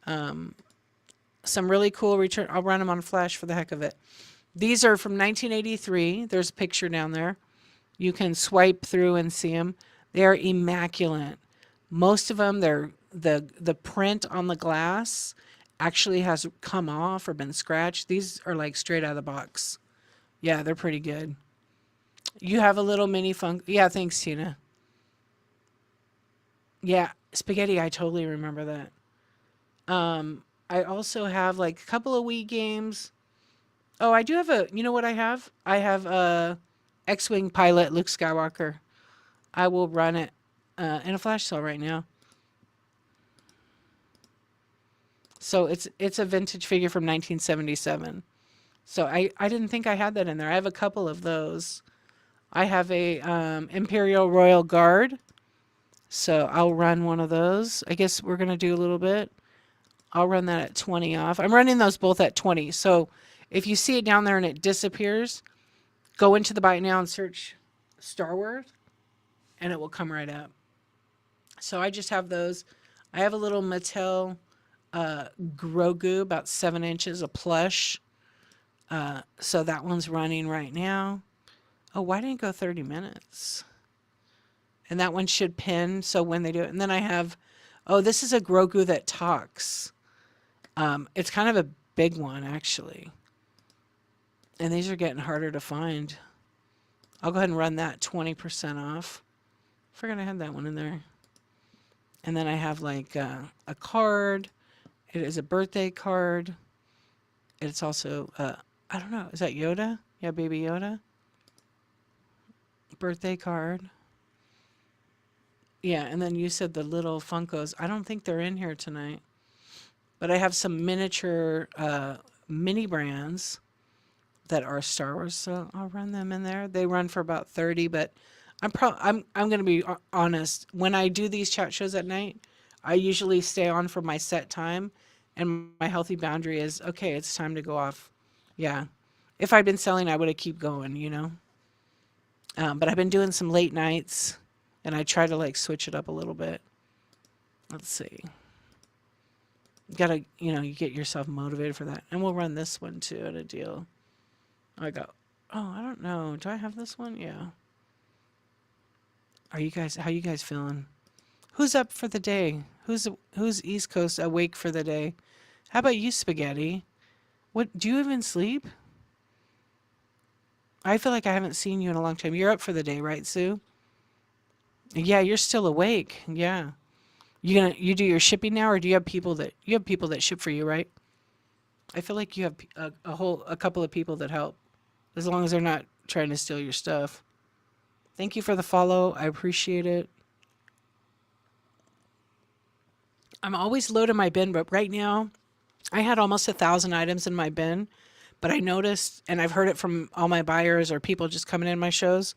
Um, some really cool Return. I'll run them on Flash for the heck of it. These are from 1983. There's a picture down there. You can swipe through and see them. They are immaculate. Most of them, they're the print on the glass actually has come off or been scratched. These are like straight out of the box. Yeah, they're pretty good. You have a little mini funk. Yeah, thanks, Tina. Yeah, spaghetti. I totally remember that. I also have like a couple of Wii games. Oh, I do have a. You know what I have? I have a X-wing pilot Luke Skywalker. I will run it in a flash sale right now. So it's a vintage figure from 1977. So I didn't think I had that in there. I have a couple of those. I have a Imperial Royal Guard. So I'll run one of those. I guess we're going to do a little bit. I'll run that at 20 off. I'm running those both at 20. So if you see it down there and it disappears, go into the Buy It Now and search Star Wars, and it will come right up. So I just have those. I have a little Mattel Grogu, about 7 inches, a plush. So that one's running right now. Oh, why didn't it go 30 minutes? And that one should pin, so when they do it. And then I have, oh, this is a Grogu that talks. It's kind of a big one, actually. And these are getting harder to find. I'll go ahead and run that 20% off. Forgot I had that one in there. And then I have like a card. It is a birthday card. It's also, I don't know, is that Yoda? Yeah, Baby Yoda. Birthday card. Yeah, and then you said the little Funkos. I don't think they're in here tonight. But I have some miniature mini brands that are Star Wars, so I'll run them in there. They run for about 30, but I'm going to be honest. When I do these chat shows at night, I usually stay on for my set time, and my healthy boundary is okay, it's time to go off. Yeah. If I'd been selling, I would have keep going, you know. But I've been doing some late nights, and I try to like switch it up a little bit. Let's see. Gotta, you get yourself motivated for that. And we'll run this one too at a deal. I go, oh, I don't know. Do I have this one? Yeah. How you guys feeling? Who's up for the day? Who's East Coast awake for the day? How about you, Spaghetti? What, do you even sleep? I feel like I haven't seen you in a long time. You're up for the day, right, Sue? Yeah, you're still awake. Yeah. You do your shipping now, or do you have people that ship for you, right? I feel like you have a couple of people that help, as long as they're not trying to steal your stuff. Thank you for the follow. I appreciate it. I'm always low to my bin, but right now I had almost 1,000 items in my bin. But I noticed, and I've heard it from all my buyers or people just coming in my shows,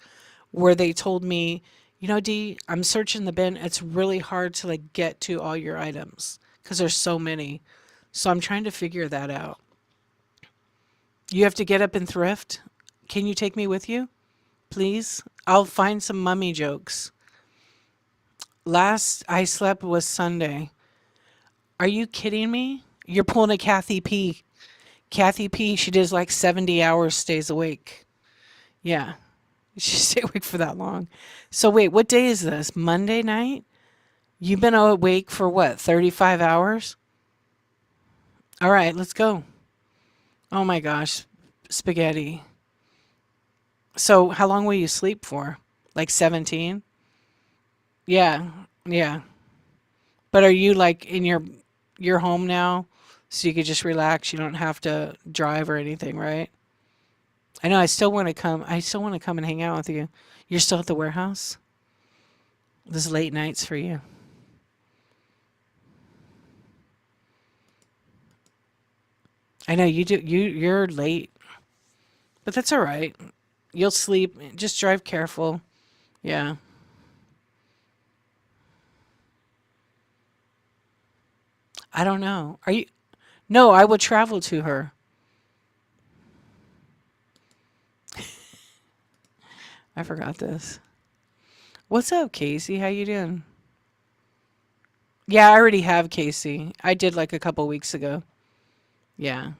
where they told me, Dee, I'm searching the bin. It's really hard to like get to all your items because there's so many. So I'm trying to figure that out. You have to get up and thrift. Can you take me with you, please? I'll find some mummy jokes. Last I slept was Sunday. Are you kidding me? You're pulling a Kathy P. Kathy P, she does like 70 hours, stays awake. Yeah. She stay awake for that long. So wait, what day is this? Monday night? You've been awake for what, 35 hours? All right, let's go. Oh my gosh, spaghetti. So how long will you sleep for? Like 17? Yeah, yeah. But are you like in your home now? So you could just relax. You don't have to drive or anything, right? I know I still want to come. I still want to come and hang out with you. You're still at the warehouse? This late nights for you. I know you do you're late, but that's all right. You'll sleep. Just drive careful. Yeah. I don't know. Are you No, I would travel to her. I forgot this. What's up, Casey? How you doing? Yeah, I already have Casey. I did like a couple weeks ago. Yeah.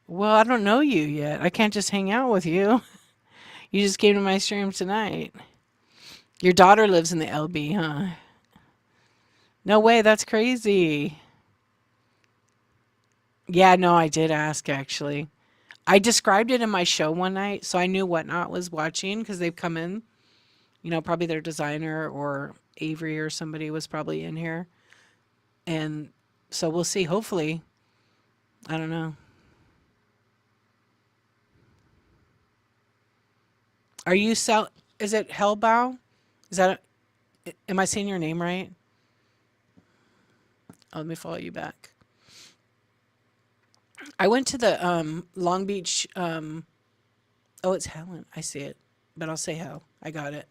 Well, I don't know you yet. I can't just hang out with you. You just came to my stream tonight. Your daughter lives in the LB, huh? No way, that's crazy. Yeah, no, I did ask actually. I described it in my show one night, so I knew Whatnot was watching because they've come in. Probably their designer or Avery or somebody was probably in here. And so we'll see. Hopefully, I don't know. Are you sell? Is it Hellbow? Is that? Am I saying your name right? Oh, let me follow you back. I went to the Long Beach. Oh, it's Helen. I see it, but I'll say Hell. I got it.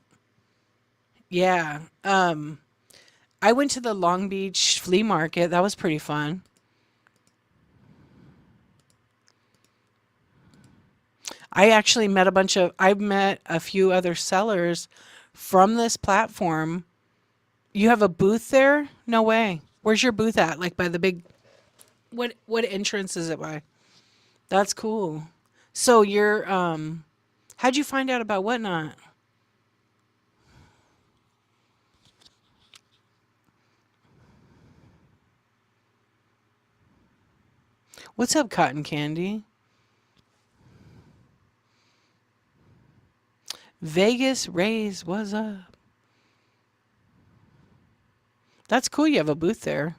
Yeah. I went to the Long Beach flea market. That was pretty fun. I met a few other sellers from this platform. You have a booth there? No way. Where's your booth at? Like by the big, what entrance is it by? That's cool. So how'd you find out about Whatnot? What's up, Cotton Candy? Vegas Rays, what's up? That's cool. You have a booth there.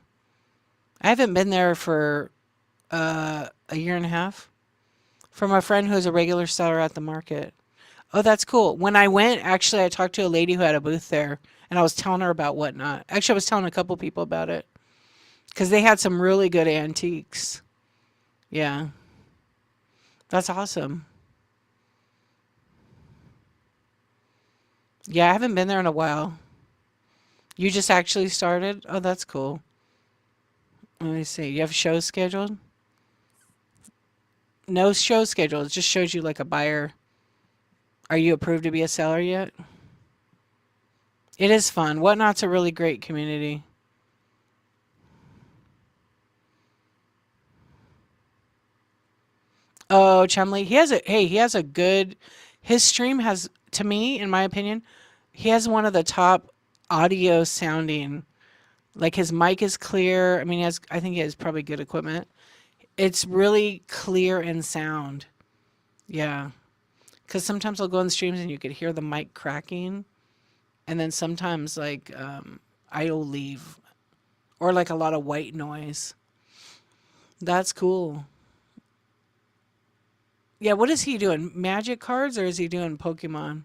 I haven't been there for a year and a half. From a friend who's a regular seller at the market. Oh, that's cool. When I went, actually, I talked to a lady who had a booth there, and I was telling her about Whatnot. Actually, I was telling a couple people about it because they had some really good antiques. Yeah, that's awesome. Yeah, I haven't been there in a while. You just actually started? Oh, that's cool. Let me see. You have shows scheduled? No show scheduled. It just shows you like a buyer. Are you approved to be a seller yet? It is fun. Whatnot's a really great community. Oh, Chumley, he has a good his stream has to me, in my opinion, he has one of the top audio sounding. Like his mic is clear. I mean, I think he has probably good equipment. It's really clear in sound. Yeah. Cuz sometimes I'll go on streams and you could hear the mic cracking, and then sometimes like I'll leave or like a lot of white noise. That's cool. Yeah, what is he doing? Magic cards or is he doing Pokemon?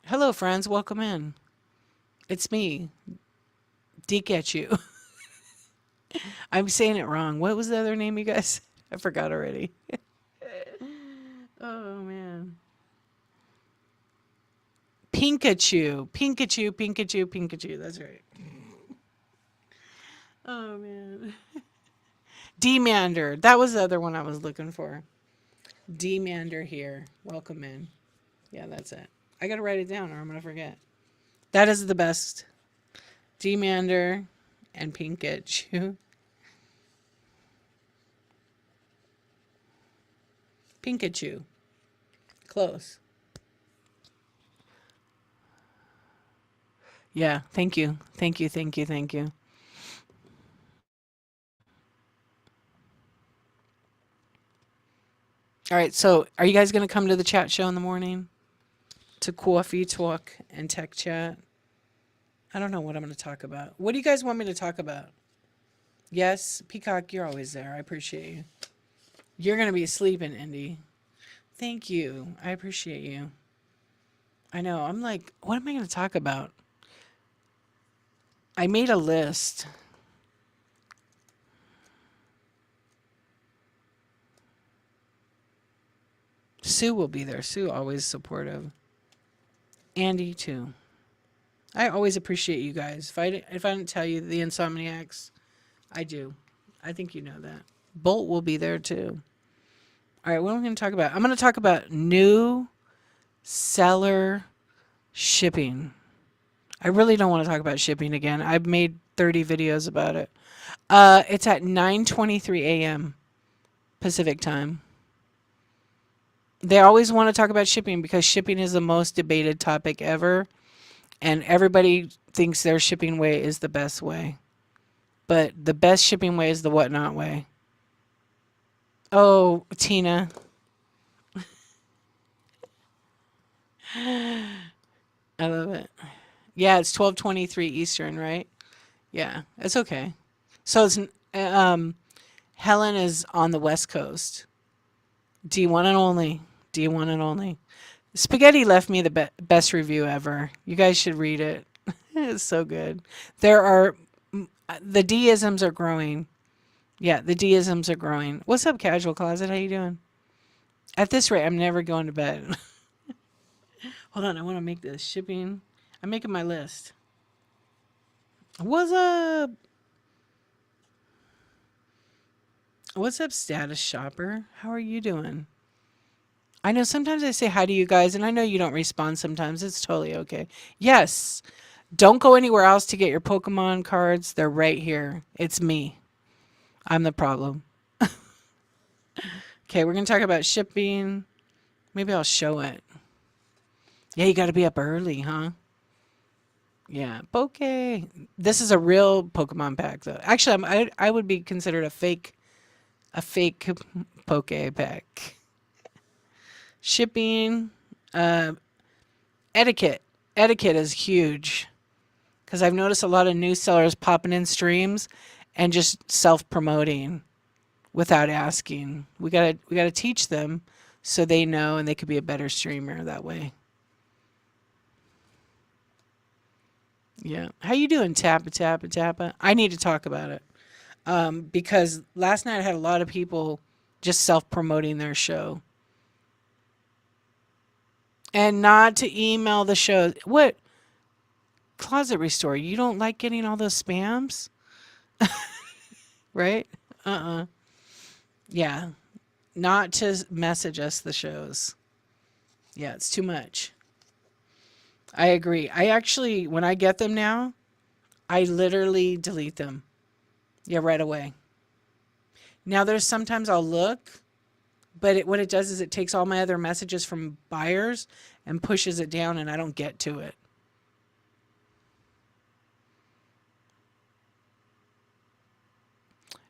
Hello, friends. Welcome in. It's me, Dikachu. I'm saying it wrong. What was the other name, you guys? I forgot already. Oh, man. Pikachu. Pikachu, Pikachu, Pikachu. That's right. Oh, man. Demander. That was the other one I was looking for. Demander here. Welcome in. Yeah, that's it. I gotta write it down or I'm gonna forget. That is the best. Demander and Pikachu. Pikachu. Close. Yeah, thank you. Thank you, thank you, thank you. All right, so are you guys going to come to the chat show in the morning to coffee talk and tech chat? I don't know what I'm going to talk about. What do you guys want me to talk about? Yes, Peacock, you're always there. I appreciate you. You're going to be sleeping, Indy. Thank you. I appreciate you. I know. I'm like, what am I going to talk about? I made a list. Sue will be there. Sue always supportive. Andy too. I always appreciate you guys. If I didn't tell you the Insomniacs, I do. I think you know that. Bolt will be there too. All right, what am I going to talk about? I'm going to talk about new seller shipping. I really don't want to talk about shipping again. I've made 30 videos about it. It's at 9:23 a.m. Pacific time. They always want to talk about shipping because shipping is the most debated topic ever. And everybody thinks their shipping way is the best way. But the best shipping way is the whatnot way. Oh, Tina. I love it. Yeah, it's 12:23 Eastern, right? Yeah, it's okay. So it's Helen is on the West Coast. D1 and only. D1 and only. Spaghetti left me the best review ever. You guys should read it. It's so good. The deisms are growing. Yeah, the deisms are growing. What's up, Casual Closet? How you doing? At this rate, I'm never going to bed. Hold on, I want to make this shipping. I'm making my list. What's up? What's up, status shopper? How are you doing? I know sometimes I say hi to you guys, and I know you don't respond sometimes. It's totally okay. Yes. Don't go anywhere else to get your Pokemon cards. They're right here. It's me. I'm the problem. Okay, we're going to talk about shipping. Maybe I'll show it. Yeah, you got to be up early, huh? Yeah, Poke. This is a real Pokemon pack, though. Actually, I would be considered a fake Poke pack. Shipping, etiquette. Etiquette is huge because I've noticed a lot of new sellers popping in streams and just self-promoting without asking. We gotta teach them so they know and they could be a better streamer that way. Yeah. How you doing, Tappa? I need to talk about it because last night I had a lot of people just self-promoting their show. And not to email the show. What? Closet Restore, you don't like getting all those spams? Right? Yeah. Not to message us the shows. Yeah, it's too much. I agree. I actually, when I get them now, I literally delete them. Yeah, right away. Now, there's sometimes I'll look, but what it does is it takes all my other messages from buyers and pushes it down, and I don't get to it.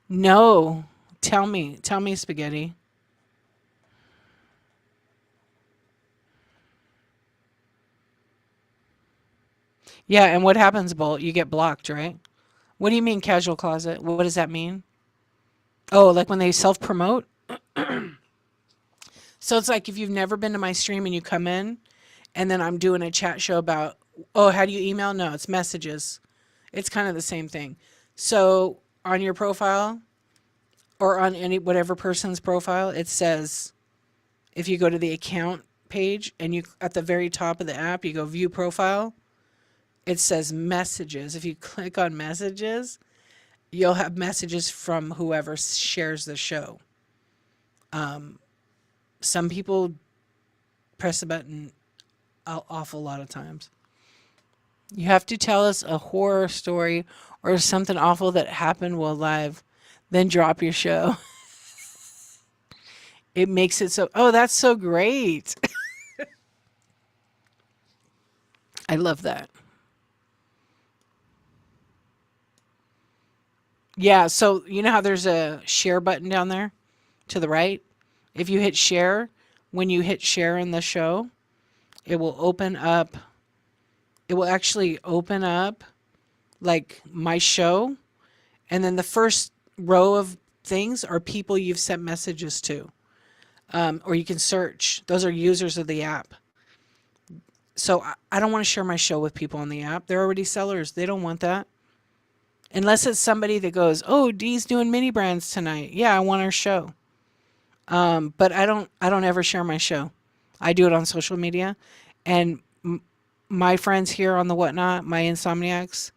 No. Tell me, Spaghetti. Yeah, and what happens, Bolt? You get blocked, right? What do you mean, Casual Closet? What does that mean? Oh, like when they self-promote? So it's like if you've never been to my stream and you come in, and then I'm doing a chat show about, oh, how do you email? No, it's messages. It's kind of the same thing. So on your profile or on any whatever person's profile, it says, if you go to the account page and you at the very top of the app, you go view profile, it says messages. If you click on messages, you'll have messages from whoever shares the show. Some people press the button an awful lot of times. You have to tell us a horror story or something awful that happened while live, then drop your show. It makes it so. Oh, that's so great. I love that. Yeah, so you know how there's a share button down there to the right? If you hit share, when you hit share in the show, it will open up, it will actually open up like my show. And then the first row of things are people you've sent messages to. Or you can search. Those are users of the app. So I don't want to share my show with people on the app. They're already sellers. They don't want that. Unless it's somebody that goes, "Oh, Dee's doing mini brands tonight. Yeah, I want our show." But I don't ever share my show. I do it on social media, and my friends here on the Whatnot, my Insomniacs,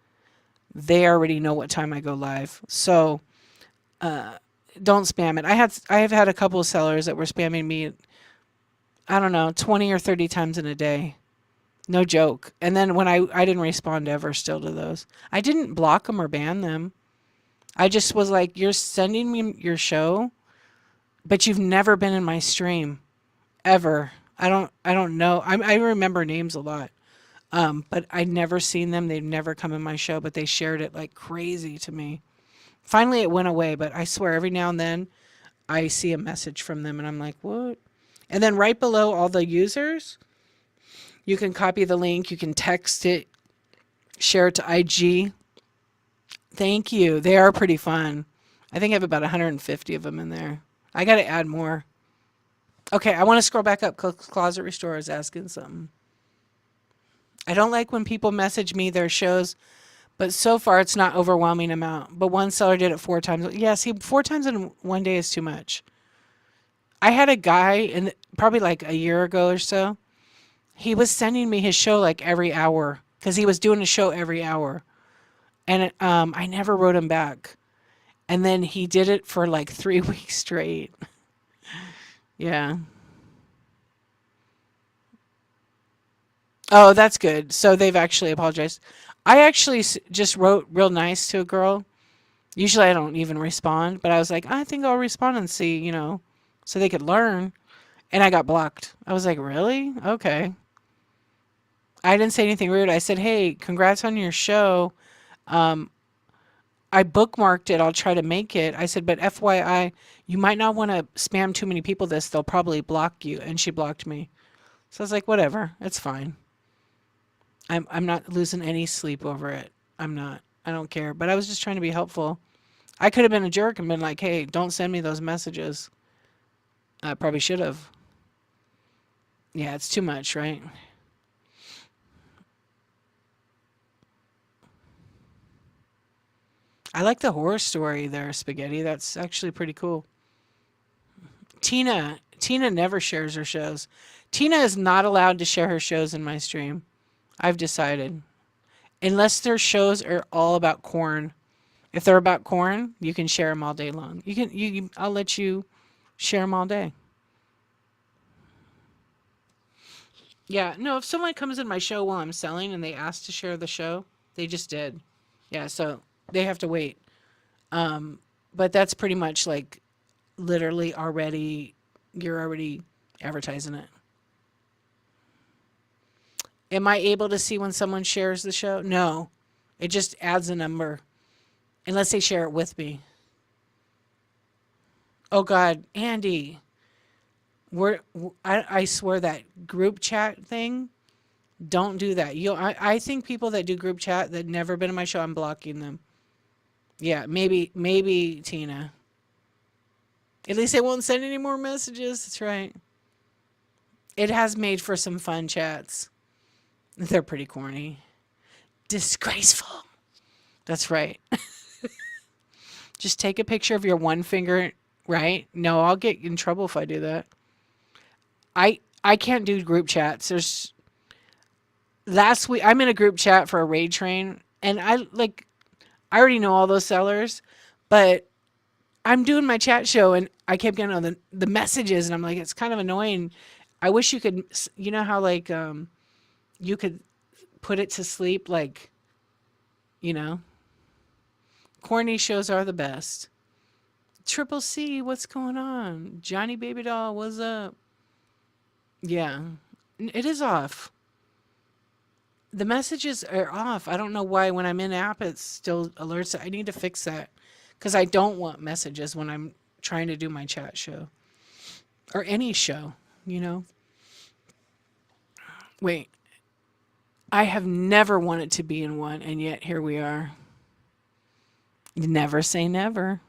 they already know what time I go live. So don't spam it. I have had a couple of sellers that were spamming me. I don't know, 20 or 30 times in a day. No joke. And then when I didn't respond ever still to those. I didn't block them or ban them. I just was like, you're sending me your show, but you've never been in my stream ever. I don't know. I remember names a lot. But I'd never seen them. They'd never come in my show, but they shared it like crazy to me. Finally it went away, but I swear every now and then I see a message from them and I'm like, what? And then right below all the users, you can copy the link, you can text it, share it to IG. Thank you. They are pretty fun. I think I have about 150 of them in there. I got to add more. Okay, I want to scroll back up. Closet Restorer is asking something. I don't like when people message me their shows, but so far it's not overwhelming amount. But one seller did it 4 times. Yeah, see, 4 times in one day is too much. I had a guy, and probably like a year ago or so, he was sending me his show like every hour because he was doing a show every hour. And I never wrote him back. And then he did it for like 3 weeks straight. Yeah. Oh, that's good. So they've actually apologized. I actually just wrote real nice to a girl. Usually I don't even respond, but I was like, I think I'll respond and see, so they could learn. And I got blocked. I was like, really? Okay. I didn't say anything rude. I said, hey, congrats on your show. Um, I bookmarked it. I'll try to make it. I said, but FYI, you might not want to spam too many people this. They'll probably block you. And she blocked me. So I was like, whatever. It's fine. I'm not losing any sleep over it. I'm not. I don't care. But I was just trying to be helpful. I could have been a jerk and been like, hey, don't send me those messages. I probably should have. Yeah, it's too much, right? I like the horror story there, Spaghetti. That's actually pretty cool. Tina never shares her shows. Tina is not allowed to share her shows in my stream. I've decided. Unless their shows are all about corn. If they're about corn, you can share them all day long. I'll let you share them all day. Yeah, no, if someone comes in my show while I'm selling and they ask to share the show, they just did. Yeah, so they have to wait. But that's pretty much like literally already, you're already advertising it. Am I able to see when someone shares the show? No, it just adds a number unless they share it with me. Oh God, Andy, I swear that group chat thing, don't do that. I think people that do group chat that never been in my show, I'm blocking them. Yeah, maybe Tina. At least they won't send any more messages. That's right. It has made for some fun chats. They're pretty corny. Disgraceful. That's right. Just take a picture of your one finger, right? No, I'll get in trouble if I do that. I can't do group chats. There's last week I'm in a group chat for a raid train and I already know all those sellers, but I'm doing my chat show and I kept getting all the messages and I'm like, it's kind of annoying. I wish you could, you know how like you could put it to sleep, like, you know, corny shows are the best. Triple C, what's going on? Johnny Baby Doll, what's up? Yeah, it is off. The messages are off. I don't know why when I'm in app it still alerts. I need to fix that because I don't want messages when I'm trying to do my chat show or any show, you know. Wait, I have never wanted to be in one, and yet here we are. Never say never.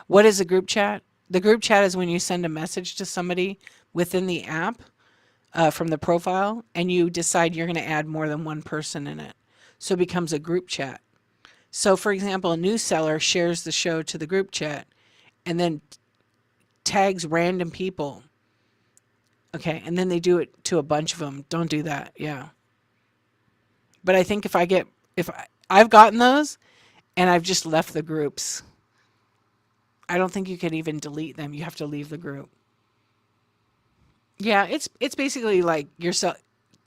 What is a group chat? The group chat is when you send a message to somebody within the app from the profile, and you decide you're going to add more than one person in it. So it becomes a group chat. So, for example, a news seller shares the show to the group chat and then tags random people. Okay, and then they do it to a bunch of them. Don't do that. Yeah. But I think I've gotten those and I've just left the groups. I don't think you could even delete them. You have to leave the group. Yeah, it's basically like your cell.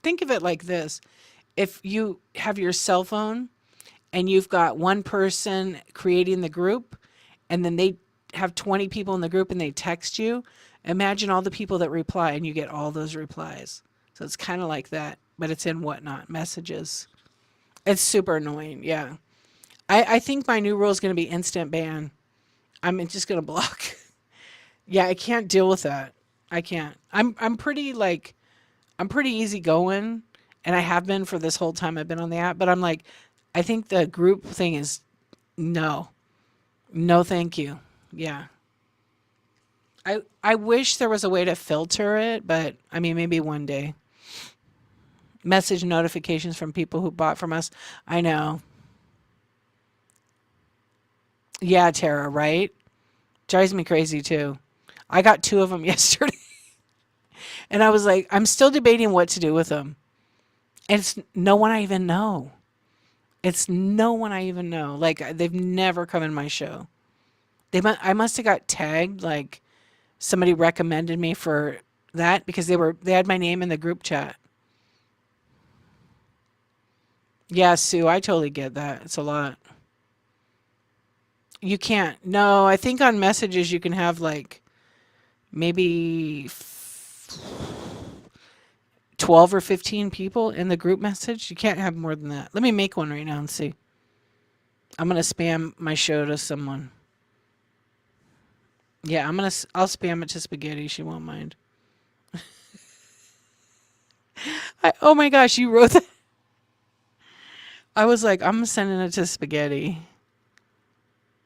Think of it like this. If you have your cell phone and you've got one person creating the group and then they have 20 people in the group and they text you, imagine all the people that reply and you get all those replies. So it's kind of like that, but it's in whatnot, messages. It's super annoying. Yeah. I think my new rule is going to be instant ban. I'm just going to block. Yeah, I can't deal with that. I can't. I'm pretty like I'm pretty easygoing and I have been for this whole time I've been on the app, but I'm like I think the group thing is no. No, thank you. Yeah. I wish there was a way to filter it, but I mean maybe one day. Message notifications from people who bought from us. I know. Yeah, Tara, right? Drives me crazy too. I got two of them yesterday. And I was like, I'm still debating what to do with them. And it's no one I even know. It's no one I even know. Like they've never come in my show. I must have got tagged. Like somebody recommended me for that because they had my name in the group chat. Yeah, Sue, I totally get that. It's a lot. You can't. No, I think on messages you can have like maybe 12 or 15 people in the group message. You can't have more than that. Let me make one right now and see. I'm going to spam my show to someone. Yeah, I'll spam it to Spaghetti. She won't mind. Oh my gosh, you wrote that. I was like, I'm sending it to Spaghetti.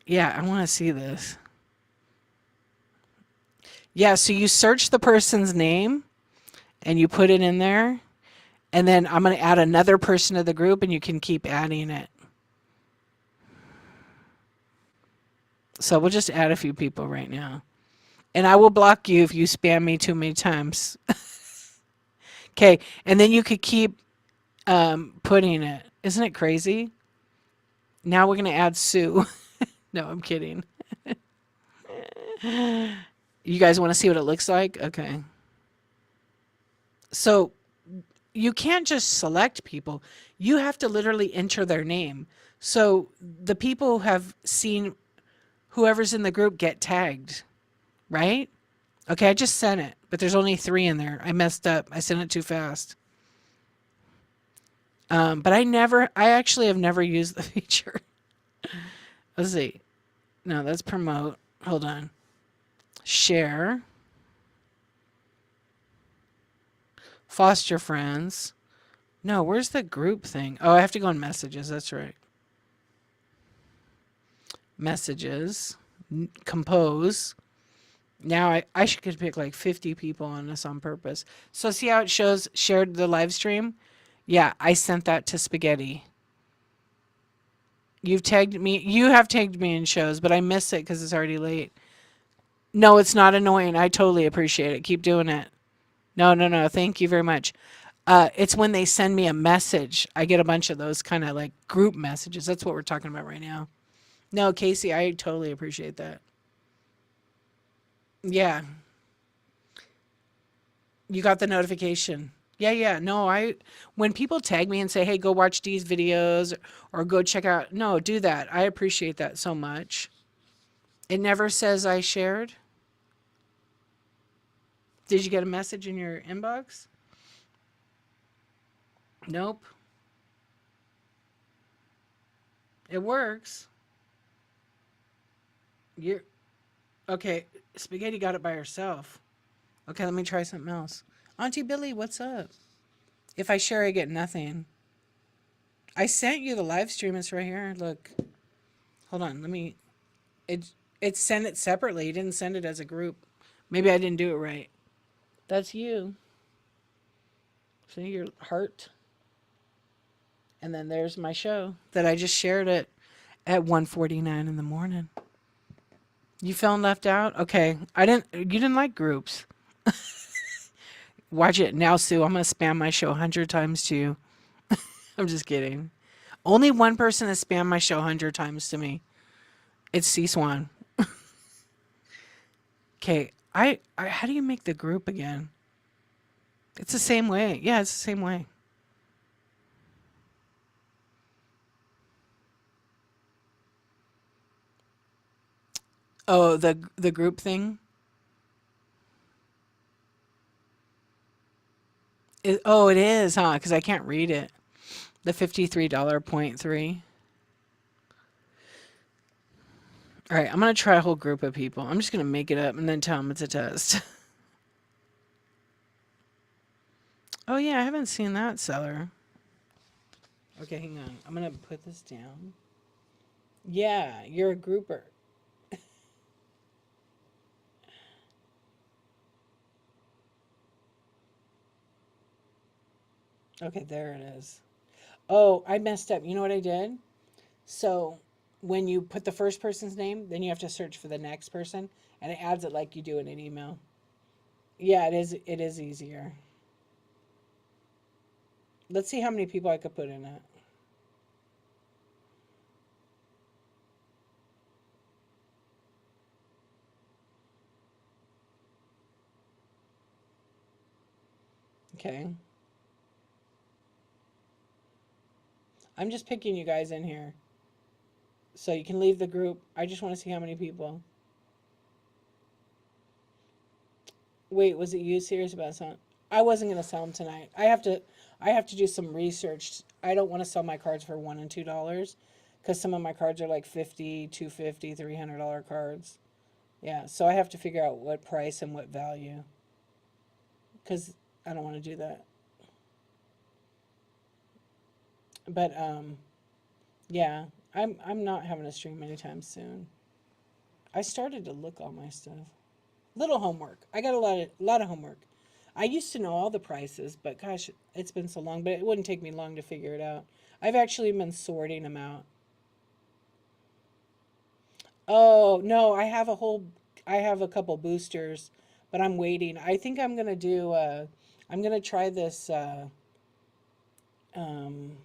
Yeah, I want to see this. Yeah, so you search the person's name and you put it in there. And then I'm going to add another person to the group and you can keep adding it. So we'll just add a few people right now. And I will block you if you spam me too many times. Okay, and then you could keep putting it. Isn't it crazy? Now we're going to add Sue. No, I'm kidding. You guys want to see what it looks like? Okay. So you can't just select people. You have to literally enter their name. So the people who have seen whoever's in the group get tagged, right? Okay, I just sent it, but there's only 3 in there. I messed up. I sent it too fast. But I actually have never used the feature. Let's see. No, that's promote. Hold on. Share. Foster friends. No, where's the group thing? Oh, I have to go in messages. That's right. Messages. Compose. Now I should pick like 50 people on this on purpose. So see how it shows shared the live stream? Yeah, I sent that to Spaghetti. You've tagged me. You have tagged me in shows, but I miss it because it's already late. No, it's not annoying. I totally appreciate it. Keep doing it. No. Thank you very much. It's when they send me a message. I get a bunch of those kind of like group messages. That's what we're talking about right now. No, Casey, I totally appreciate that. Yeah, you got the notification. Yeah, yeah. No, when people tag me and say, "Hey, go watch these videos or go check out," no, do that. I appreciate that so much. It never says I shared. Did you get a message in your inbox? Nope. It works. You're okay. Spaghetti got it by herself. Okay, let me try something else. Auntie Billy, what's up? If I share, I get nothing. I sent you the live stream. It's right here. Look. Hold on. Let me. It it sent it separately. You didn't send it as a group. Maybe I didn't do it right. That's you. See your heart. And then there's my show that I just shared it at 1:49 in the morning. You feeling left out? Okay. You didn't like groups. Watch it now, Sue. I'm gonna spam my show 100 times to you. I'm just kidding. Only one person has spammed my show 100 times to me. It's C Swan. Okay. How do you make the group again? It's the same way. Yeah, it's the same way. Oh, the group thing. It is, huh? Because I can't read it. The $53.3. All right, I'm gonna try a whole group of people. I'm just gonna make it up and then tell them it's a test. Oh yeah, I haven't seen that seller. Okay, hang on. I'm gonna put this down. Yeah, you're a grouper. Okay, there it is. Oh, I messed up. You know what I did? So when you put the first person's name, then you have to search for the next person, and it adds it like you do in an email. Yeah, it is. It is easier. Let's see how many people I could put in it. Okay. I'm just picking you guys in here. So you can leave the group. I just want to see how many people. Wait, was it you serious about selling? I wasn't gonna sell them tonight. I have to do some research. I don't want to sell my cards for $1 and $2 because some of my cards are like 50, 250, $300 cards. Yeah, so I have to figure out what price and what value because I don't want to do that. But yeah, I'm not having a stream anytime soon. I started to look all my stuff. Little homework. I got a lot of homework. I used to know all the prices, but gosh, it's been so long. But it wouldn't take me long to figure it out. I've actually been sorting them out. Oh no, I have a couple boosters, but I'm waiting. I think I'm gonna do. I'm gonna try this. Um,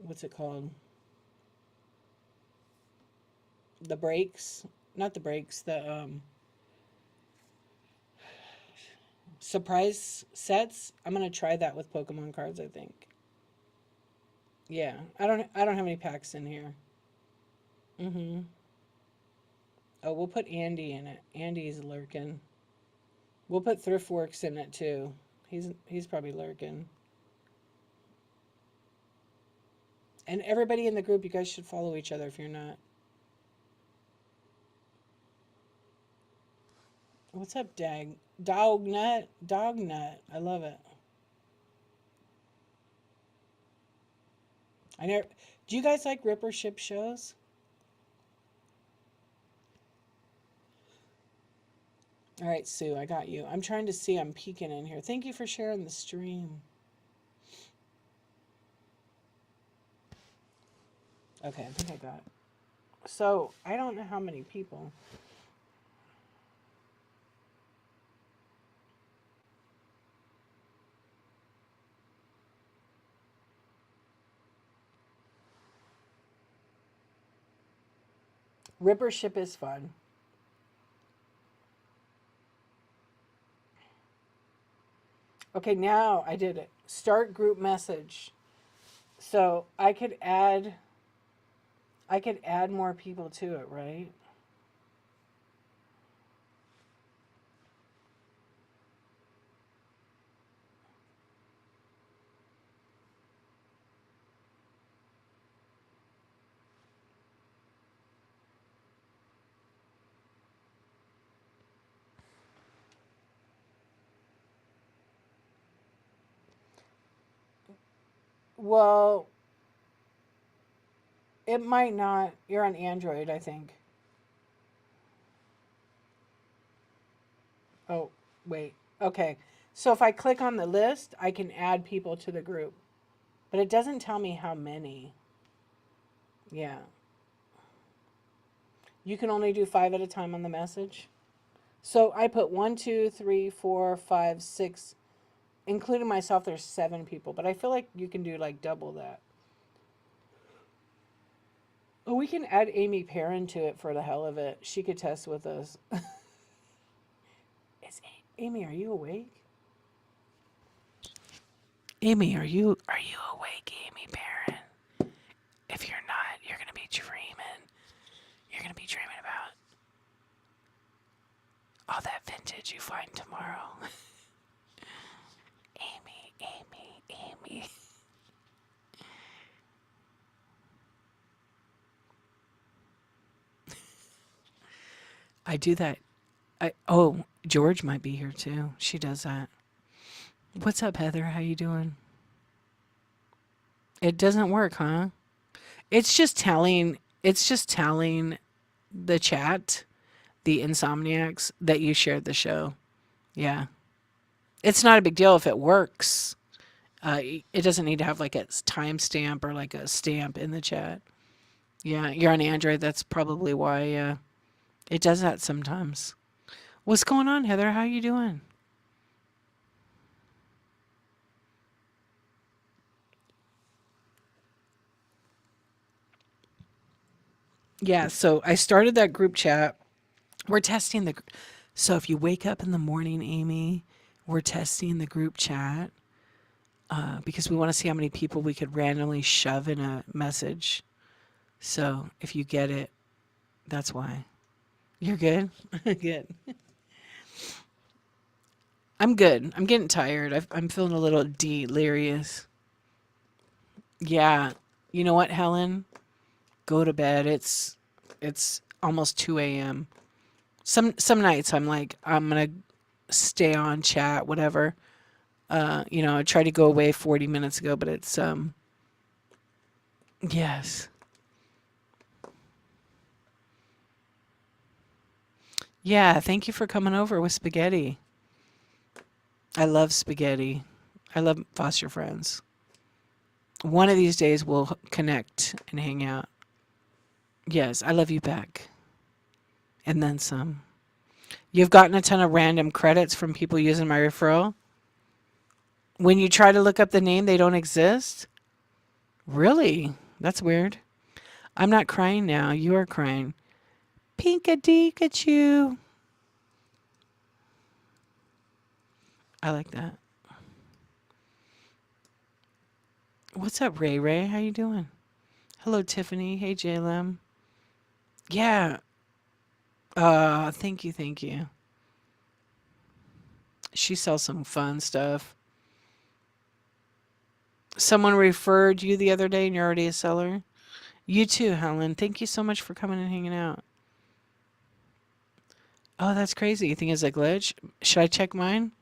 what's it called? The breaks, not the breaks. The surprise sets. I'm gonna try that with Pokemon cards. I think. Yeah, I don't have any packs in here. Mm-hmm. Oh, we'll put Andy in it. Andy's lurking. We'll put Thriftworks in it too. He's probably lurking. And everybody in the group, you guys should follow each other if you're not. What's up, Dag? Dognut? Dognut. I love it. I never. Do you guys like Ripper Ship shows? All right, Sue, I got you. I'm trying to see. I'm peeking in here. Thank you for sharing the stream. Okay, I think I got it. So, I don't know how many people. Rippership is fun. Okay, now I did it. Start group message. So I could add more people to it, right? Well, it might not. You're on Android, I think. Oh, wait. Okay. So if I click on the list, I can add people to the group. But it doesn't tell me how many. Yeah. You can only do 5 at a time on the message. So I put 1, 2, 3, 4, 5, 6, including myself, there's 7 people. But I feel like you can do like double that. Oh, we can add Amy Perrin to it for the hell of it. She could test with us. Amy, are you awake? Amy, are you awake, Amy Perrin? If you're not, you're gonna be dreaming. You're gonna be dreaming about all that vintage you find tomorrow. Amy. I do that. George might be here too. She does that. What's up, Heather? How you doing? It doesn't work, huh? It's just telling the chat, the Insomniacs, that you shared the show. Yeah. It's not a big deal if it works. It doesn't need to have like a timestamp or like a stamp in the chat. Yeah, you're on Android. That's probably why it does that sometimes. What's going on, Heather? How you doing? Yeah, so I started that group chat. We're testing the. So if you wake up in the morning, Amy, we're testing the group chat because we want to see how many people we could randomly shove in a message. So if you get it, that's why. You're good? Good. I'm good. I'm getting tired. I'm feeling a little delirious. Yeah. You know what, Helen? Go to bed. It's almost 2 a.m. Some nights I'm like I'm gonna stay on chat, whatever. I tried to go away 40 minutes ago, but it's yes. Yeah, thank you for coming over with spaghetti. I love spaghetti. I love foster friends. One of these days we'll connect and hang out. Yes, I love you back. And then some. You've gotten a ton of random credits from people using my referral. When you try to look up the name, they don't exist? Really? That's weird. I'm not crying now. You are crying. Pink-a-Pikachu. I like that. What's up, Ray Ray? How you doing? Hello, Tiffany. Hey, JLM. Yeah. Thank you, thank you. She sells some fun stuff. Someone referred you the other day and you're already a seller? You too, Helen. Thank you so much for coming and hanging out. Oh, that's crazy. You think it's a glitch? Should I check mine?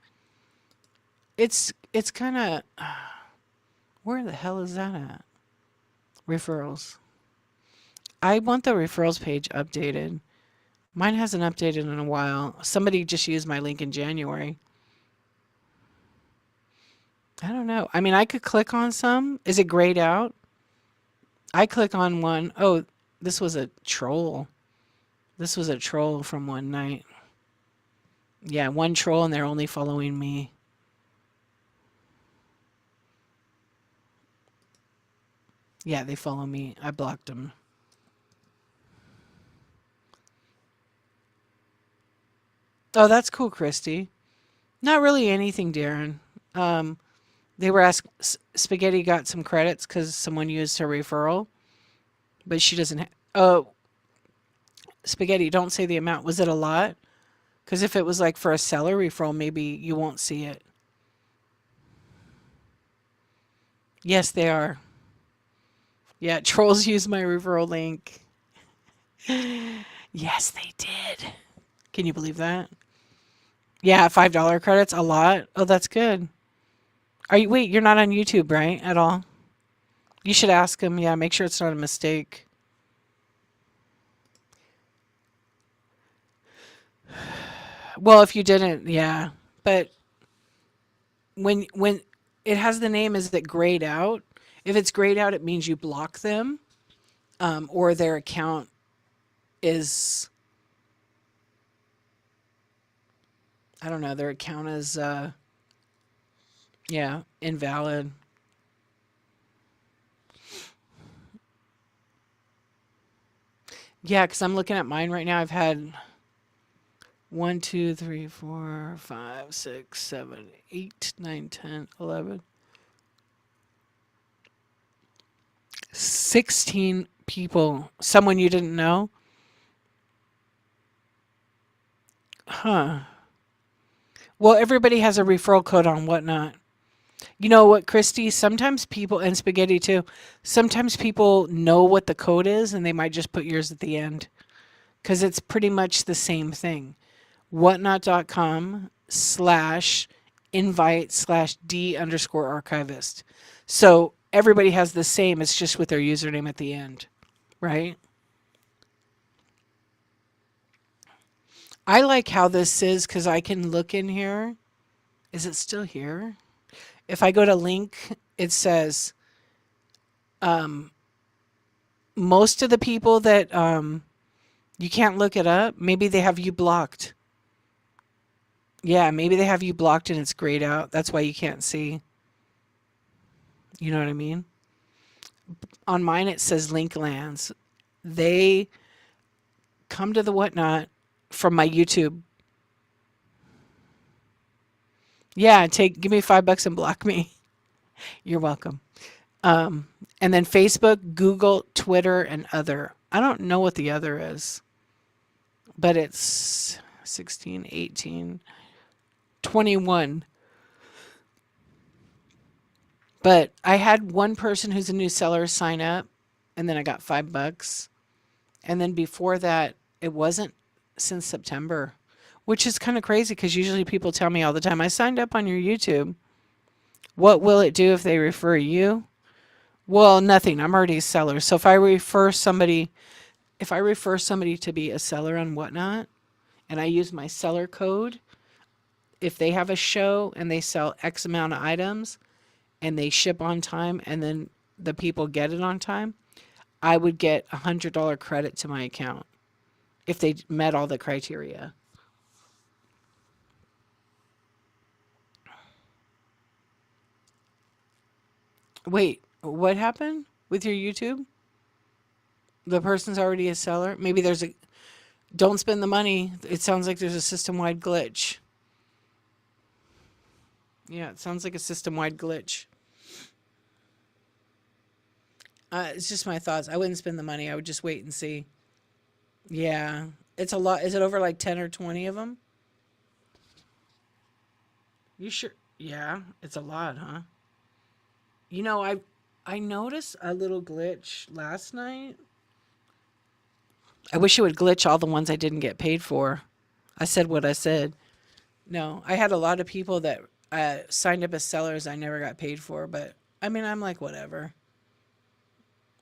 It's kind of where the hell is that at? Referrals. I want the referrals page updated. Mine hasn't updated in a while. Somebody just used my link in January. I don't know. I mean, I could click on some. Is it grayed out? I click on one. Oh, this was a troll. This was a troll from one night. Yeah, one troll and they're only following me. Yeah, they follow me. I blocked them. Oh, that's cool, Christy. Not really anything, Darren. Um, they were asked, Spaghetti got some credits because someone used her referral, but she doesn't. Oh, Spaghetti, don't say the amount. Was it a lot? Because if it was like for a seller referral, maybe you won't see it. Yes, they are. Yeah, trolls use my referral link. Yes, they did. Can you believe that? Yeah, $5 credits, a lot. Oh, that's good. Are you? Wait, you're not on YouTube, right? At all? You should ask him. Yeah, make sure it's not a mistake. Well, if you didn't, yeah. But when it has the name, is it grayed out? If it's grayed out, it means you block them, or their account is, I don't know, their account is yeah, invalid. Yeah, because I'm looking at mine right now. I've had one, 2, 3, 4, 5, 6, 7, 8, 9, 10, 11, 16 people. Someone you didn't know? Huh. Well, everybody has a referral code on Whatnot. You know what, Christy? Sometimes people, and Spaghetti too, sometimes people know what the code is and they might just put yours at the end because it's pretty much the same thing. Whatnot.com slash invite slash D underscore archivist. So everybody has the same, it's just with their username at the end, right? I like how this is because I can look in here. Is it still here? If I go to link, it says most of the people that you can't look it up, maybe they have you blocked. Yeah, maybe they have you blocked and it's grayed out. That's why you can't see. You know what I mean? On mine, it says link lands. They come to the Whatnot from my YouTube. Yeah, give me $5 and block me. You're welcome. And then Facebook, Google, Twitter, and other. I don't know what the other is, but it's 16, 18, 21. But I had one person who's a new seller sign up, and then I got $5. And then before that, it wasn't since September, which is kind of crazy because usually people tell me all the time, I signed up on your YouTube. What will it do if they refer you? Well, nothing. I'm already a seller. So if I refer somebody to be a seller on Whatnot and I use my seller code, if they have a show and they sell X amount of items and they ship on time and then the people get it on time, I would get $100 credit to my account if they met all the criteria. Wait, what happened with your YouTube? The person's already a seller? Maybe don't spend the money. It sounds like there's a system wide glitch. Yeah, it sounds like a system wide glitch. It's just my thoughts. I wouldn't spend the money. I would just wait and see. Yeah, it's a lot. Is it over like 10 or 20 of them? You sure? Yeah, it's a lot, huh? You know, I noticed a little glitch last night. I wish it would glitch all the ones I didn't get paid for. I said what I said. No, I had a lot of people that signed up as sellers I never got paid for, but I mean, I'm like, whatever.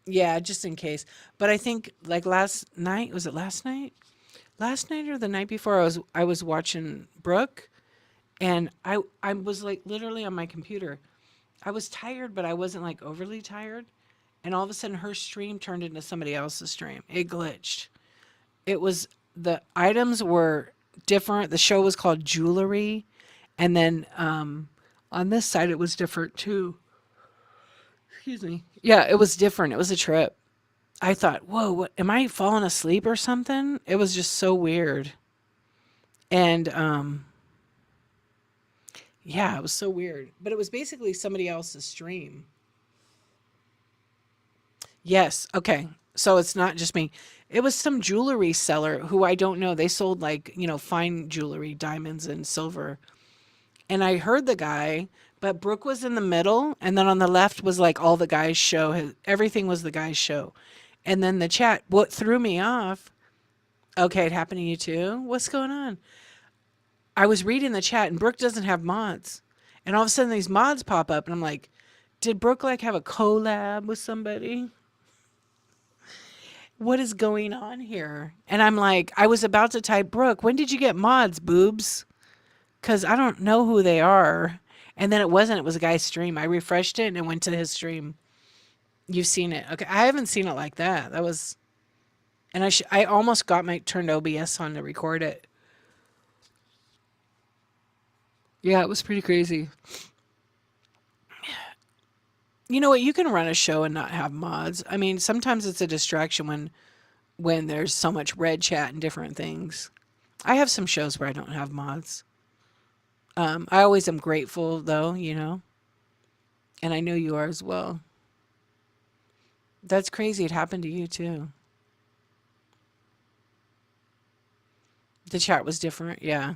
Yeah, just in case. But I think like last night, was it last night? Last night or the night before I was watching Brooke and I was like literally on my computer. I was tired, but I wasn't like overly tired. And all of a sudden her stream turned into somebody else's stream. It glitched. It was the items were different. The show was called Jewelry. And then on this side it was different too. Excuse me. Yeah, it was different. It was a trip. I thought, whoa, what am I falling asleep or something? It was just so weird. And yeah, it was so weird. But it was basically somebody else's stream. Yes. Okay. So it's not just me. It was some jewelry seller who I don't know. They sold like, fine jewelry, diamonds and silver. And I heard the guy, but Brooke was in the middle. And then on the left was like all the guy's show. Everything was the guy's show. And then the chat, what threw me off. Okay, it happened to you too? What's going on? I was reading the chat and Brooke doesn't have mods. And all of a sudden these mods pop up and I'm like, did Brooke like have a collab with somebody? What is going on here? And I'm like, I was about to type, Brooke, when did you get mods, boobs? Because I don't know who they are. And then it wasn't, it was a guy's stream. I refreshed it and it went to his stream. You've seen it. Okay. I haven't seen it like that. That was, and I almost got my turned OBS on to record it. Yeah, it was pretty crazy. You know what? You can run a show and not have mods. I mean, sometimes it's a distraction when there's so much red chat and different things. I have some shows where I don't have mods. I always am grateful though, and I know you are as well. That's crazy. It happened to you too. The chat was different. Yeah.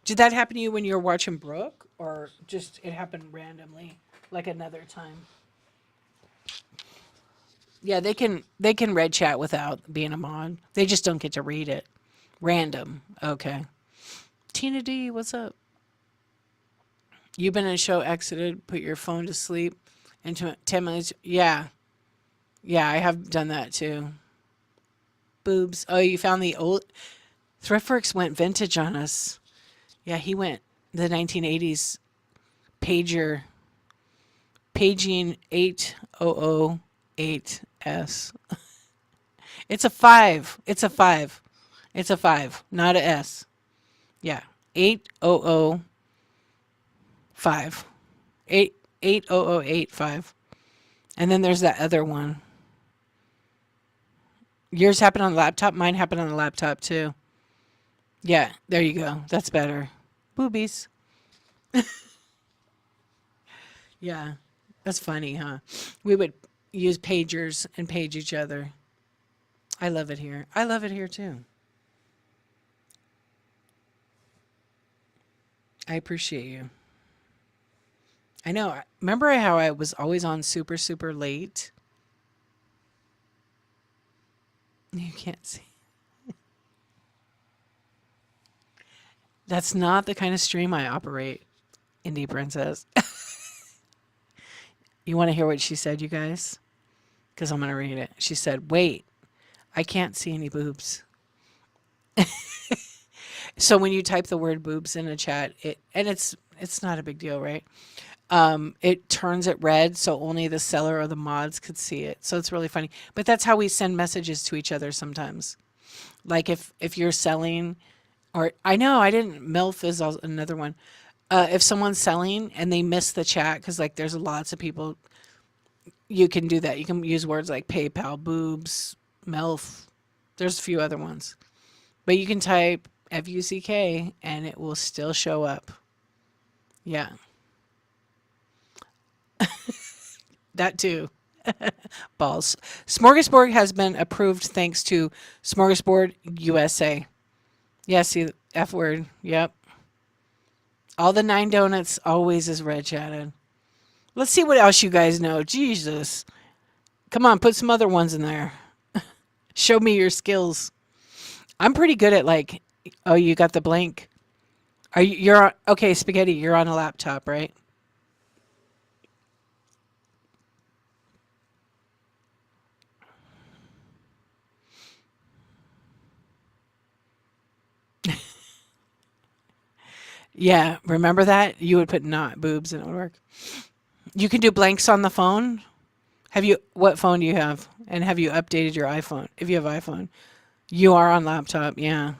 Did that happen to you when you were watching Brooke or just it happened randomly like another time? Yeah, they can red chat without being a mod. They just don't get to read it. Random. Okay. Tina D, what's up? You've been in a show exited, put your phone to sleep, and 10 minutes. Yeah. Yeah, I have done that too. Boobs. Oh, you found the old. Thriftworks went vintage on us. Yeah, he went the 1980s pager, paging 8008S. It's a 5. It's a 5. It's a 5, not a S. Yeah. 8005. 80085. And then there's that other one. Yours happened on the laptop. Mine happened on the laptop too. Yeah, there you go. That's better. Boobies. Yeah, that's funny, huh? We would use pagers and page each other. I love it here. I love it here too. I appreciate you. I know. Remember how I was always on super, super late? You can't see. That's not the kind of stream I operate, Indie Princess. You want to hear what she said, you guys? Because I'm going to read it. She said, wait, I can't see any boobs. So when you type the word boobs in a chat, it's not a big deal, right? It turns it red so only the seller or the mods could see it. So it's really funny. But that's how we send messages to each other sometimes. Like if you're selling, or I know I didn't, MILF is another one. If someone's selling and they miss the chat, because like there's lots of people, you can do that. You can use words like PayPal, boobs, MILF. There's a few other ones. But you can type FUCK and it will still show up. Yeah. That too. Balls. Smorgasbord has been approved thanks to Smorgasbord USA. Yeah, see the F word. Yep. All the 9 donuts always is red chatted. Let's see what else you guys know. Jesus. Come on, put some other ones in there. Show me your skills. I'm pretty good at like, oh, you got the blank. You're on, okay, Spaghetti, you're on a laptop, right? Yeah, remember that? You would put not boobs and it would work. You can do blanks on the phone. What phone do you have? And have you updated your iPhone? If you have iPhone, you are on laptop. Yeah,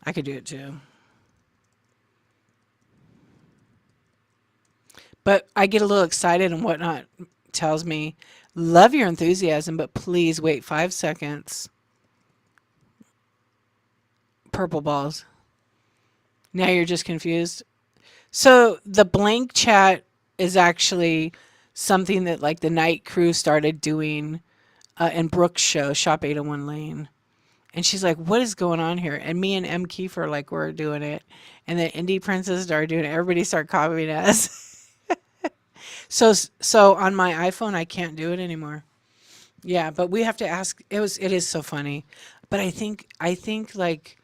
I could do it too. But I get a little excited and whatnot. Tells me, love your enthusiasm, but please wait 5 seconds. Purple balls. Now you're just confused. So the blank chat is actually something that like the night crew started doing in Brooke's show, Shop 801 Lane. And she's like, what is going on here? And me and M. Kiefer, like, were doing it. And then Indie Princess started doing it. Everybody started copying us. So on my iPhone, I can't do it anymore. Yeah, but we have to ask. It is so funny. But I think like,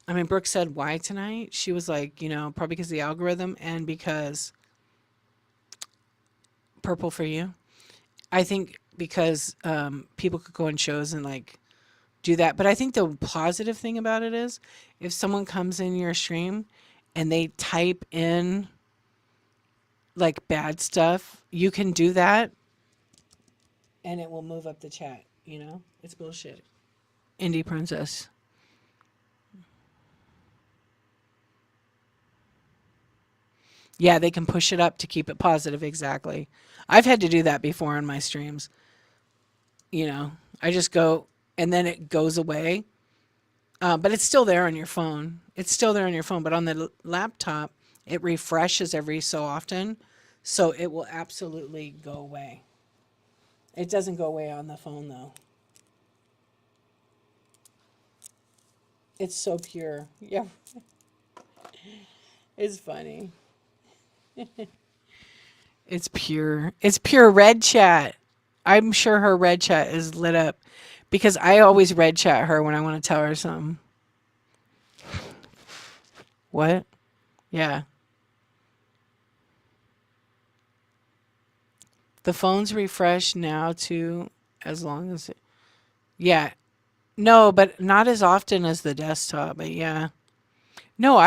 I mean, Brooke said why tonight. She was like, probably because of the algorithm and because purple for you. I think because people could go on shows and like do that. But I think the positive thing about it is if someone comes in your stream and they type in like bad stuff, you can do that and it will move up the chat. It's bullshit. Indie Princess. Yeah, they can push it up to keep it positive. Exactly. I've had to do that before on my streams. You know, I just go and then it goes away. But it's still there on your phone. It's still there on your phone. But on the laptop, it refreshes every so often. So it will absolutely go away. It doesn't go away on the phone, though. It's so pure. Yeah, it's funny. It's pure. It's pure red chat. I'm sure her red chat is lit up because I always red chat her when I want to tell her something. What? Yeah. The phone's refresh now too, as long as it. Yeah. No, but not as often as the desktop, but yeah. No,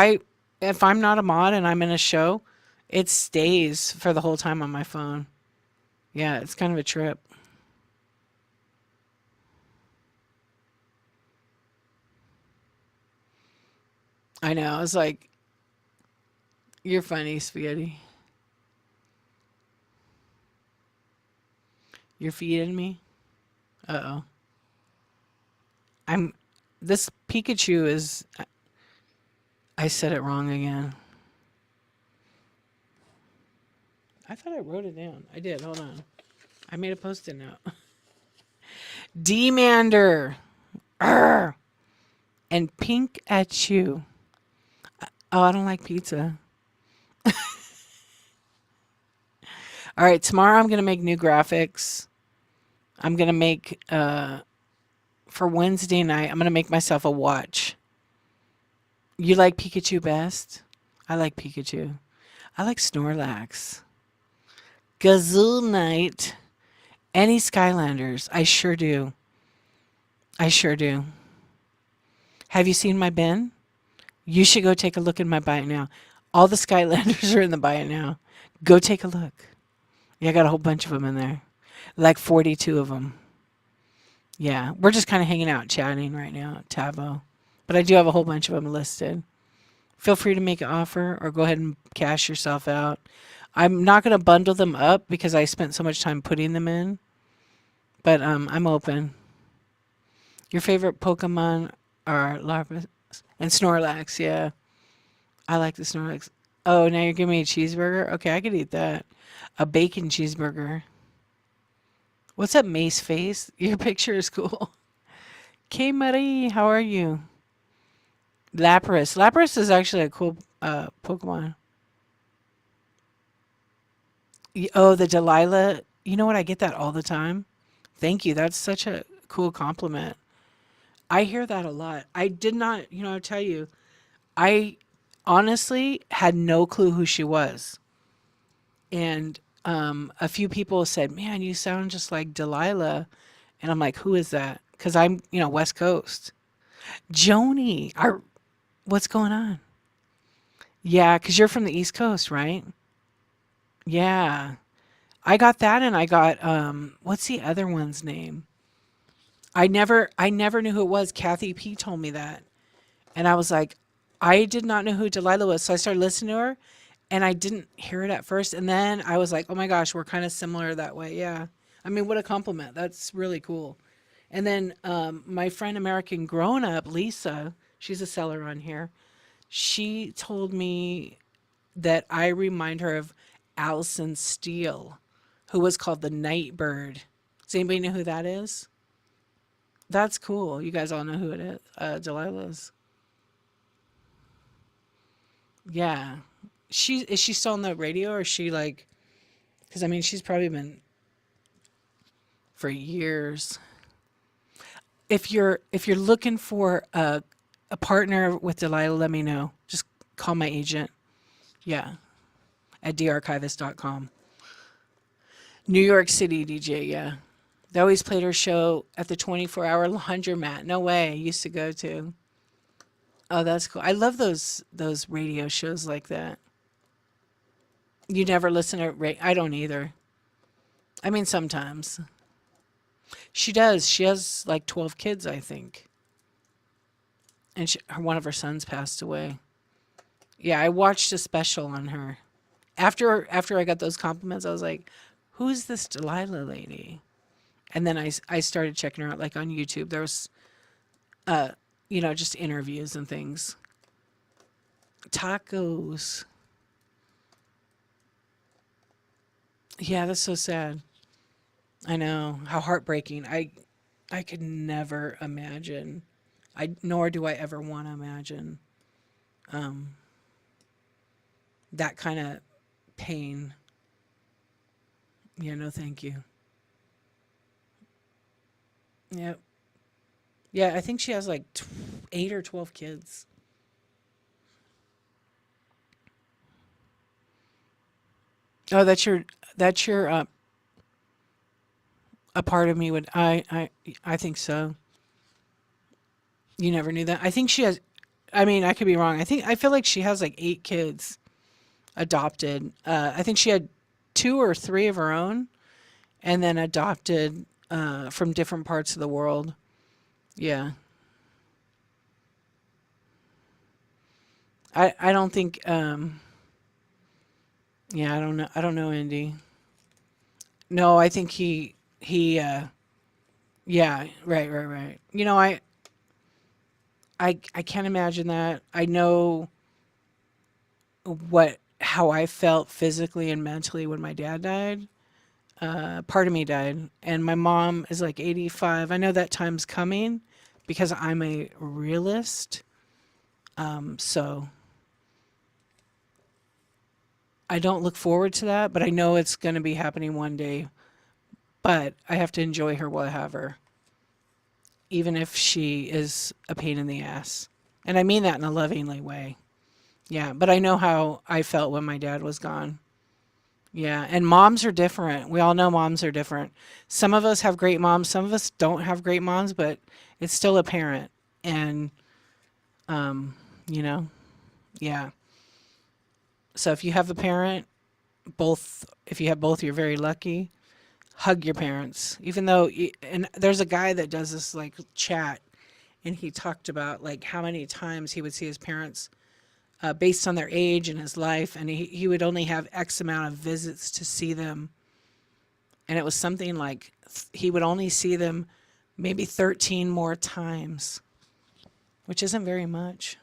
if I'm not a mod and I'm in a show, it stays for the whole time on my phone. Yeah, it's kind of a trip. I know. It's like, you're funny, Spaghetti. You're feeding me? Uh-oh. I'm this Pikachu is I said it wrong again. I thought I wrote it down. I did. Hold on. I made a post-it note. Demander. Arr! And pink at you. Oh, I don't like pizza. All right, tomorrow I'm going to make new graphics. I'm going to make for Wednesday night, I'm going to make myself a watch. You like Pikachu best? I like Pikachu. I like Snorlax. Gazoo Knight. Any Skylanders. I sure do. I sure do. Have you seen my bin? You should go take a look in my bio now. All the Skylanders are in the bio now. Go take a look. Yeah, I got a whole bunch of them in there. Like 42 of them. Yeah, we're just kind of hanging out, chatting right now at Tavo. But I do have a whole bunch of them listed. Feel free to make an offer or go ahead and cash yourself out. I'm not going to bundle them up because I spent so much time putting them in. But I'm open. Your favorite Pokemon are Larpus and Snorlax, yeah. I like the Snorlax. Oh, now you're giving me a cheeseburger? Okay, I could eat that. A bacon cheeseburger. What's up, Mace Face? Your picture is cool. K Marie, how are you? Lapras. Lapras is actually a cool Pokemon. Oh, the Delilah. You know what? I get that all the time. Thank you. That's such a cool compliment. I hear that a lot. I did not, I'll tell you, I honestly had no clue who she was. And a few people said, man, you sound just like Delilah. And I'm like, who is that? Because I'm, West Coast. Joni, what's going on? Yeah, because you're from the East Coast, right? Yeah. I got that and I got, what's the other one's name? I never knew who it was. Kathy P told me that. And I was like, I did not know who Delilah was. So I started listening to her and I didn't hear it at first. And then I was like, oh my gosh, we're kind of similar that way. Yeah. I mean, what a compliment. That's really cool. And then my friend American Grown Up, Lisa, she's a seller on here. She told me that I remind her of Alison Steele, who was called the Night Bird. Does anybody know who that is? That's cool. You guys all know who it is. Delilah's. Yeah. Is she still on the radio, or is she like? Because I mean, she's probably been for years. If you're looking for a partner with Delilah, let me know. Just call my agent. Yeah, at darchivist.com. New York City DJ. Yeah, they always played her show at the 24-hour laundromat. No way. I used to go to. Oh, that's cool. I love those radio shows like that. You never listen to I don't either. I mean, sometimes. She does. She has like 12 kids, I think. And one of her sons passed away. Yeah, I watched a special on her. After I got those compliments, I was like, who's this Delilah lady? And then I started checking her out like on YouTube. There was, just interviews and things. Tacos. Yeah, that's so sad. I know how heartbreaking. I could never imagine. Nor do I ever want to imagine that kind of pain. Yeah, no, thank you. Yep. Yeah, I think she has like 8 or 12 kids. Oh, that's your a part of me would I think so. You never knew that. I think she has. I mean, I could be wrong. I feel like she has like 8 kids adopted. I think she had 2 or 3 of her own, and then adopted from different parts of the world. Yeah, I don't think. Yeah, I don't know Indy. No, I think he. Yeah, right, right, right. I can't imagine that. I know how I felt physically and mentally when my dad died. Part of me died, and my mom is like 85. I know that time's coming because I'm a realist. So I don't look forward to that, but I know it's going to be happening one day. But I have to enjoy her while I have her, even if she is a pain in the ass. And I mean that in a lovingly way. Yeah, but I know how I felt when my dad was gone. Yeah, and moms are different. We all know moms are different. Some of us have great moms, some of us don't have great moms, but it's still a parent. And, um, you know, yeah. So if you have a parent, if you have both, you're very lucky. Hug your parents, even though, and there's a guy that does this like chat, and he talked about like how many times he would see his parents based on their age and his life, and he would only have X amount of visits to see them. And it was something like he would only see them maybe 13 more times, which isn't very much.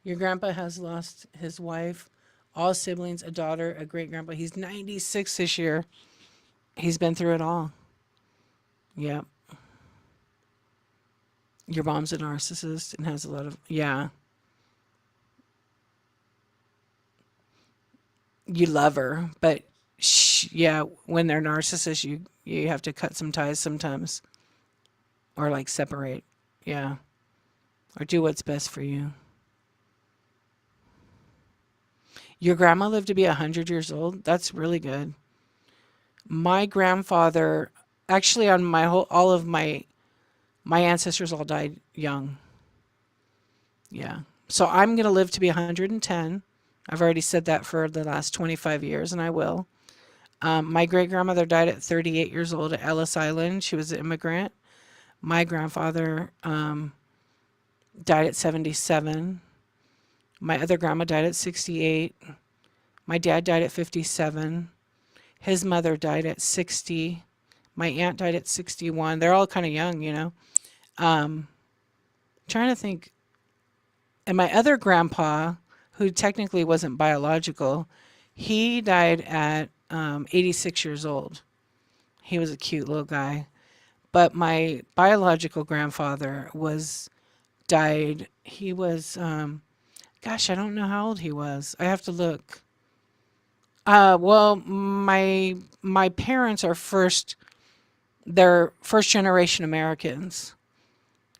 Your grandpa has lost his wife, all siblings, a daughter, a great grandpa. He's 96 this year. He's been through it all. Yeah. Your mom's a narcissist and has a lot of, yeah. You love her, but yeah, when they're narcissists, you have to cut some ties sometimes, or like separate. Yeah, or do what's best for you. Your grandma lived to be 100 years old. That's really good. My grandfather, actually, on all of my ancestors all died young. Yeah, so I'm gonna live to be 110. I've already said that for the last 25 years, and I will. My great grandmother died at 38 years old at Ellis Island. She was an immigrant. My grandfather died at 77. My other grandma died at 68. My dad died at 57. His mother died at 60. My aunt died at 61. They're all kind of young. Trying to think. And my other grandpa, who technically wasn't biological, he died at 86 years old. He was a cute little guy. But my biological grandfather died. He was, gosh, I don't know how old he was. I have to look. Well, my parents are they're first generation Americans.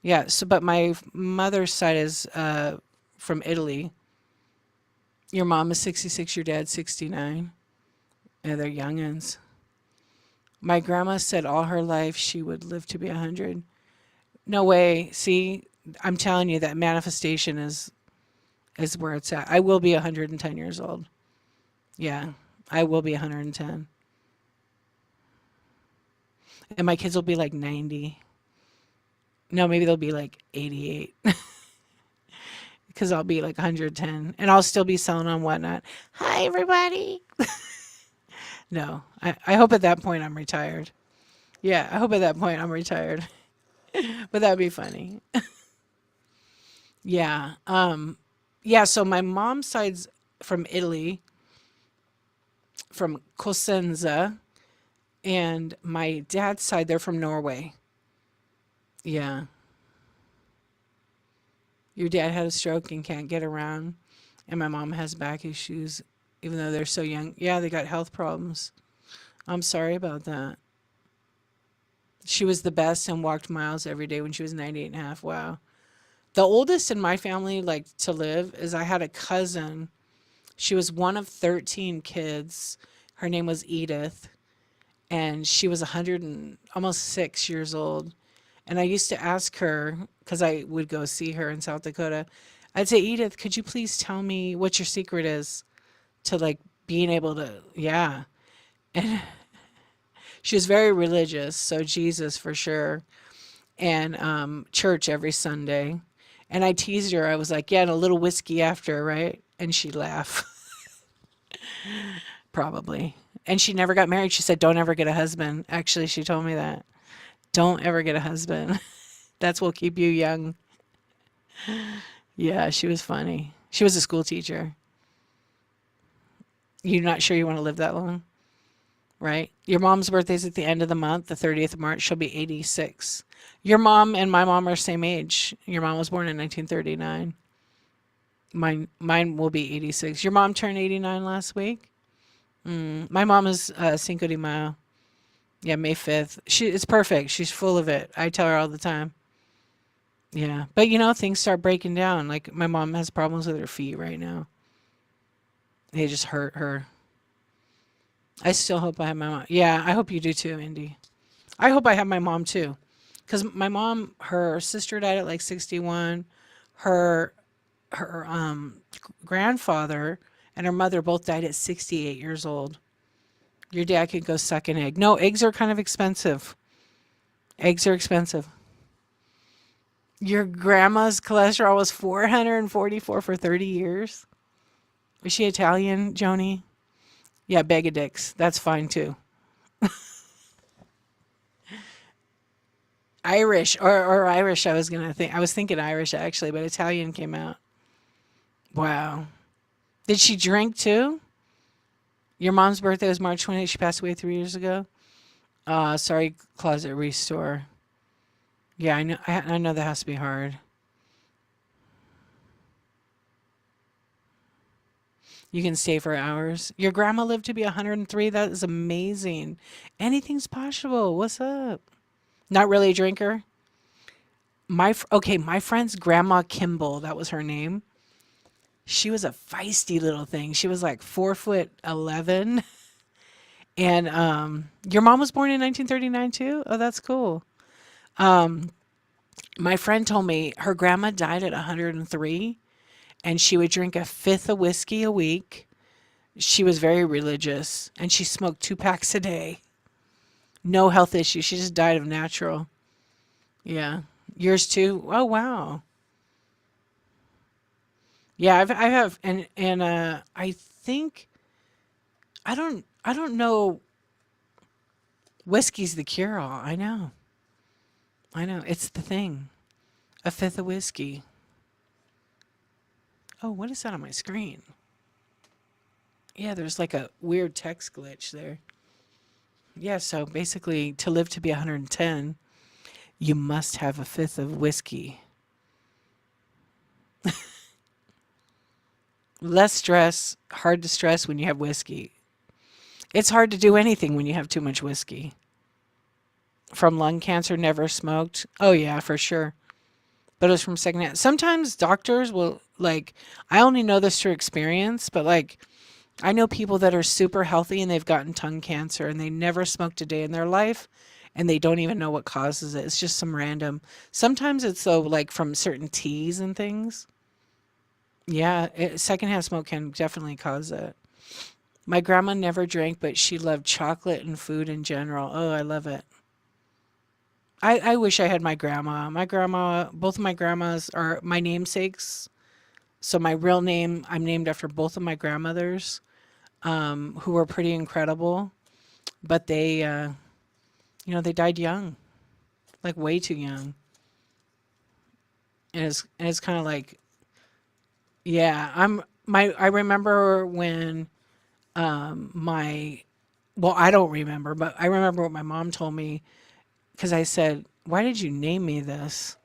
Yeah, so but my mother's side is from Italy. Your mom is 66, your dad's 69. Yeah, they're youngins. My grandma said all her life she would live to be 100. No way. See, I'm telling you that manifestation is where it's at. I will be 110 years old. Yeah, I will be 110. And my kids will be like 90. No, maybe they'll be like 88 because I'll be like 110 and I'll still be selling on Whatnot. Hi, everybody. No, I hope at that point I'm retired. Yeah, I hope at that point I'm retired. But that'd be funny. Yeah. Yeah, so my mom's side's from Italy, from Cosenza, and my dad's side, they're from Norway. Yeah. Your dad had a stroke and can't get around, and my mom has back issues, even though they're so young. Yeah, they got health problems. I'm sorry about that. She was the best and walked miles every day when she was 98 and a half. Wow. The oldest in my family, like to live, is I had a cousin. She was one of 13 kids. Her name was Edith, and she was 100 and almost 6 years old. And I used to ask her, because I would go see her in South Dakota, I'd say, Edith, could you please tell me what your secret is to like being able to, yeah. And she was very religious, so Jesus for sure, and church every Sunday. And I teased her. I was like, yeah, and a little whiskey after, right? And she'd laugh, probably. And she never got married. She said, don't ever get a husband. Actually, she told me that. Don't ever get a husband. That's what will keep you young. Yeah, she was funny. She was a school teacher. You're not sure you want to live that long, right? Your mom's birthday's at the end of the month, the 30th of March. She'll be 86. Your mom and my mom are same age. Your mom was born in 1939. Mine will be 86. Your mom turned 89 last week. My mom is Cinco de Mayo. Yeah, May 5th. It's perfect. She's full of it. I tell her all the time. Yeah. But things start breaking down. Like my mom has problems with her feet right now. They just hurt her. I still hope I have my mom. Yeah, I hope you do too, Indy. I hope I have my mom too. Because my mom, her sister died at like 61. Her grandfather and her mother both died at 68 years old. Your dad could go suck an egg. No, eggs are kind of expensive. Eggs are expensive. Your grandma's cholesterol was 444 for 30 years. Is she Italian, Joni? Yeah, bag of dicks. That's fine too. Irish or Irish, I was thinking Irish actually, but Italian came out. Wow. Did she drink too? Your mom's birthday was March 28th. She passed away 3 years ago. Sorry, Closet Restore. Yeah, I know. I know that has to be hard. You can stay for hours. Your grandma lived to be 103. That is amazing. Anything's possible. What's up? Not really a drinker. My friend's grandma Kimball. That was her name. She was a feisty little thing. She was like 4'11". And your mom was born in 1939 too? Oh, that's cool. My friend told me her grandma died at 103 and she would drink a fifth of whiskey a week. She was very religious and she smoked 2 packs a day. No health issues. She just died of natural. Yeah. Yours too? Oh, wow. Yeah, I have, and I think I don't know. Whiskey's the cure all. I know. It's the thing. A fifth of whiskey. Oh, what is that on my screen? Yeah, there's like a weird text glitch there. Yeah, so basically, to live to be 110, you must have a fifth of whiskey. Less stress, hard to stress when you have whiskey. It's hard to do anything when you have too much whiskey. From lung cancer, never smoked. Oh, yeah, for sure. But it was from secondhand. Sometimes doctors will, like, I only know this through experience, but like, I know people that are super healthy and they've gotten tongue cancer and they never smoked a day in their life and they don't even know what causes it. It's just some random. Sometimes it's though like from certain teas and things. Yeah, secondhand smoke can definitely cause it. My grandma never drank, but she loved chocolate and food in general. Oh, I love it. I wish I had my grandma. My grandma, both of my grandmas are my namesakes. So my real name, I'm named after both of my grandmothers, who were pretty incredible. But they died young, like way too young. And it's kind of like, yeah, I remember when my well, I don't remember, but I remember what my mom told me because I said, "Why did you name me this?"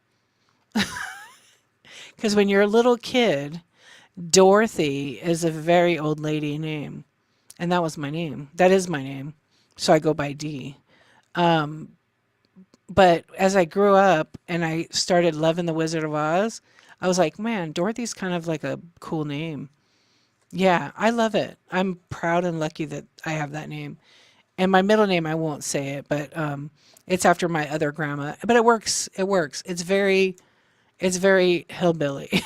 Because when you're a little kid, Dorothy is a very old lady name, and that was my name. That is my name, so I go by D. But as I grew up and I started loving The Wizard of Oz, I was like, man, Dorothy's kind of like a cool name. Yeah, I love it. I'm proud and lucky that I have that name. And my middle name, I won't say it, but it's after my other grandma. But it works. It works. It's very hillbilly.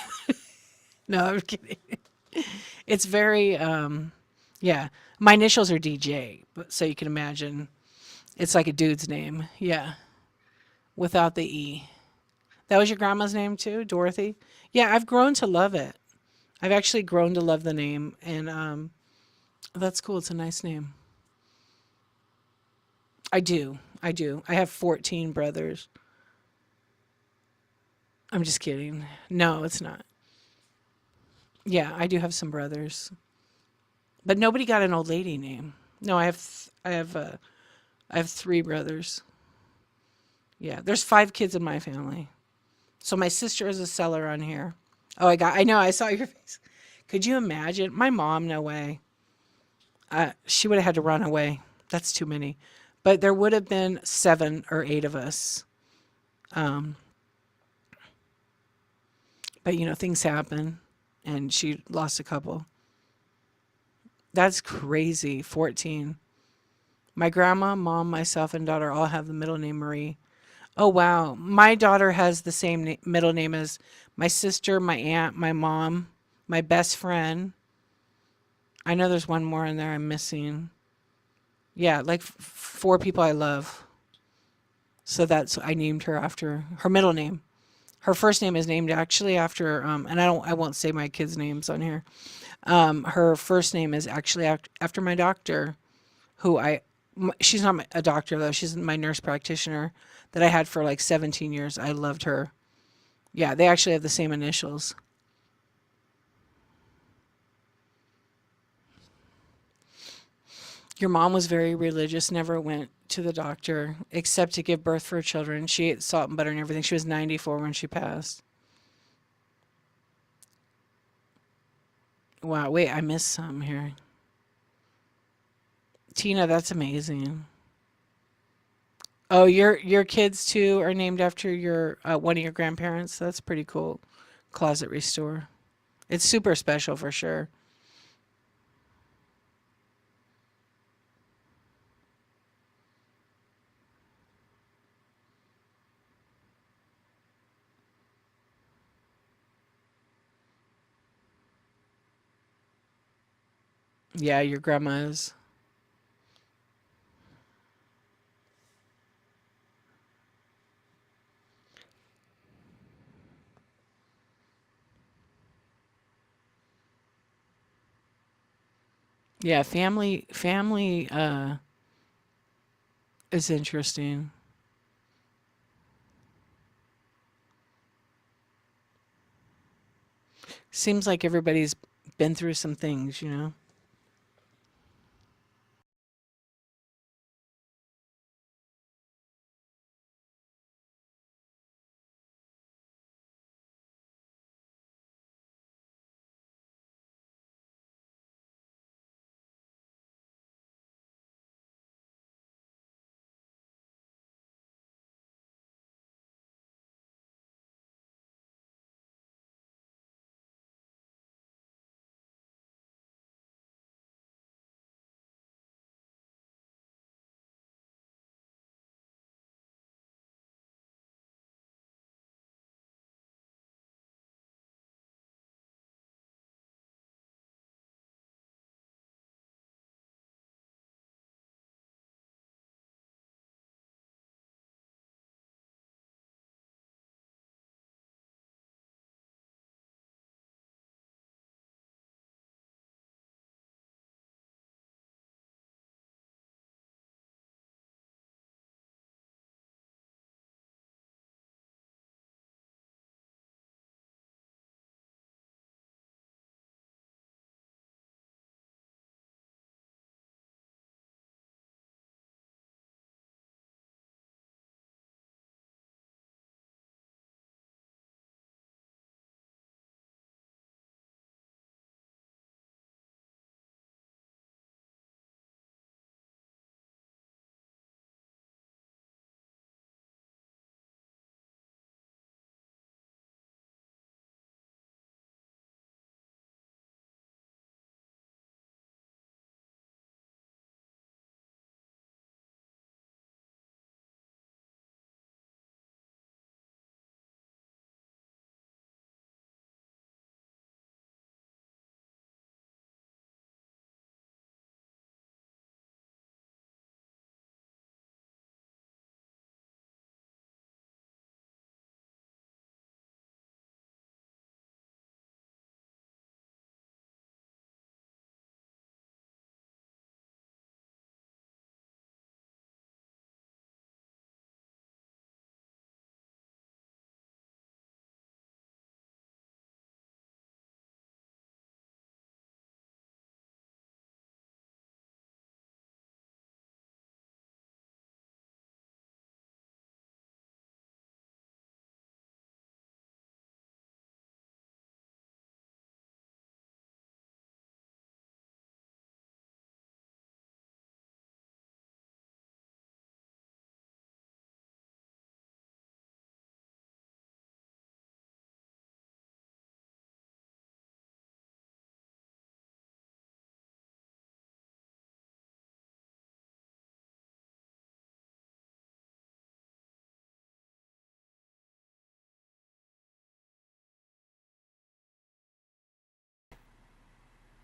No, I'm kidding. It's very yeah. My initials are DJ, but so you can imagine it's like a dude's name. Yeah, without the E. That was your grandma's name too, Dorothy? Yeah, I've grown to love it. I've actually grown to love the name, and that's cool. It's a nice name. I do. I do. I have 14 brothers. I'm just kidding. No, it's not. Yeah, I do have some brothers, but nobody got an old lady name. No, I have 3 brothers. Yeah, there's 5 kids in my family. So my sister is a seller on here. Oh, I know. I saw your face. Could you imagine? My mom, no way. She would have had to run away. That's too many. But there would have been 7 or 8 of us. Um, but things happen, and she lost a couple. That's crazy. 14. My grandma, mom, myself, and daughter all have the middle name Marie. Oh wow. My daughter has the same middle name as my sister, my aunt, my mom, my best friend. I know there's one more in there I'm missing. Yeah, like 4 people I love. So that's I named her after her middle name. Her first name is named actually after and I won't say my kids' names on here. Her first name is actually after my doctor, who she's not a doctor though. She's my nurse practitioner that I had for like 17 years. I loved her. Yeah, they actually have the same initials. Your mom was very religious, never went to the doctor except to give birth for her children. She ate salt and butter and everything. She was 94 when she passed. Wow, wait, I missed some here. Tina, that's amazing. Oh, your kids too are named after your one of your grandparents. That's pretty cool. Closet Restore. It's super special for sure. Yeah, your grandma's. Yeah, family is interesting. seems like everybody's been through some things, you know?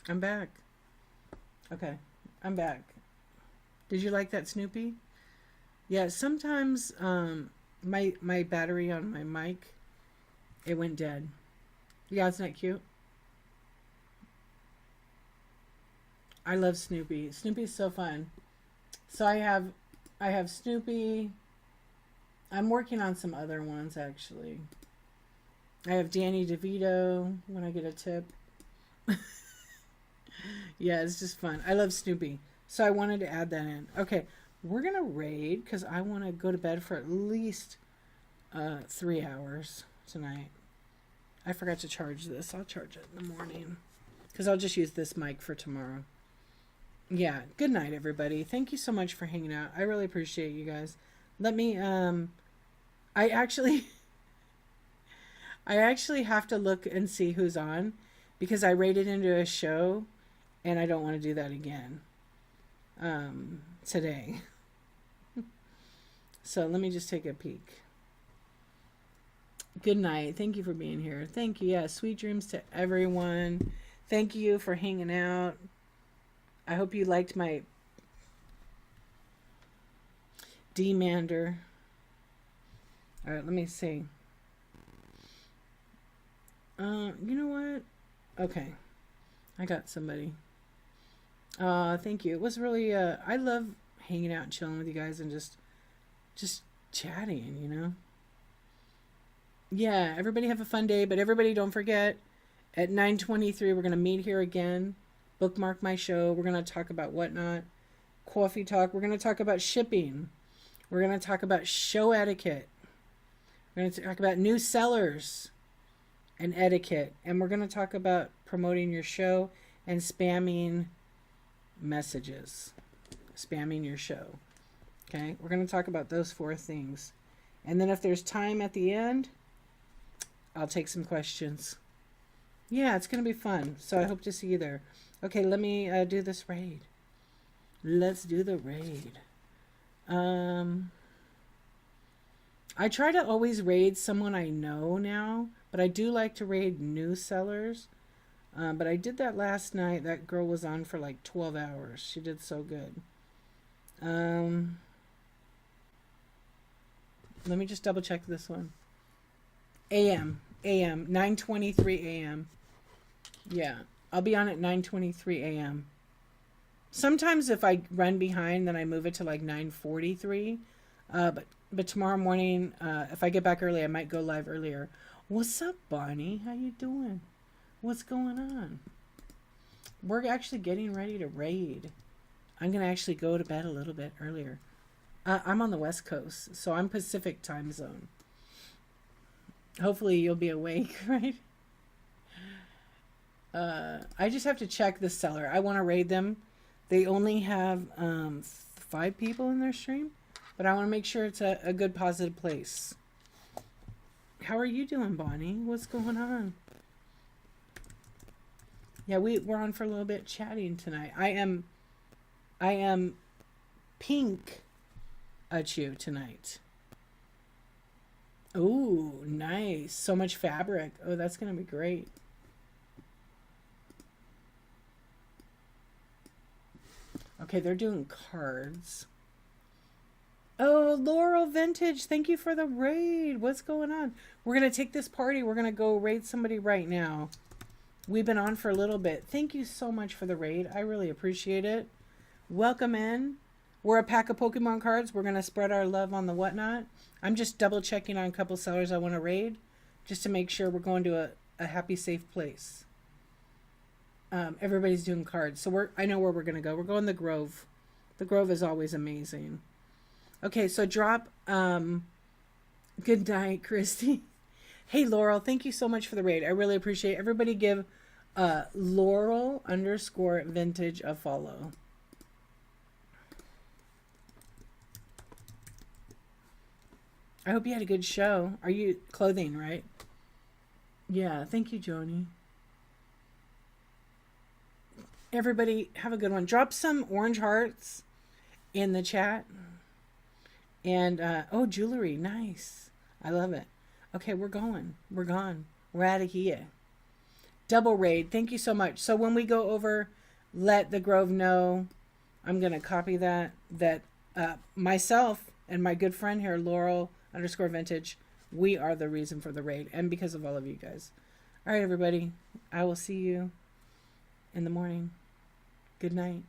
I'm back. Okay, I'm back. Did you like that, Snoopy? Yeah, sometimes my battery on my mic, it went dead. Yeah, isn't that cute? I love Snoopy. Snoopy's so fun. So I have Snoopy. I'm working on some other ones actually. I have Danny DeVito when I get a tip. Yeah, it's just fun. I love Snoopy. So I wanted to add that in. Okay, we're gonna raid because I want to go to bed for at least 3 hours tonight. I forgot to charge this. I'll charge it in the morning because I'll just use this mic for tomorrow. Yeah. Good night, everybody. Thank you so much for hanging out. I really appreciate you guys. Let me. I actually. I actually have to look and see who's on because I raided into a show and I don't want to do that again today. So let me just take a peek. Good night. Thank you for being here. Thank you. Yeah, sweet dreams to everyone. Thank you for hanging out. I hope you liked my demander. All right, let me see. You know what? Okay, I got somebody. Thank you. It was really. I love hanging out and chilling with you guys and just chatting. You know. Yeah. Everybody have a fun day, but everybody don't forget At 9:23, we're going to meet here again. Bookmark my show. We're going to talk about whatnot. Coffee talk. We're going to talk about shipping. We're going to talk about show etiquette. We're going to talk about new sellers and etiquette. And we're going to talk about promoting your show and spamming messages. Spamming your show. Okay? We're going to talk about those 4 things. And then if there's time at the end, I'll take some questions. Yeah, it's going to be fun. So I hope to see you there. Okay, let me do this raid. Let's do the raid. I try to always raid someone I know now, but I do like to raid new sellers. But I did that last night. That girl was on for like 12 hours. She did so good. Let me just double check this one. AM, 9:23 a.m. Yeah, I'll be on at 9:23 a.m. Sometimes if I run behind, then I move it to like 9:43. But tomorrow morning, if I get back early, I might go live earlier. What's up, Bonnie? How you doing? What's going on? We're actually getting ready to raid. I'm going to actually go to bed a little bit earlier. I'm on the West Coast, so I'm Pacific time zone. Hopefully you'll be awake, right? I just have to check the seller. I want to raid them. They only have 5 people in their stream, but I want to make sure it's a good, positive place. How are you doing, Bonnie? What's going on? Yeah, we're on for a little bit chatting tonight. I am pink at you tonight. Ooh, nice. So much fabric. Oh, that's going to be great. Okay, they're doing cards. Oh, Laurel Vintage, thank you for the raid. What's going on? We're going to take this party. We're going to go raid somebody right now. We've been on for a little bit. Thank you so much for the raid. I really appreciate it. Welcome in. We're a pack of Pokemon cards. We're going to spread our love on the whatnot. I'm just double checking on a couple sellers I want to raid just to make sure we're going to a happy, safe place. Everybody's doing cards. So I know where we're going to go. We're going the Grove. The Grove is always amazing. Okay, so drop. Good night, Christy. Hey, Laurel, thank you so much for the raid. I really appreciate it. Everybody give Laurel_vintage a follow. I hope you had a good show. Are you clothing, right? Yeah, thank you, Joni. Everybody have a good one. Drop some orange hearts in the chat. And, oh, jewelry. Nice. I love it. Okay, we're going. We're gone. We're out of here. Double raid. Thank you so much. So when we go over, let the Grove know. I'm going to copy that myself and my good friend here, Laurel_vintage, we are the reason for the raid. And because of all of you guys. All right, everybody. I will see you in the morning. Good night.